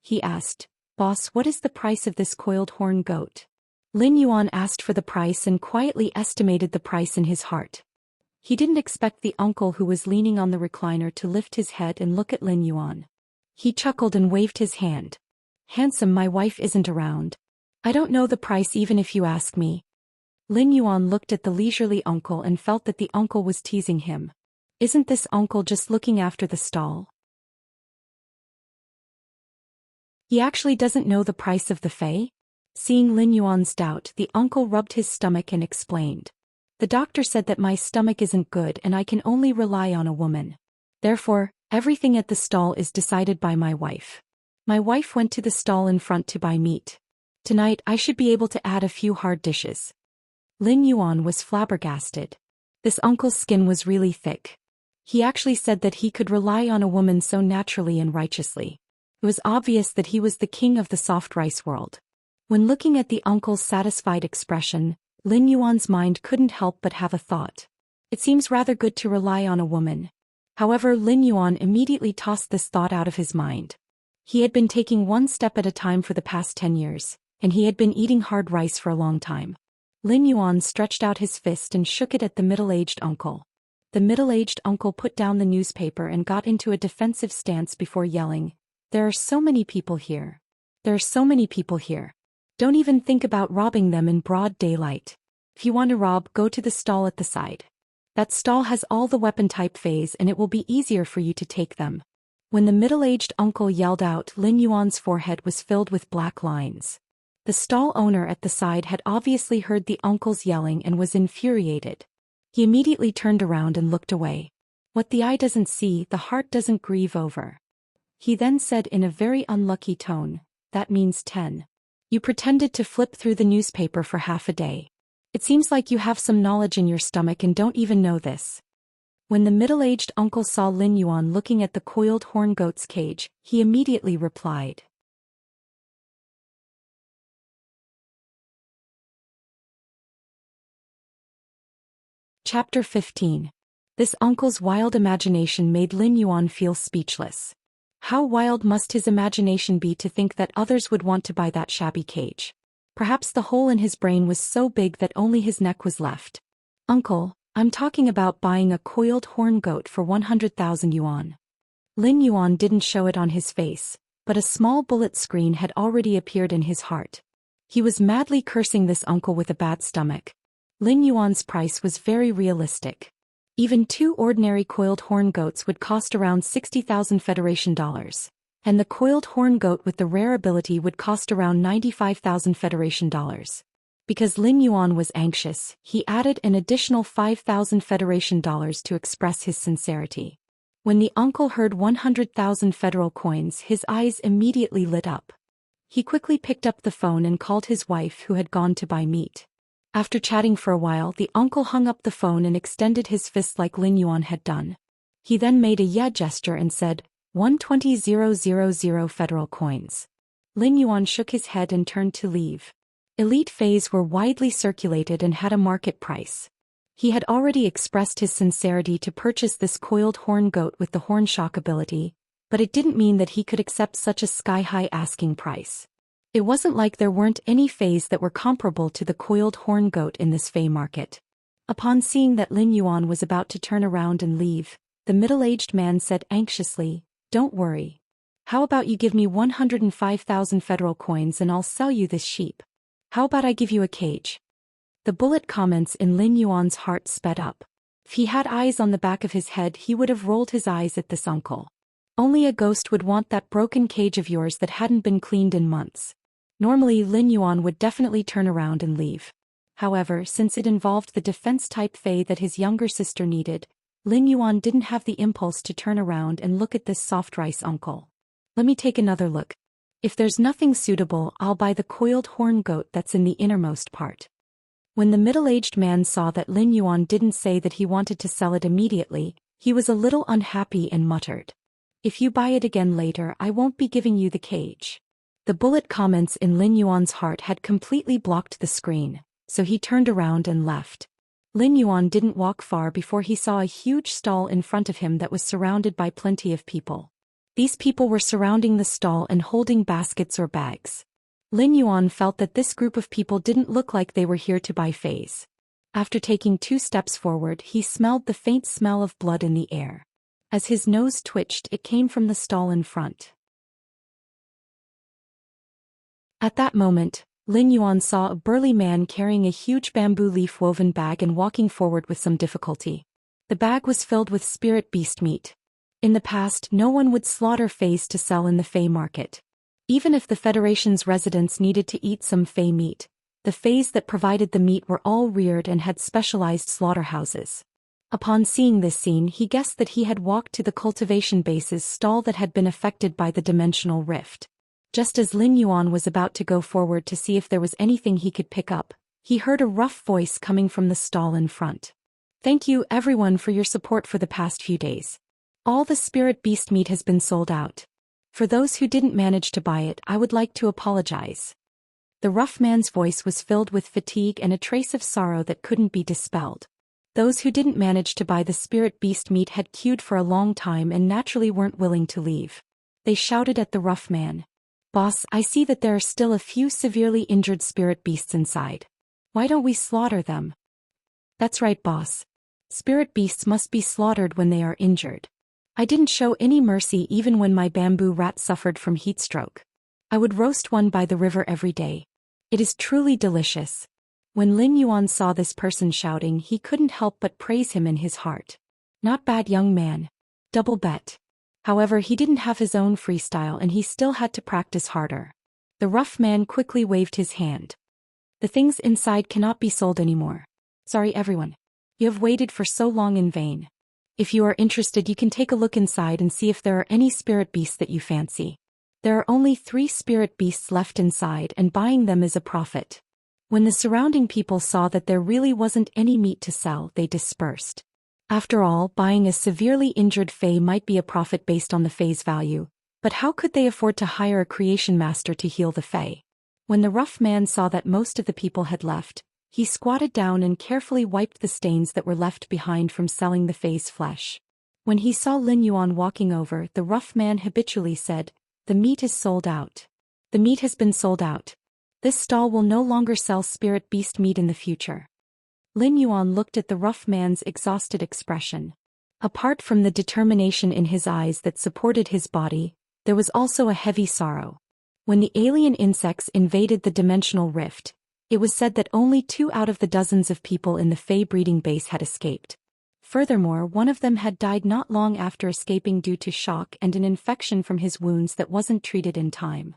S1: He asked, "Boss, what is the price of this coiled horn goat?" Lin Yuan asked for the price and quietly estimated the price in his heart. He didn't expect the uncle who was leaning on the recliner to lift his head and look at Lin Yuan. He chuckled and waved his hand. "Handsome, my wife isn't around. I don't know the price even if you ask me." Lin Yuan looked at the leisurely uncle and felt that the uncle was teasing him. Isn't this uncle just looking after the stall? He actually doesn't know the price of the Fae? Seeing Lin Yuan's doubt, the uncle rubbed his stomach and explained. "The doctor said that my stomach isn't good and I can only rely on a woman. Therefore, everything at the stall is decided by my wife. My wife went to the stall in front to buy meat. Tonight I should be able to add a few hard dishes." Lin Yuan was flabbergasted. This uncle's skin was really thick. He actually said that he could rely on a woman so naturally and righteously. It was obvious that he was the king of the soft rice world. When looking at the uncle's satisfied expression, Lin Yuan's mind couldn't help but have a thought. It seems rather good to rely on a woman. However, Lin Yuan immediately tossed this thought out of his mind. He had been taking one step at a time for the past 10 years, and he had been eating hard rice for a long time. Lin Yuan stretched out his fist and shook it at the middle-aged uncle. The middle-aged uncle put down the newspaper and got into a defensive stance before yelling, "There are so many people here. There are so many people here. Don't even think about robbing them in broad daylight. If you want to rob, go to the stall at the side. That stall has all the weapon-type Faes and it will be easier for you to take them." When the middle-aged uncle yelled out, Lin Yuan's forehead was filled with black lines. The stall owner at the side had obviously heard the uncle's yelling and was infuriated. He immediately turned around and looked away. What the eye doesn't see, the heart doesn't grieve over. He then said in a very unlucky tone, "That means 10. You pretended to flip through the newspaper for half a day. It seems like you have some knowledge in your stomach and don't even know this." When the middle-aged uncle saw Lin Yuan looking at the coiled horn goat's cage, he immediately replied. Chapter 15. This uncle's wild imagination made Lin Yuan feel speechless. How wild must his imagination be to think that others would want to buy that shabby cage? Perhaps the hole in his brain was so big that only his neck was left. "Uncle, I'm talking about buying a coiled horn goat for 100,000 yuan. Lin Yuan didn't show it on his face, but a small bullet screen had already appeared in his heart. He was madly cursing this uncle with a bad stomach. Lin Yuan's price was very realistic. Even 2 ordinary coiled horn goats would cost around 60,000 Federation dollars. And the coiled horn goat with the rare ability would cost around 95,000 Federation dollars. Because Lin Yuan was anxious, he added an additional 5,000 Federation dollars to express his sincerity. When the uncle heard 100,000 federal coins, his eyes immediately lit up. He quickly picked up the phone and called his wife, who had gone to buy meat. After chatting for a while, the uncle hung up the phone and extended his fist like Lin Yuan had done. He then made a yeah gesture and said, 120,000 federal coins. Lin Yuan shook his head and turned to leave. Elite Fays were widely circulated and had a market price. He had already expressed his sincerity to purchase this coiled horn goat with the horn shock ability, but it didn't mean that he could accept such a sky-high asking price. It wasn't like there weren't any Fays that were comparable to the coiled horn goat in this Fay market. Upon seeing that Lin Yuan was about to turn around and leave, the middle-aged man said anxiously, "Don't worry. How about you give me 105,000 federal coins and I'll sell you this sheep? How about I give you a cage?" The bullet comments in Lin Yuan's heart sped up. If he had eyes on the back of his head, he would have rolled his eyes at this uncle. Only a ghost would want that broken cage of yours that hadn't been cleaned in months. Normally Lin Yuan would definitely turn around and leave. However, since it involved the defense-type Fey that his younger sister needed, Lin Yuan didn't have the impulse to turn around and look at this soft rice uncle. "Let me take another look. If there's nothing suitable, I'll buy the coiled horn goat that's in the innermost part." When the middle-aged man saw that Lin Yuan didn't say that he wanted to sell it immediately, he was a little unhappy and muttered, "If you buy it again later, I won't be giving you the cage." The bullet comments in Lin Yuan's heart had completely blocked the screen, so he turned around and left. Lin Yuan didn't walk far before he saw a huge stall in front of him that was surrounded by plenty of people. These people were surrounding the stall and holding baskets or bags. Lin Yuan felt that this group of people didn't look like they were here to buy Fays. After taking 2 steps forward, he smelled the faint smell of blood in the air. As his nose twitched, it came from the stall in front. At that moment, Lin Yuan saw a burly man carrying a huge bamboo leaf woven bag and walking forward with some difficulty. The bag was filled with spirit beast meat. In the past, no one would slaughter Fays to sell in the Fey market. Even if the Federation's residents needed to eat some Fey meat, the Fays that provided the meat were all reared and had specialized slaughterhouses. Upon seeing this scene, he guessed that he had walked to the Cultivation base's stall that had been affected by the dimensional rift. Just as Lin Yuan was about to go forward to see if there was anything he could pick up, he heard a rough voice coming from the stall in front. "Thank you everyone for your support for the past few days. All the spirit beast meat has been sold out. For those who didn't manage to buy it, I would like to apologize." The rough man's voice was filled with fatigue and a trace of sorrow that couldn't be dispelled. Those who didn't manage to buy the spirit beast meat had queued for a long time and naturally weren't willing to leave. They shouted at the rough man, "Boss, I see that there are still a few severely injured spirit beasts inside. Why don't we slaughter them?" "That's right, boss. Spirit beasts must be slaughtered when they are injured. I didn't show any mercy even when my bamboo rat suffered from heat stroke. I would roast one by the river every day. It is truly delicious." When Lin Yuan saw this person shouting, he couldn't help but praise him in his heart. "Not bad, young man. Double bet." However, he didn't have his own freestyle and he still had to practice harder. The rough man quickly waved his hand. "The things inside cannot be sold anymore. Sorry everyone. You have waited for so long in vain. If you are interested, you can take a look inside and see if there are any spirit beasts that you fancy. There are only 3 spirit beasts left inside and buying them is a profit." When the surrounding people saw that there really wasn't any meat to sell, they dispersed. After all, buying a severely injured Fey might be a profit based on the Fey's value, but how could they afford to hire a creation master to heal the Fey? When the rough man saw that most of the people had left, he squatted down and carefully wiped the stains that were left behind from selling the Fey's flesh. When he saw Lin Yuan walking over, the rough man habitually said, "The meat is sold out. The meat has been sold out. This stall will no longer sell spirit beast meat in the future." Lin Yuan looked at the rough man's exhausted expression. Apart from the determination in his eyes that supported his body, there was also a heavy sorrow. When the alien insects invaded the dimensional rift, it was said that only 2 out of the dozens of people in the Fey breeding base had escaped. Furthermore, one of them had died not long after escaping due to shock and an infection from his wounds that wasn't treated in time.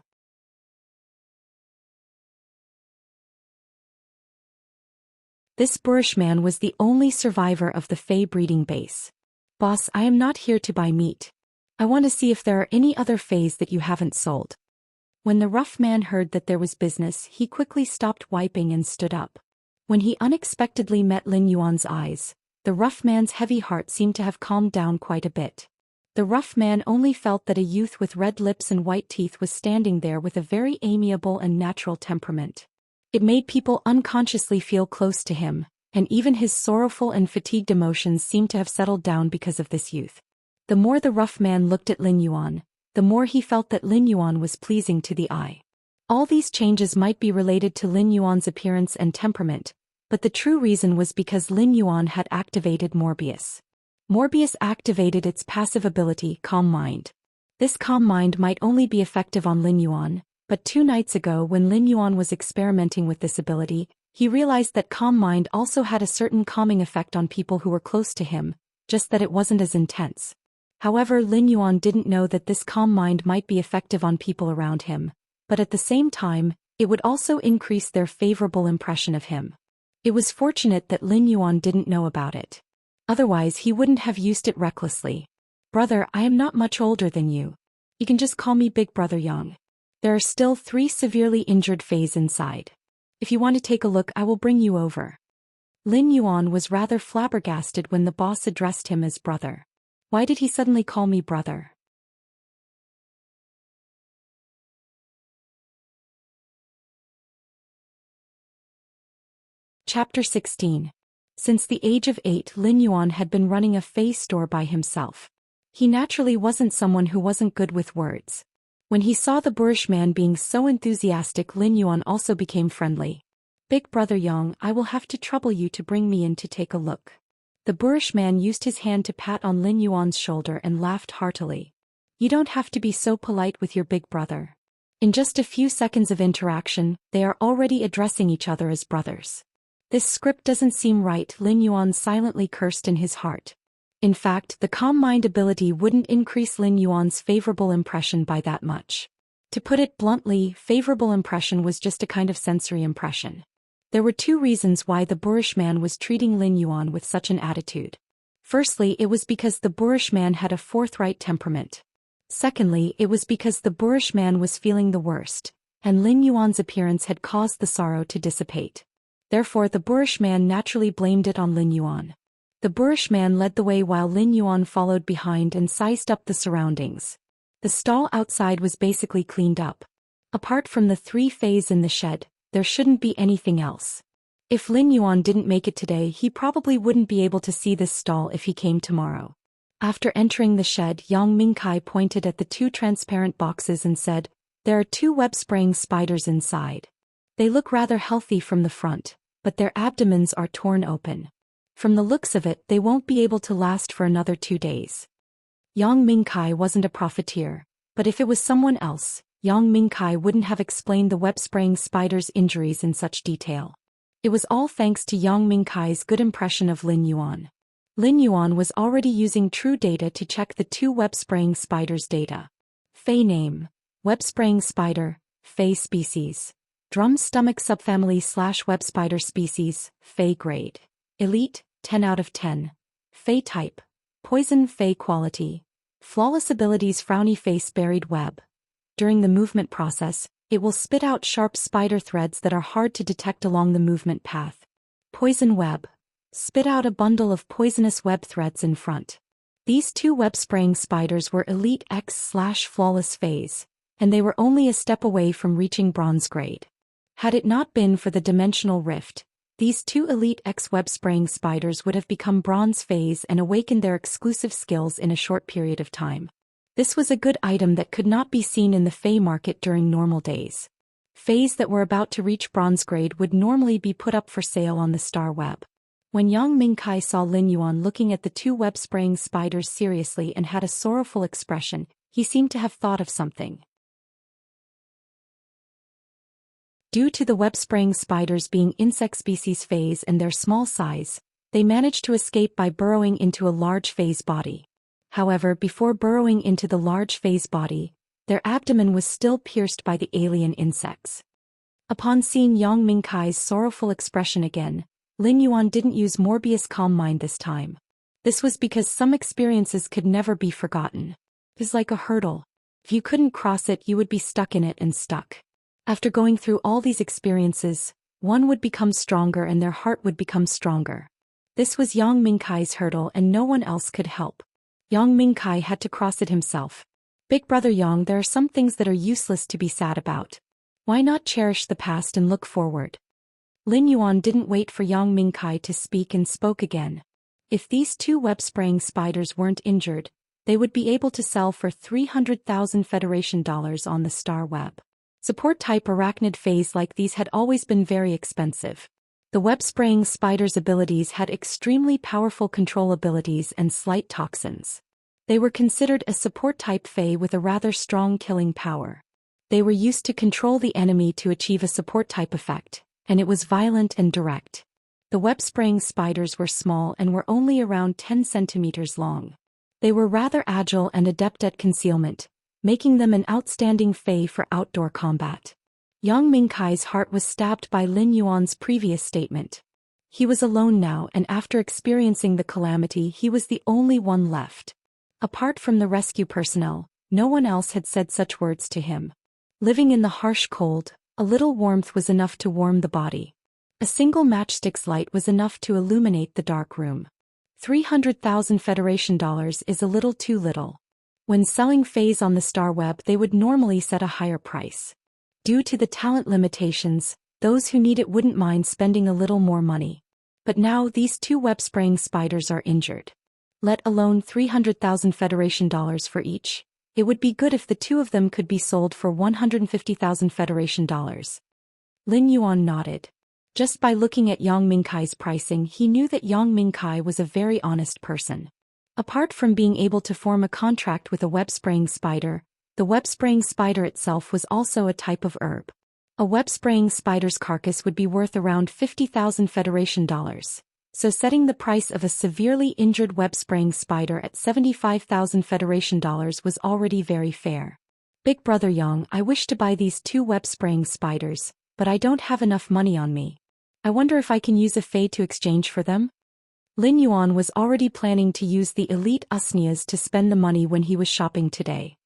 S1: This boorish man was the only survivor of the Fey breeding base. Boss, I am not here to buy meat. I want to see if there are any other Feys that you haven't sold. When the rough man heard that there was business, he quickly stopped wiping and stood up. When he unexpectedly met Lin Yuan's eyes, the rough man's heavy heart seemed to have calmed down quite a bit. The rough man only felt that a youth with red lips and white teeth was standing there with a very amiable and natural temperament. It made people unconsciously feel close to him, and even his sorrowful and fatigued emotions seemed to have settled down because of this youth. The more the rough man looked at Lin Yuan, the more he felt that Lin Yuan was pleasing to the eye. All these changes might be related to Lin Yuan's appearance and temperament, but the true reason was because Lin Yuan had activated Morbius. Morbius activated its passive ability, Calm Mind. This Calm Mind might only be effective on Lin Yuan, but 2 nights ago when Lin Yuan was experimenting with this ability, he realized that Calm Mind also had a certain calming effect on people who were close to him, just that it wasn't as intense. However, Lin Yuan didn't know that this Calm Mind might be effective on people around him, but at the same time, it would also increase their favorable impression of him. It was fortunate that Lin Yuan didn't know about it. Otherwise he wouldn't have used it recklessly. Brother, I am not much older than you. You can just call me Big Brother Young. There are still 3 severely injured Feys inside. If you want to take a look, I will bring you over. Lin Yuan was rather flabbergasted when the boss addressed him as brother. Why did he suddenly call me brother? Chapter 16. Since the age of 8, Lin Yuan had been running a Fey store by himself. He naturally wasn't someone who wasn't good with words. When he saw the boorish man being so enthusiastic, Lin Yuan also became friendly. Big Brother Yang, I will have to trouble you to bring me in to take a look. The boorish man used his hand to pat on Lin Yuan's shoulder and laughed heartily. You don't have to be so polite with your big brother. In just a few seconds of interaction, they are already addressing each other as brothers. This script doesn't seem right, Lin Yuan silently cursed in his heart. In fact, the Calm Mind ability wouldn't increase Lin Yuan's favorable impression by that much. To put it bluntly, favorable impression was just a kind of sensory impression. There were 2 reasons why the boorish man was treating Lin Yuan with such an attitude. Firstly, it was because the boorish man had a forthright temperament. Secondly, it was because the boorish man was feeling the worst, and Lin Yuan's appearance had caused the sorrow to dissipate. Therefore the boorish man naturally blamed it on Lin Yuan. The boorish man led the way while Lin Yuan followed behind and sized up the surroundings. The stall outside was basically cleaned up. Apart from the 3 Feys in the shed, there shouldn't be anything else. If Lin Yuan didn't make it today, he probably wouldn't be able to see this stall if he came tomorrow. After entering the shed, Yang Mingkai pointed at the 2 transparent boxes and said, there are 2 web-spraying spiders inside. They look rather healthy from the front, but their abdomens are torn open. From the looks of it, they won't be able to last for another 2 days. Yang Mingkai wasn't a profiteer, but if it was someone else, Yang Mingkai wouldn't have explained the web-spraying spider's injuries in such detail. It was all thanks to Yang Mingkai's good impression of Lin Yuan. Lin Yuan was already using true data to check the 2 web-spraying spiders' data. Fey name, web-spraying spider, Fey species. Drum stomach subfamily / web spider species, Fey grade. Elite, 10 out of 10. Fey type, poison Fey quality. Flawless abilities frowny face buried web. During the movement process, it will spit out sharp spider threads that are hard to detect along the movement path. Poison web. Spit out a bundle of poisonous web threads in front. These 2 web-spraying spiders were Elite X/Flawless Feys, and they were only a step away from reaching bronze grade. Had it not been for the dimensional rift, these 2 Elite X web-spraying spiders would have become bronze Feys and awakened their exclusive skills in a short period of time. This was a good item that could not be seen in the Fey market during normal days. Feys that were about to reach bronze grade would normally be put up for sale on the star web. When Yang Mingkai saw Lin Yuan looking at the 2 web-spraying spiders seriously and had a sorrowful expression, he seemed to have thought of something. Due to the web-spraying spiders being insect species Feys and their small size, They managed to escape by burrowing into a large phase body. However, before burrowing into the large phase body, their abdomen was still pierced by the alien insects. Upon seeing Yang Mingkai's sorrowful expression again, Lin Yuan didn't use Morbius' calm mind this time. This was because some experiences could never be forgotten. It was like a hurdle. If you couldn't cross it, you would be stuck in it and stuck. After going through all these experiences, one would become stronger and their heart would become stronger. This was Yang Mingkai's hurdle and no one else could help. Yang Mingkai had to cross it himself. Big brother Yang, there are some things that are useless to be sad about. Why not cherish the past and look forward? Lin Yuan didn't wait for Yang Mingkai to speak and spoke again. If these two web-spraying spiders weren't injured, they would be able to sell for 300,000 Federation dollars on the star web. Support-type arachnid phase like these had always been very expensive. The web-spraying spiders' abilities had extremely powerful control abilities and slight toxins. They were considered a support-type Fae with a rather strong killing power. They were used to control the enemy to achieve a support-type effect, and it was violent and direct. The web-spraying spiders were small and were only around 10 centimeters long. They were rather agile and adept at concealment, making them an outstanding Fae for outdoor combat. Yang Mingkai's heart was stabbed by Lin Yuan's previous statement. He was alone now, and after experiencing the calamity, he was the only one left. Apart from the rescue personnel, no one else had said such words to him. Living in the harsh cold, a little warmth was enough to warm the body. A single matchstick's light was enough to illuminate the dark room. 300,000 Federation dollars is a little too little. When selling Faes on the star web, they would normally set a higher price. Due to the talent limitations, those who need it wouldn't mind spending a little more money. But now these two web-spraying spiders are injured. Let alone 300,000 Federation dollars for each. It would be good if the two of them could be sold for 150,000 Federation dollars. Lin Yuan nodded. Just by looking at Yang Mingkai's pricing, he knew that Yang Mingkai was a very honest person. Apart from being able to form a contract with a web-spraying spider, the web-spraying spider itself was also a type of herb. A web-spraying spider's carcass would be worth around 50,000 Federation dollars. So setting the price of a severely injured web-spraying spider at 75,000 Federation dollars was already very fair. Big brother Yang, I wish to buy these two web-spraying spiders, but I don't have enough money on me. I wonder if I can use a Fae to exchange for them? Lin Yuan was already planning to use the elite Xianxias to spend the money when he was shopping today.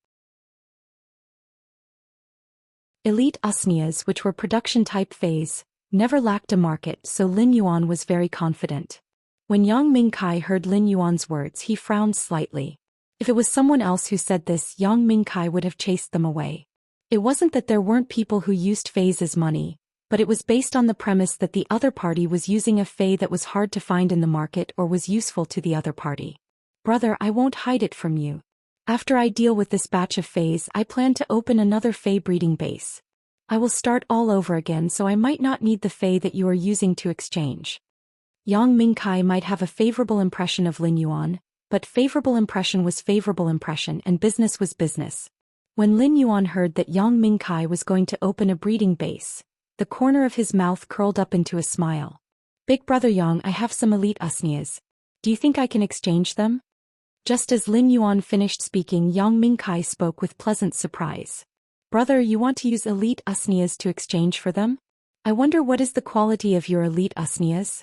S1: Elite Xianxias, which were production-type Faes, never lacked a market, so Lin Yuan was very confident. When Yang Mingkai heard Lin Yuan's words, he frowned slightly. If it was someone else who said this, Yang Mingkai would have chased them away. It wasn't that there weren't people who used Faes as money, but it was based on the premise that the other party was using a Fae that was hard to find in the market or was useful to the other party. Brother, I won't hide it from you. After I deal with this batch of Faes, I plan to open another Fae breeding base. I will start all over again, so I might not need the Fae that you are using to exchange. Yang Mingkai might have a favorable impression of Lin Yuan, but favorable impression was favorable impression and business was business. When Lin Yuan heard that Yang Mingkai was going to open a breeding base, the corner of his mouth curled up into a smile. Big brother Yang, I have some elite Xianxias. Do you think I can exchange them? Just as Lin Yuan finished speaking, Yang Mingkai spoke with pleasant surprise. Brother, you want to use elite Xianxias to exchange for them? I wonder what is the quality of your elite Xianxias?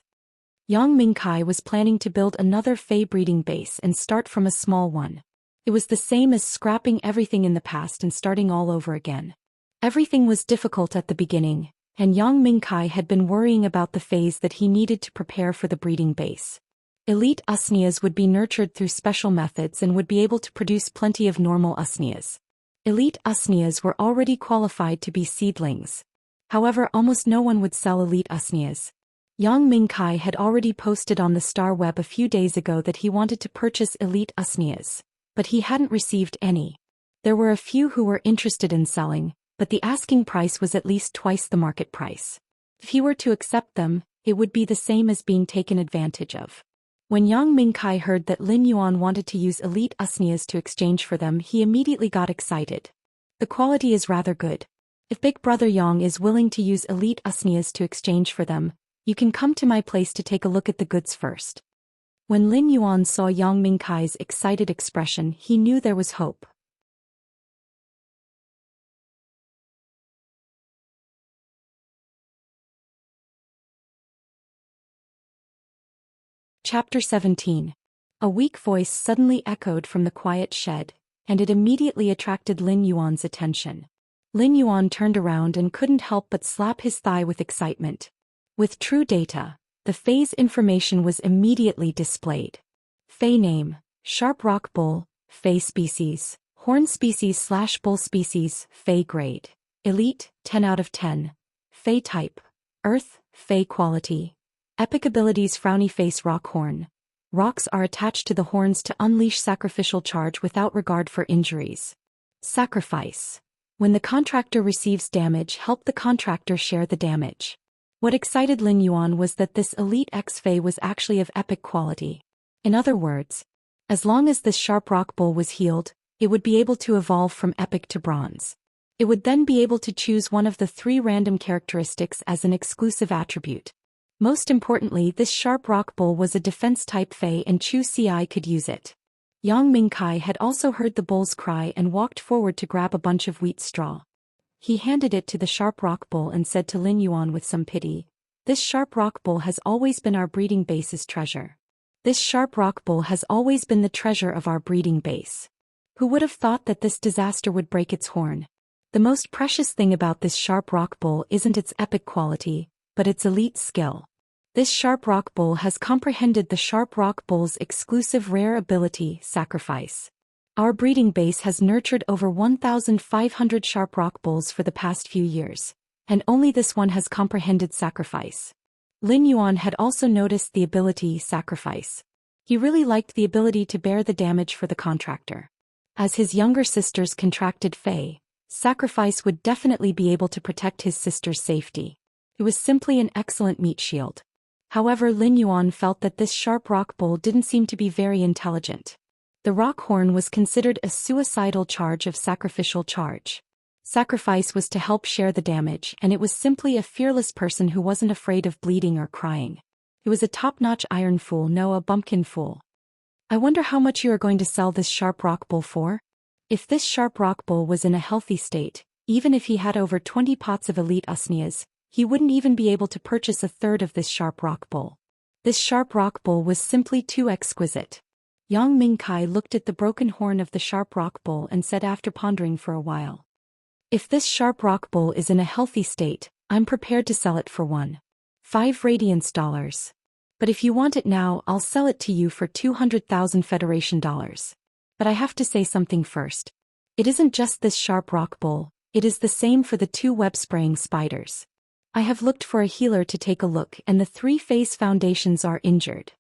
S1: Yang Mingkai was planning to build another Fae breeding base and start from a small one. It was the same as scrapping everything in the past and starting all over again. Everything was difficult at the beginning, and Yang Mingkai had been worrying about the phase that he needed to prepare for the breeding base. Elite Xianxias would be nurtured through special methods and would be able to produce plenty of normal Xianxias. Elite Xianxias were already qualified to be seedlings. However, almost no one would sell elite Xianxias. Yang Mingkai had already posted on the Star Web a few days ago that he wanted to purchase elite Xianxias, but he hadn't received any. There were a few who were interested in selling, but the asking price was at least twice the market price. If he were to accept them, it would be the same as being taken advantage of. When Yang Mingkai heard that Lin Yuan wanted to use elite Xianxias to exchange for them, he immediately got excited. The quality is rather good. If Big Brother Yang is willing to use elite Xianxias to exchange for them, You can come to my place to take a look at the goods first. When Lin Yuan saw Yang Mingkai's excited expression, he knew there was hope. Chapter 17. A weak voice suddenly echoed from the quiet shed, and it immediately attracted Lin Yuan's attention. Lin Yuan turned around and couldn't help but slap his thigh with excitement. With true data, the Fei's information was immediately displayed. Fei name, Sharp Rock Bull, Fei species, Horn species/Bull species, Fei grade, Elite, 10 out of 10, Fei type, Earth, Fei quality. Epic abilities Frowny Face Rock Horn. Rocks are attached to the horns to unleash sacrificial charge without regard for injuries. Sacrifice. When the contractor receives damage, help the contractor share the damage. What excited Lin Yuan was that this Elite X Fei was actually of epic quality. In other words, as long as this Sharp Rock Bull was healed, it would be able to evolve from epic to bronze. It would then be able to choose one of the 3 random characteristics as an exclusive attribute. Most importantly, this Sharp Rock Bull was a defense-type Fei and Chu Ci could use it. Yang Mingkai had also heard the bull's cry and walked forward to grab a bunch of wheat straw. He handed it to the Sharp Rock Bull and said to Lin Yuan with some pity, "This Sharp Rock Bull has always been our breeding base's treasure. This Sharp Rock Bull has always been the treasure of our breeding base. Who would have thought that this disaster would break its horn? The most precious thing about this Sharp Rock Bull isn't its epic quality, but its elite skill. This Sharp Rock Bull has comprehended the Sharp Rock Bull's exclusive rare ability, Sacrifice. Our breeding base has nurtured over 1,500 Sharp Rock Bulls for the past few years, and only this one has comprehended Sacrifice." Lin Yuan had also noticed the ability Sacrifice. He really liked the ability to bear the damage for the contractor. As his younger sister's contracted Fei, Sacrifice would definitely be able to protect his sister's safety. It was simply an excellent meat shield. However, Lin Yuan felt that this Sharp Rock Bull didn't seem to be very intelligent. The rock horn was considered a suicidal charge of sacrificial charge. Sacrifice was to help share the damage, and it was simply a fearless person who wasn't afraid of bleeding or crying. It was a top-notch iron fool, no a bumpkin fool. I wonder how much you are going to sell this Sharp Rock Bull for? If this Sharp Rock Bull was in a healthy state, even if he had over 20 pots of elite usnias, he wouldn't even be able to purchase a third of this Sharp Rock Bull. This Sharp Rock Bull was simply too exquisite. Yang Mingkai looked at the broken horn of the Sharp Rock Bull and said after pondering for a while, "If this Sharp Rock Bull is in a healthy state, I'm prepared to sell it for 1.5 Radiance dollars. But if you want it now, I'll sell it to you for 200,000 Federation dollars. But I have to say something first. It isn't just this Sharp Rock Bull, it is the same for the 2 web-spraying spiders. I have looked for a healer to take a look, and the 3 face foundations are injured.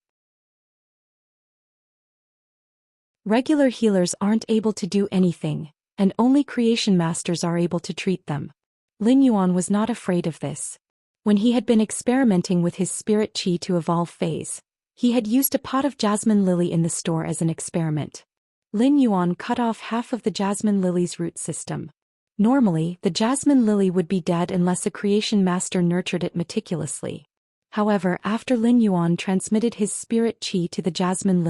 S1: Regular healers aren't able to do anything, and only creation masters are able to treat them." Lin Yuan was not afraid of this. When he had been experimenting with his spirit chi to evolve phase, he had used a pot of jasmine lily in the store as an experiment. Lin Yuan cut off half of the jasmine lily's root system. Normally, the jasmine lily would be dead unless a creation master nurtured it meticulously. However, after Lin Yuan transmitted his spirit chi to the jasmine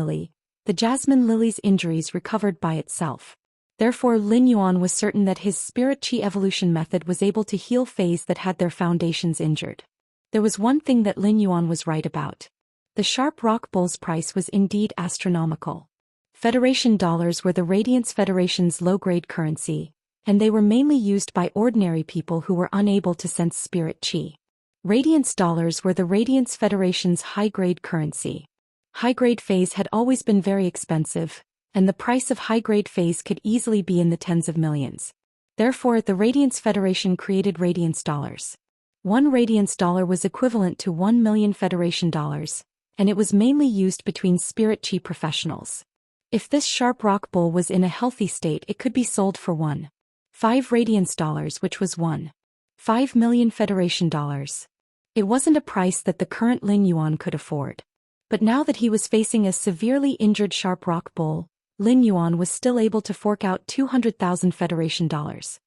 S1: lily's injuries recovered by itself. Therefore, Lin Yuan was certain that his spirit chi evolution method was able to heal Feis that had their foundations injured. There was one thing that Lin Yuan was right about. The Sharp Rock Bull's price was indeed astronomical. Federation dollars were the Radiance Federation's low-grade currency, and they were mainly used by ordinary people who were unable to sense spirit chi. Radiance dollars were the Radiance Federation's high-grade currency. High-grade phase had always been very expensive, and the price of high-grade phase could easily be in the tens of millions. Therefore, the Radiance Federation created Radiance dollars. 1 Radiance dollar was equivalent to 1 million Federation dollars, and it was mainly used between spirit chi professionals. If this Sharp Rock Bull was in a healthy state, it could be sold for 1.5 Radiance dollars, which was 1.5 million Federation dollars. It wasn't a price that the current Lin Yuan could afford. But now that he was facing a severely injured Sharp Rock Bull, Lin Yuan was still able to fork out 200,000 Federation dollars.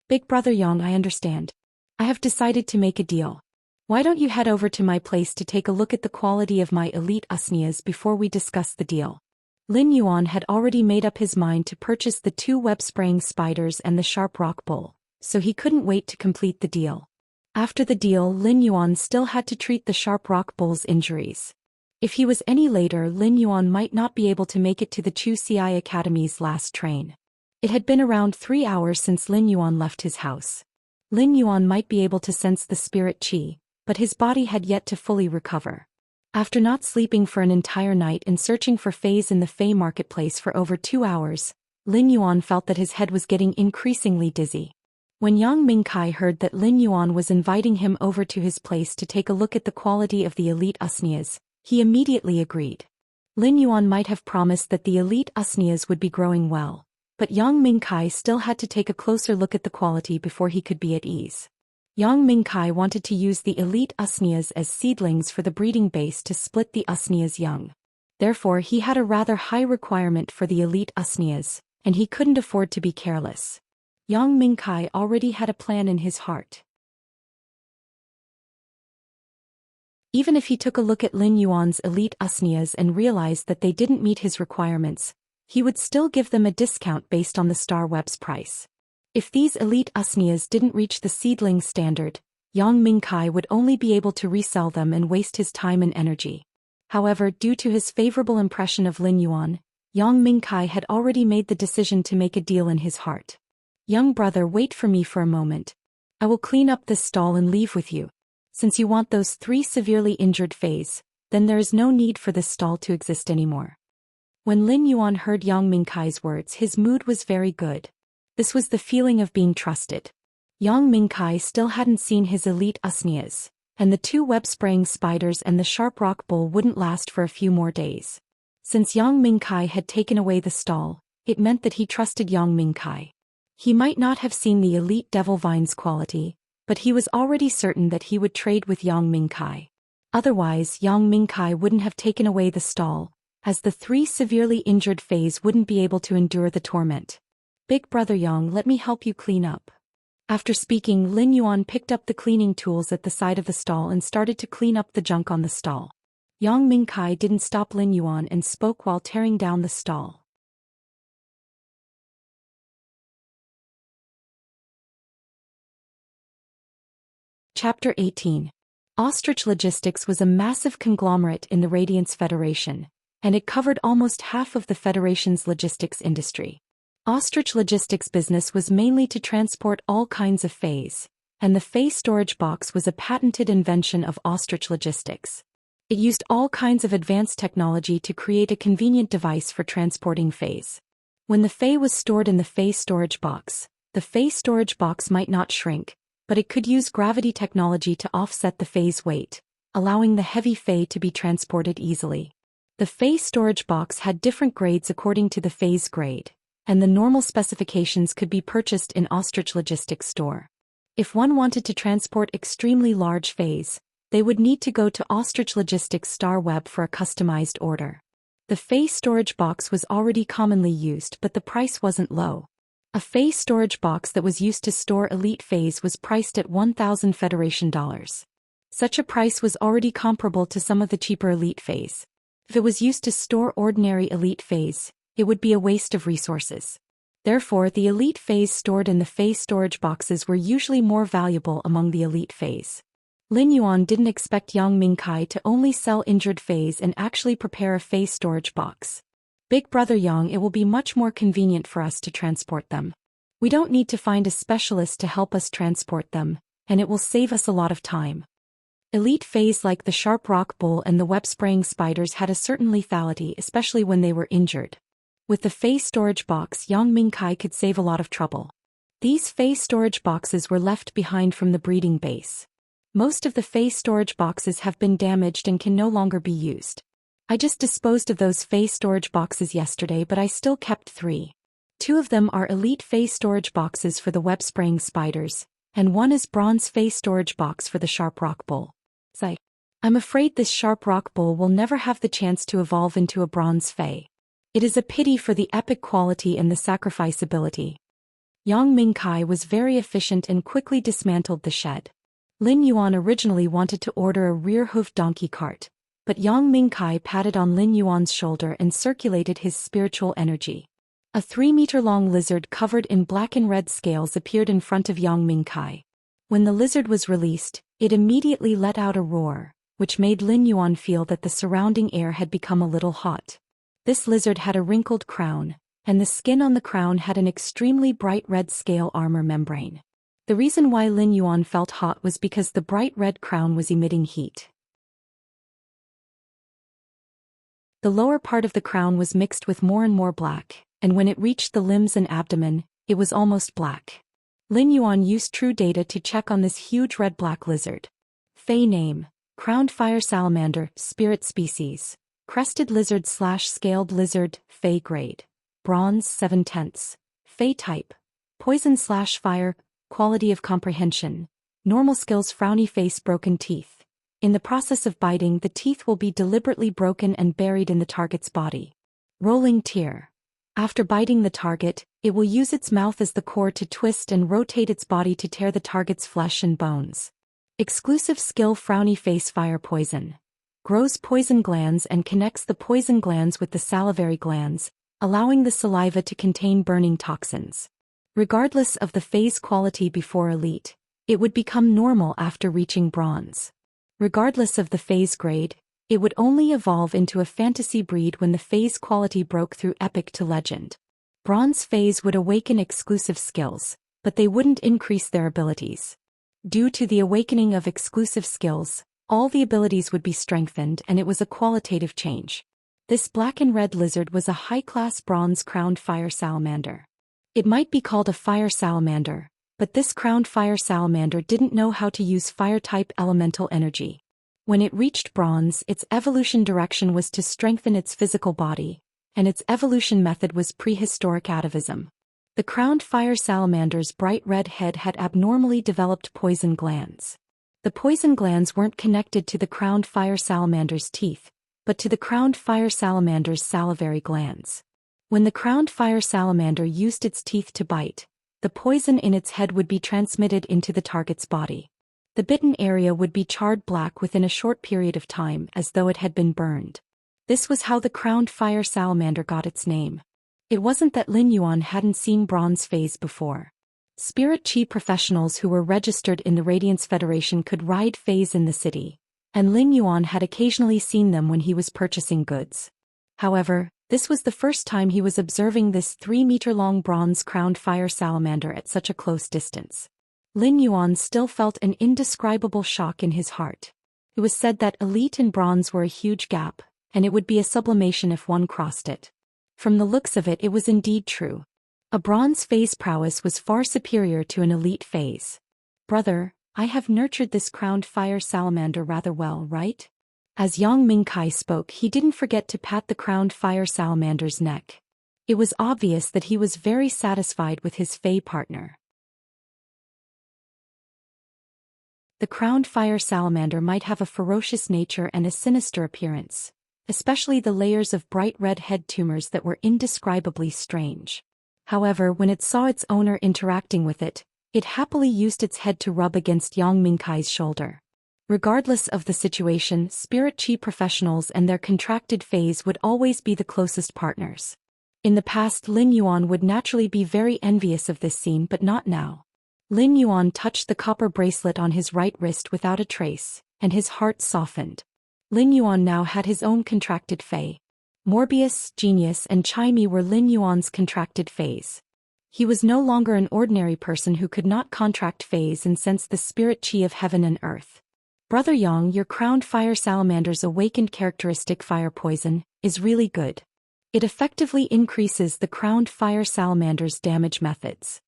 S1: "Big brother Yang, I understand. I have decided to make a deal. Why don't you head over to my place to take a look at the quality of my elite usnias before we discuss the deal? Lin Yuan had already made up his mind to purchase the 2 web-spraying spiders and the sharp rock bull, so he couldn't wait to complete the deal. After the deal, Lin Yuan still had to treat the sharp rock bull's injuries. If he was any later, Lin Yuan might not be able to make it to the Zhou Xian Academy's last train. It had been around 3 hours since Lin Yuan left his house. Lin Yuan might be able to sense the spirit qi, but his body had yet to fully recover. After not sleeping for an entire night and searching for Feis in the Fei marketplace for over 2 hours, Lin Yuan felt that his head was getting increasingly dizzy. When Yang Mingkai heard that Lin Yuan was inviting him over to his place to take a look at the quality of the elite usnias, he immediately agreed. Lin Yuan might have promised that the elite usnias would be growing well, but Yang Mingkai still had to take a closer look at the quality before he could be at ease. Yang Mingkai wanted to use the elite usnias as seedlings for the breeding base to split the usnias young. Therefore he had a rather high requirement for the elite usnias, and he couldn't afford to be careless. Yang Mingkai already had a plan in his heart. Even if he took a look at Lin Yuan's elite usnias and realized that they didn't meet his requirements, he would still give them a discount based on the Star Web's price. If these elite usnias didn't reach the seedling standard, Yang Mingkai would only be able to resell them and waste his time and energy. However, due to his favorable impression of Lin Yuan, Yang Mingkai had already made the decision to make a deal in his heart. Young brother, wait for me for a moment. I will clean up this stall and leave with you. Since you want those 3 severely injured Feis, then there is no need for this stall to exist anymore. When Lin Yuan heard Yang Mingkai's words, his mood was very good. This was the feeling of being trusted. Yang Mingkai still hadn't seen his elite usnias, and the 2 web-spraying spiders and the sharp rock bull wouldn't last for a few more days. Since Yang Mingkai had taken away the stall, it meant that he trusted Yang Mingkai. He might not have seen the elite devil vine's quality, but he was already certain that he would trade with Yang Mingkai. Otherwise, Yang Mingkai wouldn't have taken away the stall, as the 3 severely injured Feis wouldn't be able to endure the torment. Big brother Yang, let me help you clean up. After speaking, Lin Yuan picked up the cleaning tools at the side of the stall and started to clean up the junk on the stall. Yang Mingkai didn't stop Lin Yuan and spoke while tearing down the stall. Chapter 18. Ostrich Logistics was a massive conglomerate in the Radiance Federation, and it covered almost half of the Federation's logistics industry. Ostrich Logistics business was mainly to transport all kinds of Feis, and the Fei storage box was a patented invention of Ostrich Logistics. It used all kinds of advanced technology to create a convenient device for transporting Feis. When the Fei was stored in the Fei storage box, the Fei storage box might not shrink, but it could use gravity technology to offset the Fei's weight, allowing the heavy Fei to be transported easily. The Fei storage box had different grades according to the Fei's grade, and the normal specifications could be purchased in Ostrich Logistics store. If one wanted to transport extremely large Feis, they would need to go to Ostrich Logistics Star Web for a customized order. The Fei storage box was already commonly used, but the price wasn't low. A Fei storage box that was used to store elite Feis was priced at 1,000 Federation dollars. Such a price was already comparable to some of the cheaper elite Feis. If it was used to store ordinary elite Feis, it would be a waste of resources. Therefore, the elite Feis stored in the Fei storage boxes were usually more valuable among the elite Feis. Lin Yuan didn't expect Yang Mingkai to only sell injured Feis and actually prepare a Fei storage box. Big brother Yang, it will be much more convenient for us to transport them. We don't need to find a specialist to help us transport them, and it will save us a lot of time. Elite Feis like the sharp rock bull and the web-spraying spiders had a certain lethality, especially when they were injured. With the Fei storage box, Yang Mingkai could save a lot of trouble. These Fei storage boxes were left behind from the breeding base. Most of the Fei storage boxes have been damaged and can no longer be used. I just disposed of those Fei storage boxes yesterday, but I still kept 3. 2 of them are elite Fei storage boxes for the web-spraying spiders, and 1 is bronze Fei storage box for the sharp rock bull. I'm afraid this sharp rock bull will never have the chance to evolve into a bronze Fei. It is a pity for the epic quality and the sacrifice ability. Yang Mingkai was very efficient and quickly dismantled the shed. Lin Yuan originally wanted to order a rear-hoofed donkey cart, but Yang Mingkai patted on Lin Yuan's shoulder and circulated his spiritual energy. A 3-meter-long lizard covered in black and red scales appeared in front of Yang Mingkai. When the lizard was released, it immediately let out a roar, which made Lin Yuan feel that the surrounding air had become a little hot. This lizard had a wrinkled crown, and the skin on the crown had an extremely bright red scale armor membrane. The reason why Lin Yuan felt hot was because the bright red crown was emitting heat. The lower part of the crown was mixed with more and more black, and when it reached the limbs and abdomen, it was almost black. Lin Yuan used true data to check on this huge red-black lizard. Fey name: crowned fire salamander, spirit species, crested lizard/scaled lizard, Fey grade, bronze 7/10, Fey type, poison/fire, quality of comprehension, normal skills, frowny face, broken teeth. In the process of biting, the teeth will be deliberately broken and buried in the target's body. Rolling tear. After biting the target, it will use its mouth as the core to twist and rotate its body to tear the target's flesh and bones. Exclusive skill, frowny face, fire poison. Grows poison glands and connects the poison glands with the salivary glands, allowing the saliva to contain burning toxins. Regardless of the phase quality before elite, it would become normal after reaching bronze. Regardless of the phase grade, it would only evolve into a fantasy breed when the phase quality broke through epic to legend. Bronze phase would awaken exclusive skills, but they wouldn't increase their abilities. Due to the awakening of exclusive skills, all the abilities would be strengthened, and it was a qualitative change. This black and red lizard was a high-class bronze-crowned fire salamander. It might be called a fire salamander, but this crowned fire salamander didn't know how to use fire-type elemental energy. When it reached bronze, its evolution direction was to strengthen its physical body, and its evolution method was prehistoric atavism. The crowned fire salamander's bright red head had abnormally developed poison glands. The poison glands weren't connected to the crowned fire salamander's teeth, but to the crowned fire salamander's salivary glands. When the crowned fire salamander used its teeth to bite, the poison in its head would be transmitted into the target's body. The bitten area would be charred black within a short period of time, as though it had been burned. This was how the crowned fire salamander got its name. It wasn't that Lin Yuan hadn't seen bronze phase before. Spirit Chi professionals who were registered in the Radiance Federation could ride phase in the city, and Lin Yuan had occasionally seen them when he was purchasing goods. However, this was the first time he was observing this 3-meter-long bronze-crowned fire salamander at such a close distance. Lin Yuan still felt an indescribable shock in his heart. It was said that elite and bronze were a huge gap, and it would be a sublimation if one crossed it. From the looks of it, it was indeed true. A bronze phase prowess was far superior to an elite phase. Brother, I have nurtured this crowned fire salamander rather well, right? As Yang Mingkai spoke, he didn't forget to pat the crowned fire salamander's neck. It was obvious that he was very satisfied with his Fey partner. The crowned fire salamander might have a ferocious nature and a sinister appearance, especially the layers of bright red head tumors that were indescribably strange. However, when it saw its owner interacting with it, it happily used its head to rub against Yang Mingkai's shoulder. Regardless of the situation, Spirit Chi professionals and their contracted phase would always be the closest partners. In the past, Lin Yuan would naturally be very envious of this scene, but not now. Lin Yuan touched the copper bracelet on his right wrist without a trace, and his heart softened. Lin Yuan now had his own contracted Fey. Morbius, Genius, and Chimey were Lin Yuan's contracted phase. He was no longer an ordinary person who could not contract phase and sense the spirit chi of heaven and earth. Brother Yang, your crowned fire salamander's awakened characteristic fire poison is really good. It effectively increases the crowned fire salamander's damage methods.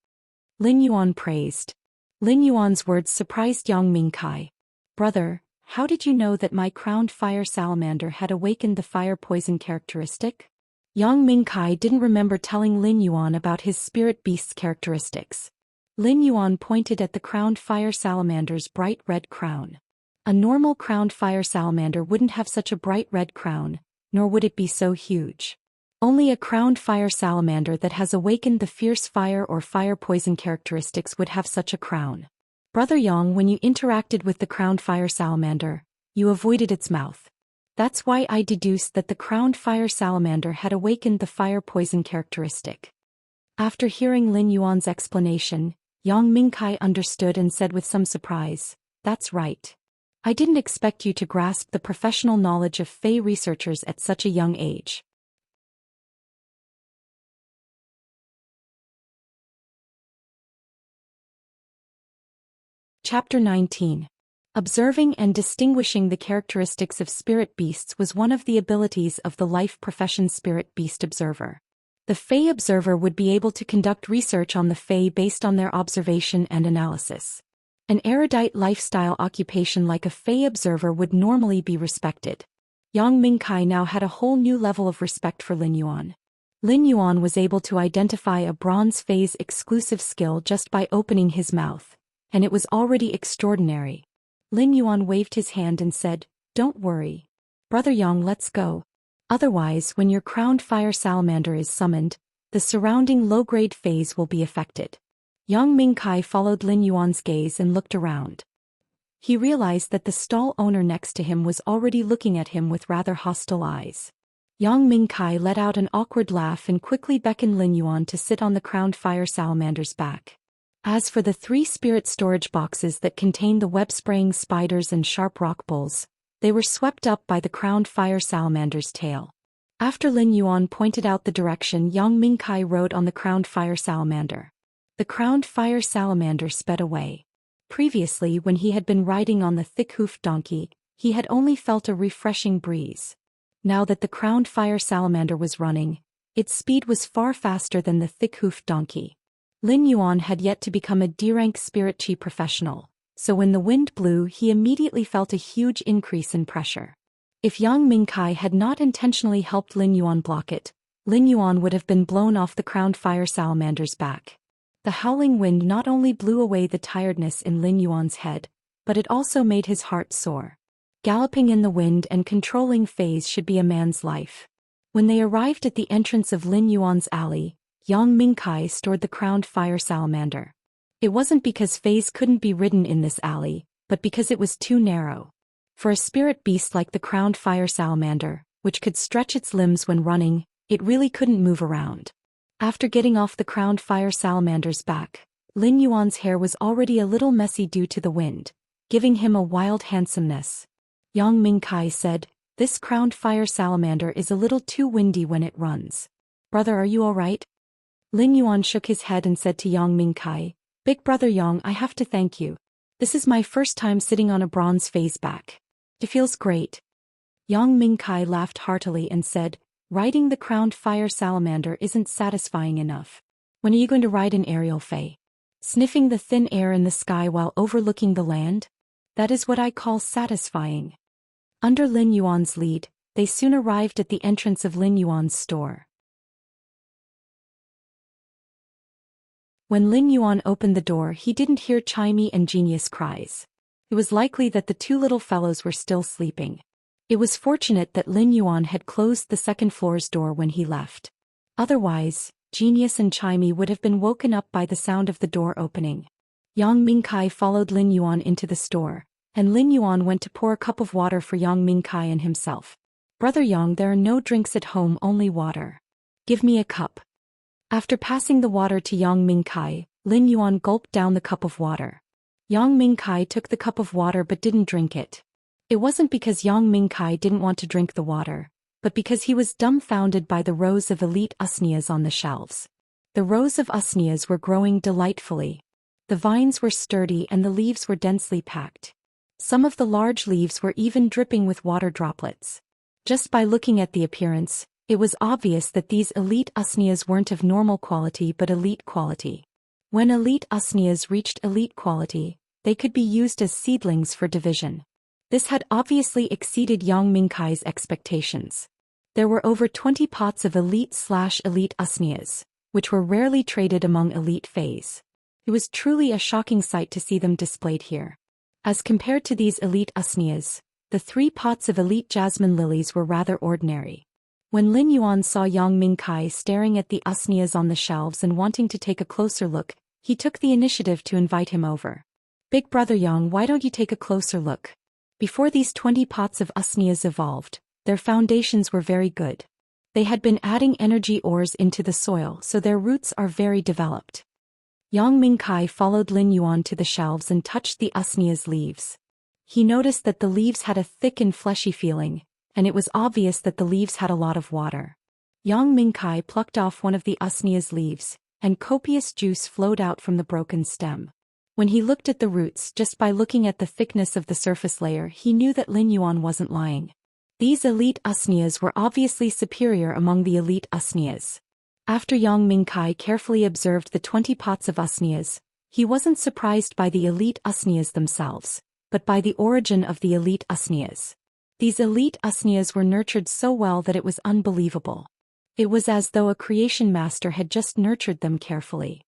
S1: Lin Yuan praised. Lin Yuan's words surprised Yang Mingkai. Brother, how did you know that my crowned fire salamander had awakened the fire poison characteristic? Yang Mingkai didn't remember telling Lin Yuan about his spirit beast's characteristics. Lin Yuan pointed at the crowned fire salamander's bright red crown. A normal crowned fire salamander wouldn't have such a bright red crown, nor would it be so huge. Only a crowned fire salamander that has awakened the fierce fire or fire poison characteristics would have such a crown. Brother Yang, when you interacted with the crowned fire salamander, you avoided its mouth. That's why I deduced that the crowned fire salamander had awakened the fire poison characteristic. After hearing Lin Yuan's explanation, Yang Mingkai understood and said with some surprise, "That's right. I didn't expect you to grasp the professional knowledge of Fey researchers at such a young age." Chapter 19. Observing and distinguishing the characteristics of spirit beasts was one of the abilities of the life profession spirit beast observer. The Fey observer would be able to conduct research on the Fey based on their observation and analysis. An erudite lifestyle occupation like a Fey observer would normally be respected. Yang Mingkai now had a whole new level of respect for Lin Yuan. Lin Yuan was able to identify a bronze Fey's exclusive skill just by opening his mouth, and it was already extraordinary. Lin Yuan waved his hand and said, "Don't worry. Brother Yang, let's go. Otherwise, when your crowned fire salamander is summoned, the surrounding low-grade Feys will be affected." Yang Mingkai followed Lin Yuan's gaze and looked around. He realized that the stall owner next to him was already looking at him with rather hostile eyes. Yang Mingkai let out an awkward laugh and quickly beckoned Lin Yuan to sit on the crowned fire salamander's back. As for the 3 spirit storage boxes that contained the web-spraying spiders and sharp rock bulls, they were swept up by the crowned fire salamander's tail. After Lin Yuan pointed out the direction, Yang Mingkai rode on the crowned fire salamander. The crowned fire salamander sped away. Previously, when he had been riding on the thick-hoofed donkey, he had only felt a refreshing breeze. Now that the crowned fire salamander was running, its speed was far faster than the thick-hoofed donkey. Lin Yuan had yet to become a D-rank spirit chi professional, so when the wind blew he immediately felt a huge increase in pressure. If Yang Mingkai had not intentionally helped Lin Yuan block it, Lin Yuan would have been blown off the crowned fire salamander's back. The howling wind not only blew away the tiredness in Lin Yuan's head, but it also made his heart soar. Galloping in the wind and controlling Feys should be a man's life. When they arrived at the entrance of Lin Yuan's alley, Yang Mingkai stored the crowned fire salamander. It wasn't because Feys couldn't be ridden in this alley, but because it was too narrow. For a spirit beast like the crowned fire salamander, which could stretch its limbs when running, it really couldn't move around. After getting off the crowned fire salamander's back, Lin Yuan's hair was already a little messy due to the wind, giving him a wild handsomeness. Yang Mingkai said, "This crowned fire salamander is a little too windy when it runs. Brother, are you all right?" Lin Yuan shook his head and said to Yang Mingkai, "Big brother Yang, I have to thank you. This is my first time sitting on a bronze Fey's back. It feels great." Yang Mingkai laughed heartily and said, "Riding the crowned fire salamander isn't satisfying enough. When are you going to ride an aerial Fey? Sniffing the thin air in the sky while overlooking the land? That is what I call satisfying." Under Lin Yuan's lead, they soon arrived at the entrance of Lin Yuan's store. When Lin Yuan opened the door, he didn't hear chimey and genius cries. It was likely that the 2 little fellows were still sleeping. It was fortunate that Lin Yuan had closed the second floor's door when he left. Otherwise, Genius and Chimey would have been woken up by the sound of the door opening. Yang Mingkai followed Lin Yuan into the store, and Lin Yuan went to pour a cup of water for Yang Mingkai and himself. "Brother Yang, there are no drinks at home, only water. Give me a cup." After passing the water to Yang Mingkai, Lin Yuan gulped down the cup of water. Yang Mingkai took the cup of water but didn't drink it. It wasn't because Yang Mingkai didn't want to drink the water, but because he was dumbfounded by the rows of elite usneas on the shelves. The rows of usneas were growing delightfully. The vines were sturdy and the leaves were densely packed. Some of the large leaves were even dripping with water droplets. Just by looking at the appearance, it was obvious that these elite usneas weren't of normal quality but elite quality. When elite usneas reached elite quality, they could be used as seedlings for division. This had obviously exceeded Yang Mingkai's expectations. There were over 20 pots of elite/elite usneas, which were rarely traded among elite Feys. It was truly a shocking sight to see them displayed here. As compared to these elite usneas, the 3 pots of elite jasmine lilies were rather ordinary. When Lin Yuan saw Yang Mingkai staring at the usneas on the shelves and wanting to take a closer look, he took the initiative to invite him over. Big Brother Yang, why don't you take a closer look? Before these 20 pots of usnias evolved, their foundations were very good. They had been adding energy ores into the soil, so their roots are very developed. Yang Mingkai followed Lin Yuan to the shelves and touched the usnia's leaves. He noticed that the leaves had a thick and fleshy feeling, and it was obvious that the leaves had a lot of water. Yang Mingkai plucked off one of the usnia's leaves, and copious juice flowed out from the broken stem. When he looked at the roots, just by looking at the thickness of the surface layer, he knew that Lin Yuan wasn't lying. These elite usnias were obviously superior among the elite usnias. After Yang Mingkai carefully observed the 20 pots of usnias, he wasn't surprised by the elite usnias themselves, but by the origin of the elite usnias. These elite usnias were nurtured so well that it was unbelievable. It was as though a creation master had just nurtured them carefully.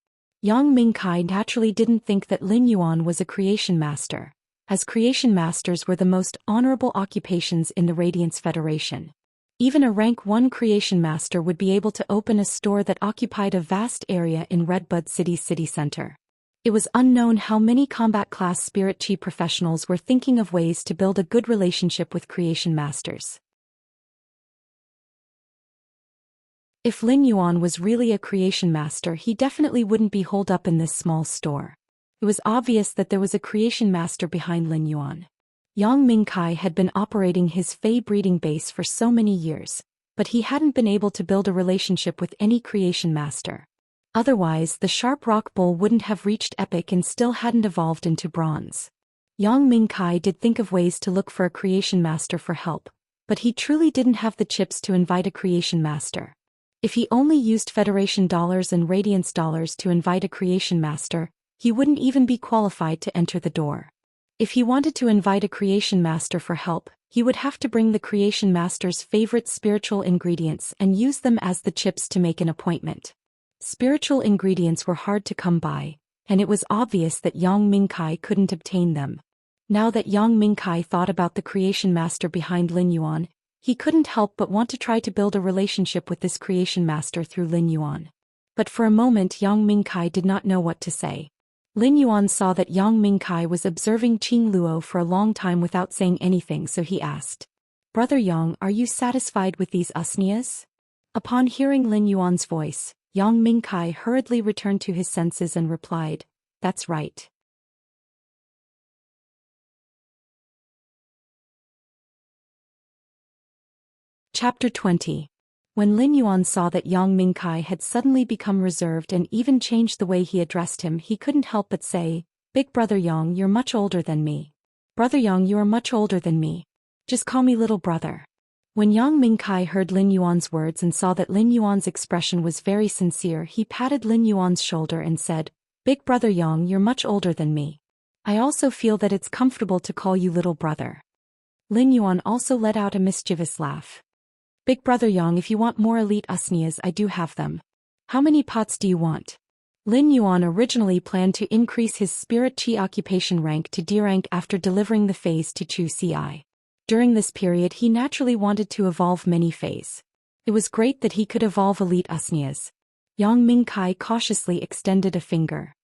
S1: Yang Mingkai naturally didn't think that Lin Yuan was a creation master, as creation masters were the most honorable occupations in the Radiance Federation. Even a rank 1 creation master would be able to open a store that occupied a vast area in Redbud City's city center. It was unknown how many combat class spirit chi professionals were thinking of ways to build a good relationship with creation masters. If Lin Yuan was really a creation master, he definitely wouldn't be holed up in this small store. It was obvious that there was a creation master behind Lin Yuan. Yang Mingkai had been operating his Fey breeding base for so many years, but he hadn't been able to build a relationship with any creation master. Otherwise, the sharp rock bull wouldn't have reached epic and still hadn't evolved into bronze. Yang Mingkai did think of ways to look for a creation master for help, but he truly didn't have the chips to invite a creation master. If he only used Federation dollars and Radiance dollars to invite a creation master, he wouldn't even be qualified to enter the door. If he wanted to invite a creation master for help, he would have to bring the creation master's favorite spiritual ingredients and use them as the chips to make an appointment. Spiritual ingredients were hard to come by, and it was obvious that Yang Mingkai couldn't obtain them. Now that Yang Mingkai thought about the creation master behind Lin Yuan, he couldn't help but want to try to build a relationship with this creation master through Lin Yuan. But for a moment Yang Mingkai did not know what to say. Lin Yuan saw that Yang Mingkai was observing Qing Luo for a long time without saying anything, so he asked, "Brother Yang, are you satisfied with these usnias?" Upon hearing Lin Yuan's voice, Yang Mingkai hurriedly returned to his senses and replied, "That's right." Chapter 20. When Lin Yuan saw that Yang Mingkai had suddenly become reserved and even changed the way he addressed him, he couldn't help but say, "Big Brother Yang, you're much older than me. Brother Yang, you are much older than me. Just call me little brother." When Yang Mingkai heard Lin Yuan's words and saw that Lin Yuan's expression was very sincere, he patted Lin Yuan's shoulder and said, "Big Brother Yang, you're much older than me. I also feel that it's comfortable to call you little brother." Lin Yuan also let out a mischievous laugh. "Big Brother Yang, if you want more elite usnias, I do have them. How many pots do you want?" Lin Yuan originally planned to increase his spirit chi occupation rank to D rank after delivering the phase to Chu Ci. During this period he naturally wanted to evolve many phase. It was great that he could evolve elite usnias. Yang Mingkai cautiously extended a finger.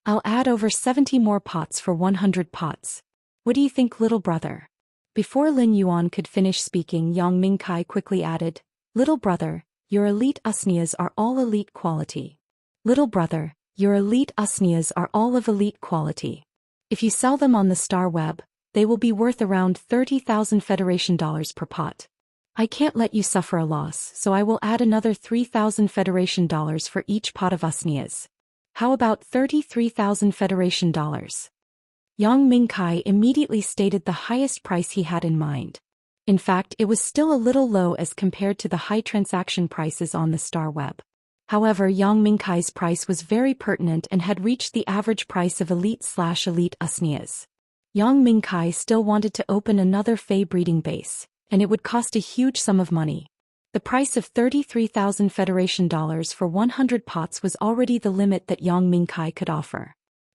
S1: "I'll add over 70 more pots for 100 pots. What do you think, little brother?" Before Lin Yuan could finish speaking, Yang Mingkai quickly added, "Little brother, your elite usnias are all elite quality. Little brother, your elite usnias are all of elite quality. If you sell them on the Star Web, they will be worth around 30,000 Federation dollars per pot. I can't let you suffer a loss, so I will add another 3,000 Federation dollars for each pot of usnias. How about 33,000 Federation dollars? Yang Mingkai immediately stated the highest price he had in mind. In fact, it was still a little low as compared to the high transaction prices on the Star Web. However, Yang Mingkai's price was very pertinent and had reached the average price of elite/elite usnias. Yang Mingkai still wanted to open another Fey breeding base, and it would cost a huge sum of money. The price of 33,000 Federation dollars for 100 pots was already the limit that Yang Mingkai could offer.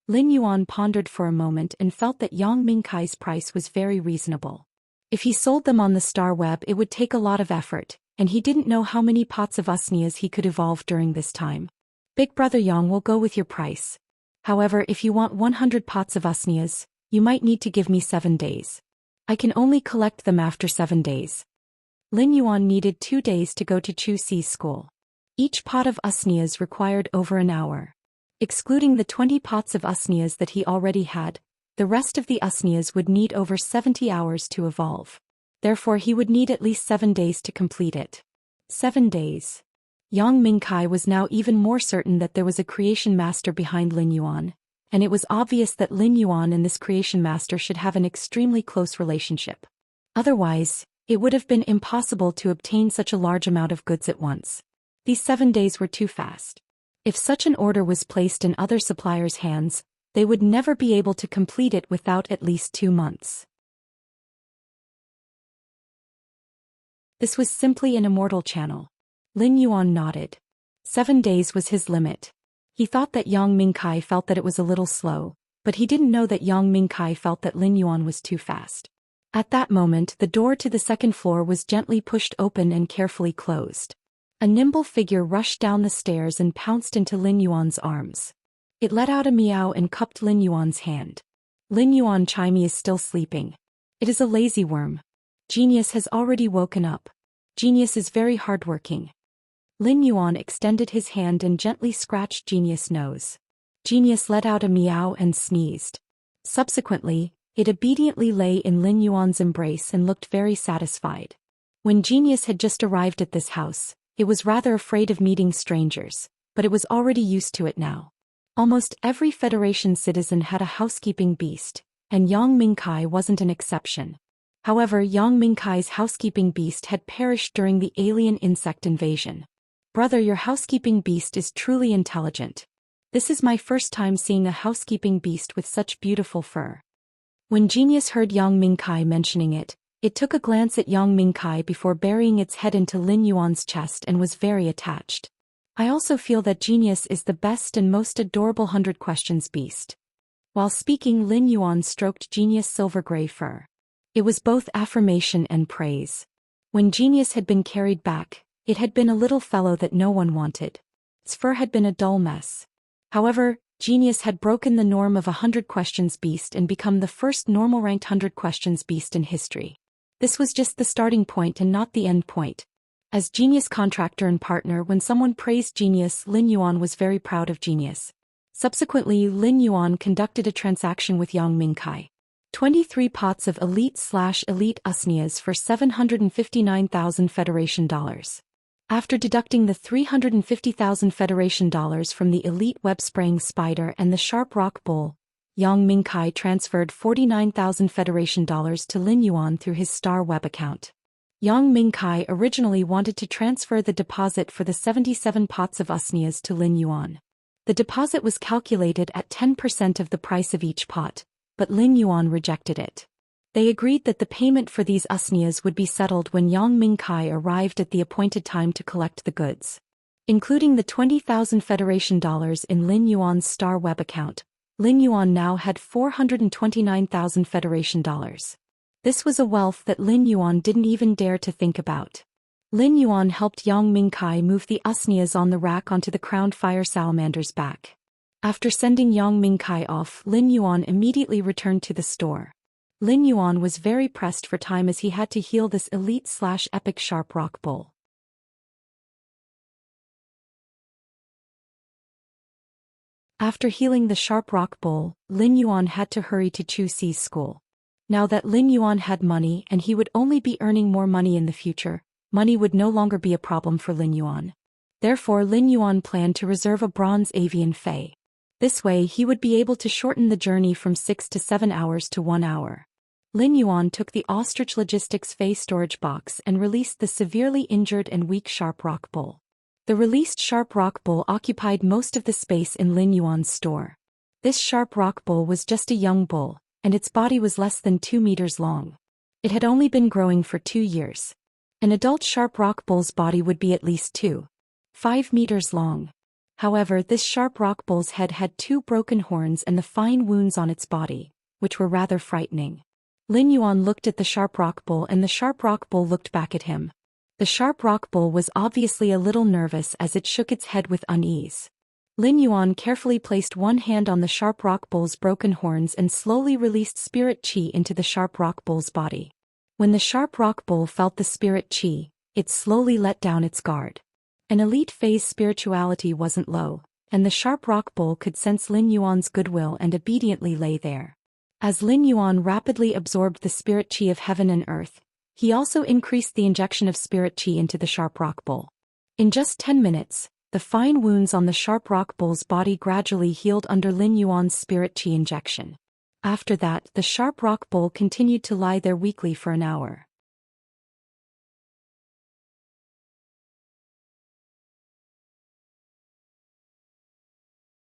S1: Lin Yuan pondered for a moment and felt that Yang Mingkai's price was very reasonable. If he sold them on the Star Web, it would take a lot of effort, and he didn't know how many pots of usnias he could evolve during this time. "Big Brother Yang will go with your price. However, if you want 100 pots of usnias, you might need to give me 7 days. I can only collect them after 7 days. Lin Yuan needed 2 days to go to Chu Si's school. Each pot of usnias required over an hour. Excluding the 20 pots of usnias that he already had, the rest of the usnias would need over 70 hours to evolve. Therefore he would need at least 7 days to complete it. 7 days. Yang Mingkai was now even more certain that there was a creation master behind Lin Yuan, and it was obvious that Lin Yuan and this creation master should have an extremely close relationship. Otherwise, it would have been impossible to obtain such a large amount of goods at once. These 7 days were too fast. If such an order was placed in other suppliers' hands, they would never be able to complete it without at least 2 months. This was simply an Immortal channel. Lin Yuan nodded. 7 days was his limit. He thought that Yang Mingkai felt that it was a little slow, but he didn't know that Yang Mingkai felt that Lin Yuan was too fast. At that moment, the door to the second floor was gently pushed open and carefully closed. A nimble figure rushed down the stairs and pounced into Lin Yuan's arms. It let out a meow and cupped Lin Yuan's hand. Lin Yuan Chimey is still sleeping. It is a lazy worm. Genius has already woken up. Genius is very hardworking. Lin Yuan extended his hand and gently scratched Genius' nose. Genius let out a meow and sneezed. Subsequently, it obediently lay in Lin Yuan's embrace and looked very satisfied. When Genius had just arrived at this house, it was rather afraid of meeting strangers, but it was already used to it now. Almost every Federation citizen had a housekeeping beast, and Yang Mingkai wasn't an exception. However, Yang Mingkai's housekeeping beast had perished during the alien insect invasion. Brother, your housekeeping beast is truly intelligent. This is my first time seeing a housekeeping beast with such beautiful fur. When Genius heard Yang Mingkai mentioning it, it took a glance at Yang Mingkai before burying its head into Lin Yuan's chest and was very attached. I also feel that Genius is the best and most adorable 100 questions beast. While speaking, Lin Yuan stroked Genius' silver-gray fur. It was both affirmation and praise. When Genius had been carried back, it had been a little fellow that no one wanted. Its fur had been a dull mess. However, Genius had broken the norm of a 100 questions beast and become the first normal-ranked 100 questions beast in history. This was just the starting point and not the end point. As Genius' contractor and partner, when someone praised Genius, Lin Yuan was very proud of Genius. Subsequently, Lin Yuan conducted a transaction with Yang Mingkai. 23 pots of elite/elite usnias for 759,000 Federation dollars. After deducting the 350,000 Federation dollars from the elite web-spraying spider and the sharp rock bull, Yang Mingkai transferred 49,000 Federation dollars to Lin Yuan through his Star Web account. Yang Mingkai originally wanted to transfer the deposit for the 77 pots of usnias to Lin Yuan. The deposit was calculated at 10% of the price of each pot, but Lin Yuan rejected it. They agreed that the payment for these usnias would be settled when Yang Mingkai arrived at the appointed time to collect the goods. Including the 20,000 Federation dollars in Lin Yuan's Star Web account, Lin Yuan now had 429,000 Federation dollars. This was a wealth that Lin Yuan didn't even dare to think about. Lin Yuan helped Yang Mingkai move the usnias on the rack onto the crowned fire salamander's back. After sending Yang Mingkai off, Lin Yuan immediately returned to the store. Lin Yuan was very pressed for time as he had to heal this elite/epic sharp rock bull. After healing the sharp rock bull, Lin Yuan had to hurry to Chu Si's school. Now that Lin Yuan had money and he would only be earning more money in the future, money would no longer be a problem for Lin Yuan. Therefore, Lin Yuan planned to reserve a bronze avian fei. This way he would be able to shorten the journey from 6 to 7 hours to 1 hour. Lin Yuan took the ostrich logistics fei storage box and released the severely injured and weak sharp rock bull. The released sharp rock bull occupied most of the space in Lin Yuan's store. This sharp rock bull was just a young bull, and its body was less than 2 meters long. It had only been growing for 2 years. An adult sharp rock bull's body would be at least 2.5 meters long. However, this sharp rock bull's head had 2 broken horns and the fine wounds on its body, which were rather frightening. Lin Yuan looked at the sharp rock bull and the sharp rock bull looked back at him. The sharp rock bull was obviously a little nervous as it shook its head with unease. Lin Yuan carefully placed one hand on the sharp rock bull's broken horns and slowly released spirit qi into the sharp rock bull's body. When the sharp rock bull felt the spirit qi, it slowly let down its guard. An elite phase spirituality wasn't low, and the sharp rock bull could sense Lin Yuan's goodwill and obediently lay there. As Lin Yuan rapidly absorbed the spirit qi of heaven and earth, he also increased the injection of spirit qi into the sharp rock bull. In just 10 minutes, the fine wounds on the sharp rock bull's body gradually healed under Lin Yuan's spirit qi injection. After that, the sharp rock bull continued to lie there weakly for an hour.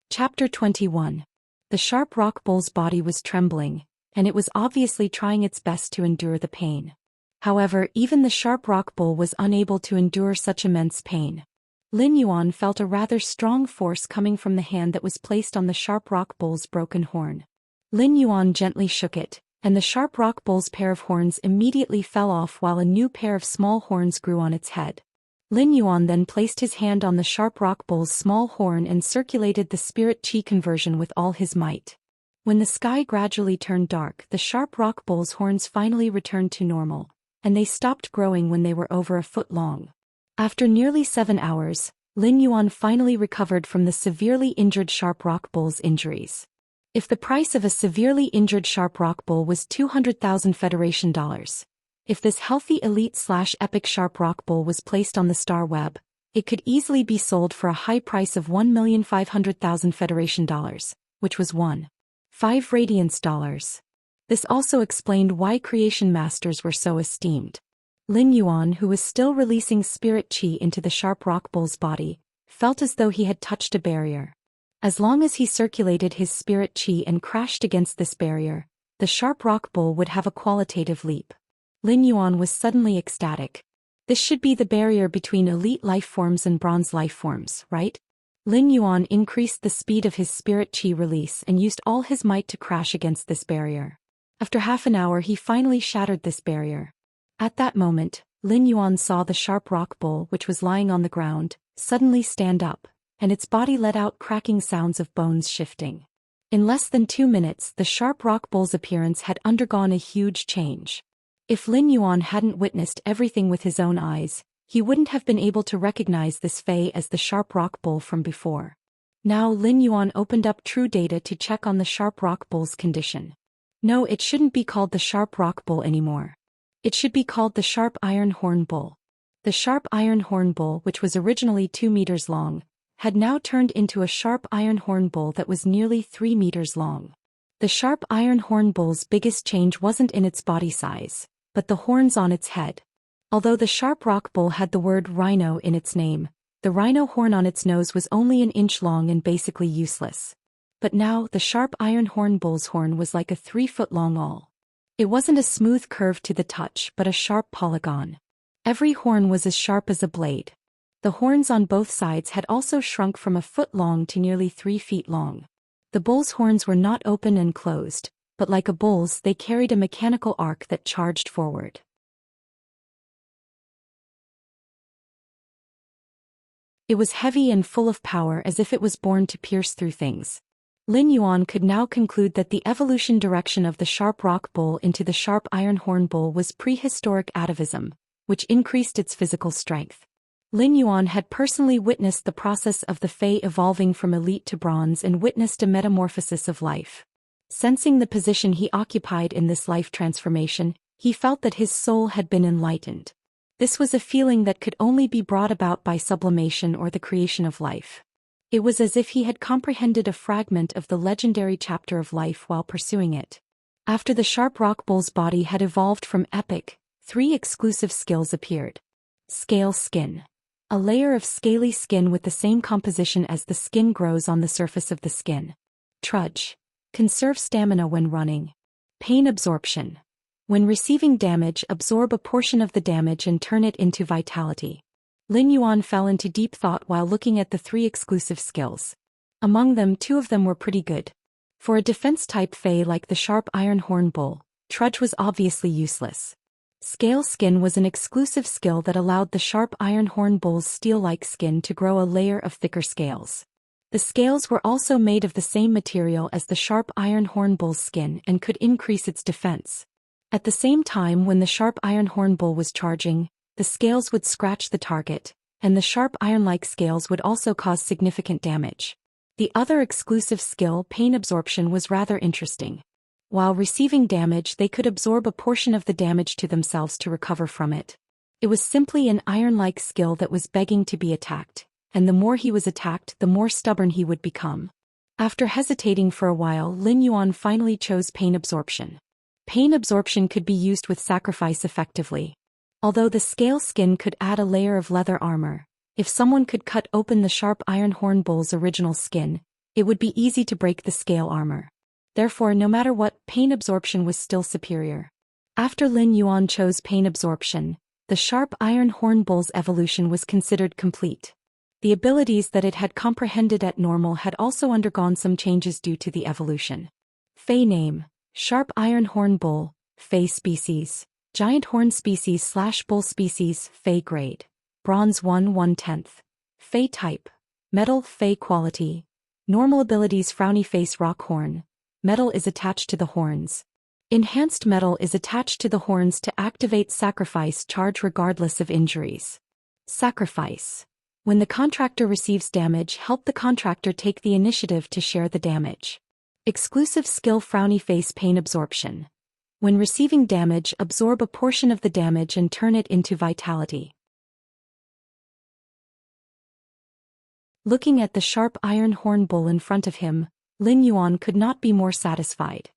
S1: Chapter 21. The sharp rock bull's body was trembling, and it was obviously trying its best to endure the pain. However, even the sharp rock bull was unable to endure such immense pain. Lin Yuan felt a rather strong force coming from the hand that was placed on the sharp rock bull's broken horn. Lin Yuan gently shook it, and the sharp rock bull's pair of horns immediately fell off while a new pair of small horns grew on its head. Lin Yuan then placed his hand on the sharp rock bull's small horn and circulated the spirit qi conversion with all his might. When the sky gradually turned dark, the sharp rock bull's horns finally returned to normal, and they stopped growing when they were over a foot long. After nearly 7 hours, Lin Yuan finally recovered from the severely injured sharp rock bull's injuries. If the price of a severely injured sharp rock bull was 200,000 Federation dollars, if this healthy elite/epic sharp rock bull was placed on the star web, it could easily be sold for a high price of 1,500,000 Federation dollars, which was 1.5 radiance dollars. This also explained why creation masters were so esteemed. Lin Yuan, who was still releasing spirit qi into the sharp rock bull's body, felt as though he had touched a barrier. As long as he circulated his spirit qi and crashed against this barrier, the sharp rock bull would have a qualitative leap. Lin Yuan was suddenly ecstatic. This should be the barrier between elite life forms and bronze life forms, right? Lin Yuan increased the speed of his spirit qi release and used all his might to crash against this barrier. After half an hour, he finally shattered this barrier. At that moment, Lin Yuan saw the sharp rock bull, which was lying on the ground, suddenly stand up, and its body let out cracking sounds of bones shifting. In less than 2 minutes, the sharp rock bull's appearance had undergone a huge change. If Lin Yuan hadn't witnessed everything with his own eyes, he wouldn't have been able to recognize this Fei as the sharp rock bull from before. Now Lin Yuan opened up True Data to check on the sharp rock bull's condition. No, it shouldn't be called the sharp rock bull anymore. It should be called the sharp iron horn bull. The sharp iron horn bull, which was originally 2 meters long, had now turned into a sharp iron horn bull that was nearly 3 meters long. The sharp iron horn bull's biggest change wasn't in its body size, but the horns on its head. Although the sharp rock bull had the word rhino in its name, the rhino horn on its nose was only an inch long and basically useless. But now the sharp iron horn bull's horn was like a 3-foot-long awl. It wasn't a smooth curve to the touch but a sharp polygon. Every horn was as sharp as a blade. The horns on both sides had also shrunk from a foot long to nearly 3 feet long. The bull's horns were not open and closed, but like a bull's they carried a mechanical arc that charged forward. It was heavy and full of power as if it was born to pierce through things. Lin Yuan could now conclude that the evolution direction of the sharp rock bull into the sharp iron horn bull was prehistoric atavism, which increased its physical strength. Lin Yuan had personally witnessed the process of the Fei evolving from elite to bronze and witnessed a metamorphosis of life. Sensing the position he occupied in this life transformation, he felt that his soul had been enlightened. This was a feeling that could only be brought about by sublimation or the creation of life. It was as if he had comprehended a fragment of the legendary chapter of life while pursuing it. After the sharp rock bull's body had evolved from epic, 3 exclusive skills appeared. Scale skin. A layer of scaly skin with the same composition as the skin grows on the surface of the skin. Trudge. Conserve stamina when running. Pain absorption. When receiving damage, absorb a portion of the damage and turn it into vitality. Lin Yuan fell into deep thought while looking at the 3 exclusive skills. Among them, 2 of them were pretty good. For a defense-type Fei like the sharp iron horn bull, Trudge was obviously useless. Scale skin was an exclusive skill that allowed the sharp iron horn bull's steel-like skin to grow a layer of thicker scales. The scales were also made of the same material as the sharp iron horn bull's skin and could increase its defense. At the same time, when the sharp iron horn bull was charging, the scales would scratch the target, and the sharp iron-like scales would also cause significant damage. The other exclusive skill, pain absorption, was rather interesting. While receiving damage, they could absorb a portion of the damage to themselves to recover from it. It was simply an iron-like skill that was begging to be attacked, and the more he was attacked, the more stubborn he would become. After hesitating for a while, Lin Yuan finally chose pain absorption. Pain absorption could be used with sacrifice effectively. Although the scale skin could add a layer of leather armor, if someone could cut open the sharp iron horn bull's original skin, it would be easy to break the scale armor. Therefore, no matter what, pain absorption was still superior. After Lin Yuan chose pain absorption, the sharp iron horn bull's evolution was considered complete. The abilities that it had comprehended at normal had also undergone some changes due to the evolution. Fei name: Sharp iron horn bull, Fei species, giant horn species / bull species, Fei grade, bronze 1/10. Fei type: metal, Fei quality. Normal abilities: frowny face, rock horn. Metal is attached to the horns. Enhanced metal is attached to the horns to activate sacrifice charge regardless of injuries. Sacrifice: when the contractor receives damage, help the contractor take the initiative to share the damage. Exclusive skill: frowny face, pain absorption. When receiving damage, absorb a portion of the damage and turn it into vitality. Looking at the sharp iron horn bull in front of him, Lin Yuan could not be more satisfied.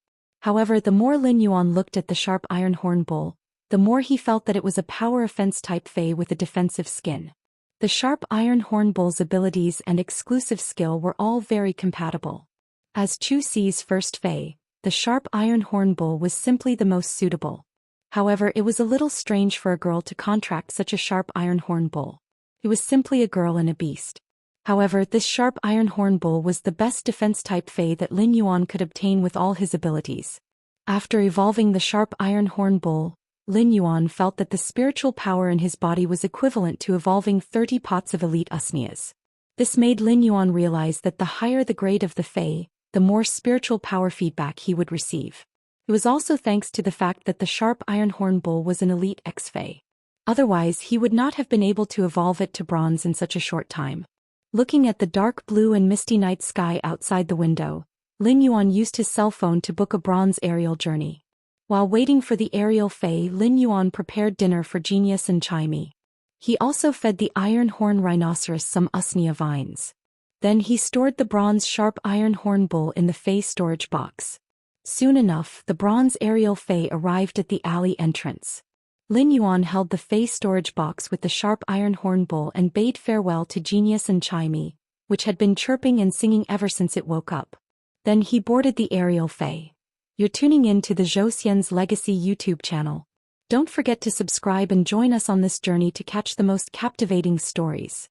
S1: However, the more Lin Yuan looked at the sharp iron horn bull, the more he felt that it was a power offense type Fei with a defensive skin. The sharp iron horn bull's abilities and exclusive skill were all very compatible. As Chu Si's first Fei, the sharp iron horn bull was simply the most suitable. However, it was a little strange for a girl to contract such a sharp iron horn bull. It was simply a girl and a beast. However, this sharp iron horn bull was the best defense type Fei that Lin Yuan could obtain with all his abilities. After evolving the sharp iron horn bull, Lin Yuan felt that the spiritual power in his body was equivalent to evolving 30 pots of elite usnias. This made Lin Yuan realize that the higher the grade of the Fei, the more spiritual power feedback he would receive. It was also thanks to the fact that the sharp iron horn bull was an elite X-Fei. Otherwise, he would not have been able to evolve it to bronze in such a short time. Looking at the dark blue and misty night sky outside the window, Lin Yuan used his cell phone to book a bronze aerial journey. While waiting for the aerial Fei, Lin Yuan prepared dinner for Genius and Chimey. He also fed the iron horn rhinoceros some usnia vines. Then he stored the bronze sharp iron horn bull in the Fei storage box. Soon enough, the bronze aerial Fei arrived at the alley entrance. Lin Yuan held the Fei storage box with the sharp iron horn bull and bade farewell to Genius and Chimey, which had been chirping and singing ever since it woke up. Then he boarded the aerial Fei. You're tuning in to the Zhou Xian's Legacy YouTube channel. Don't forget to subscribe and join us on this journey to catch the most captivating stories.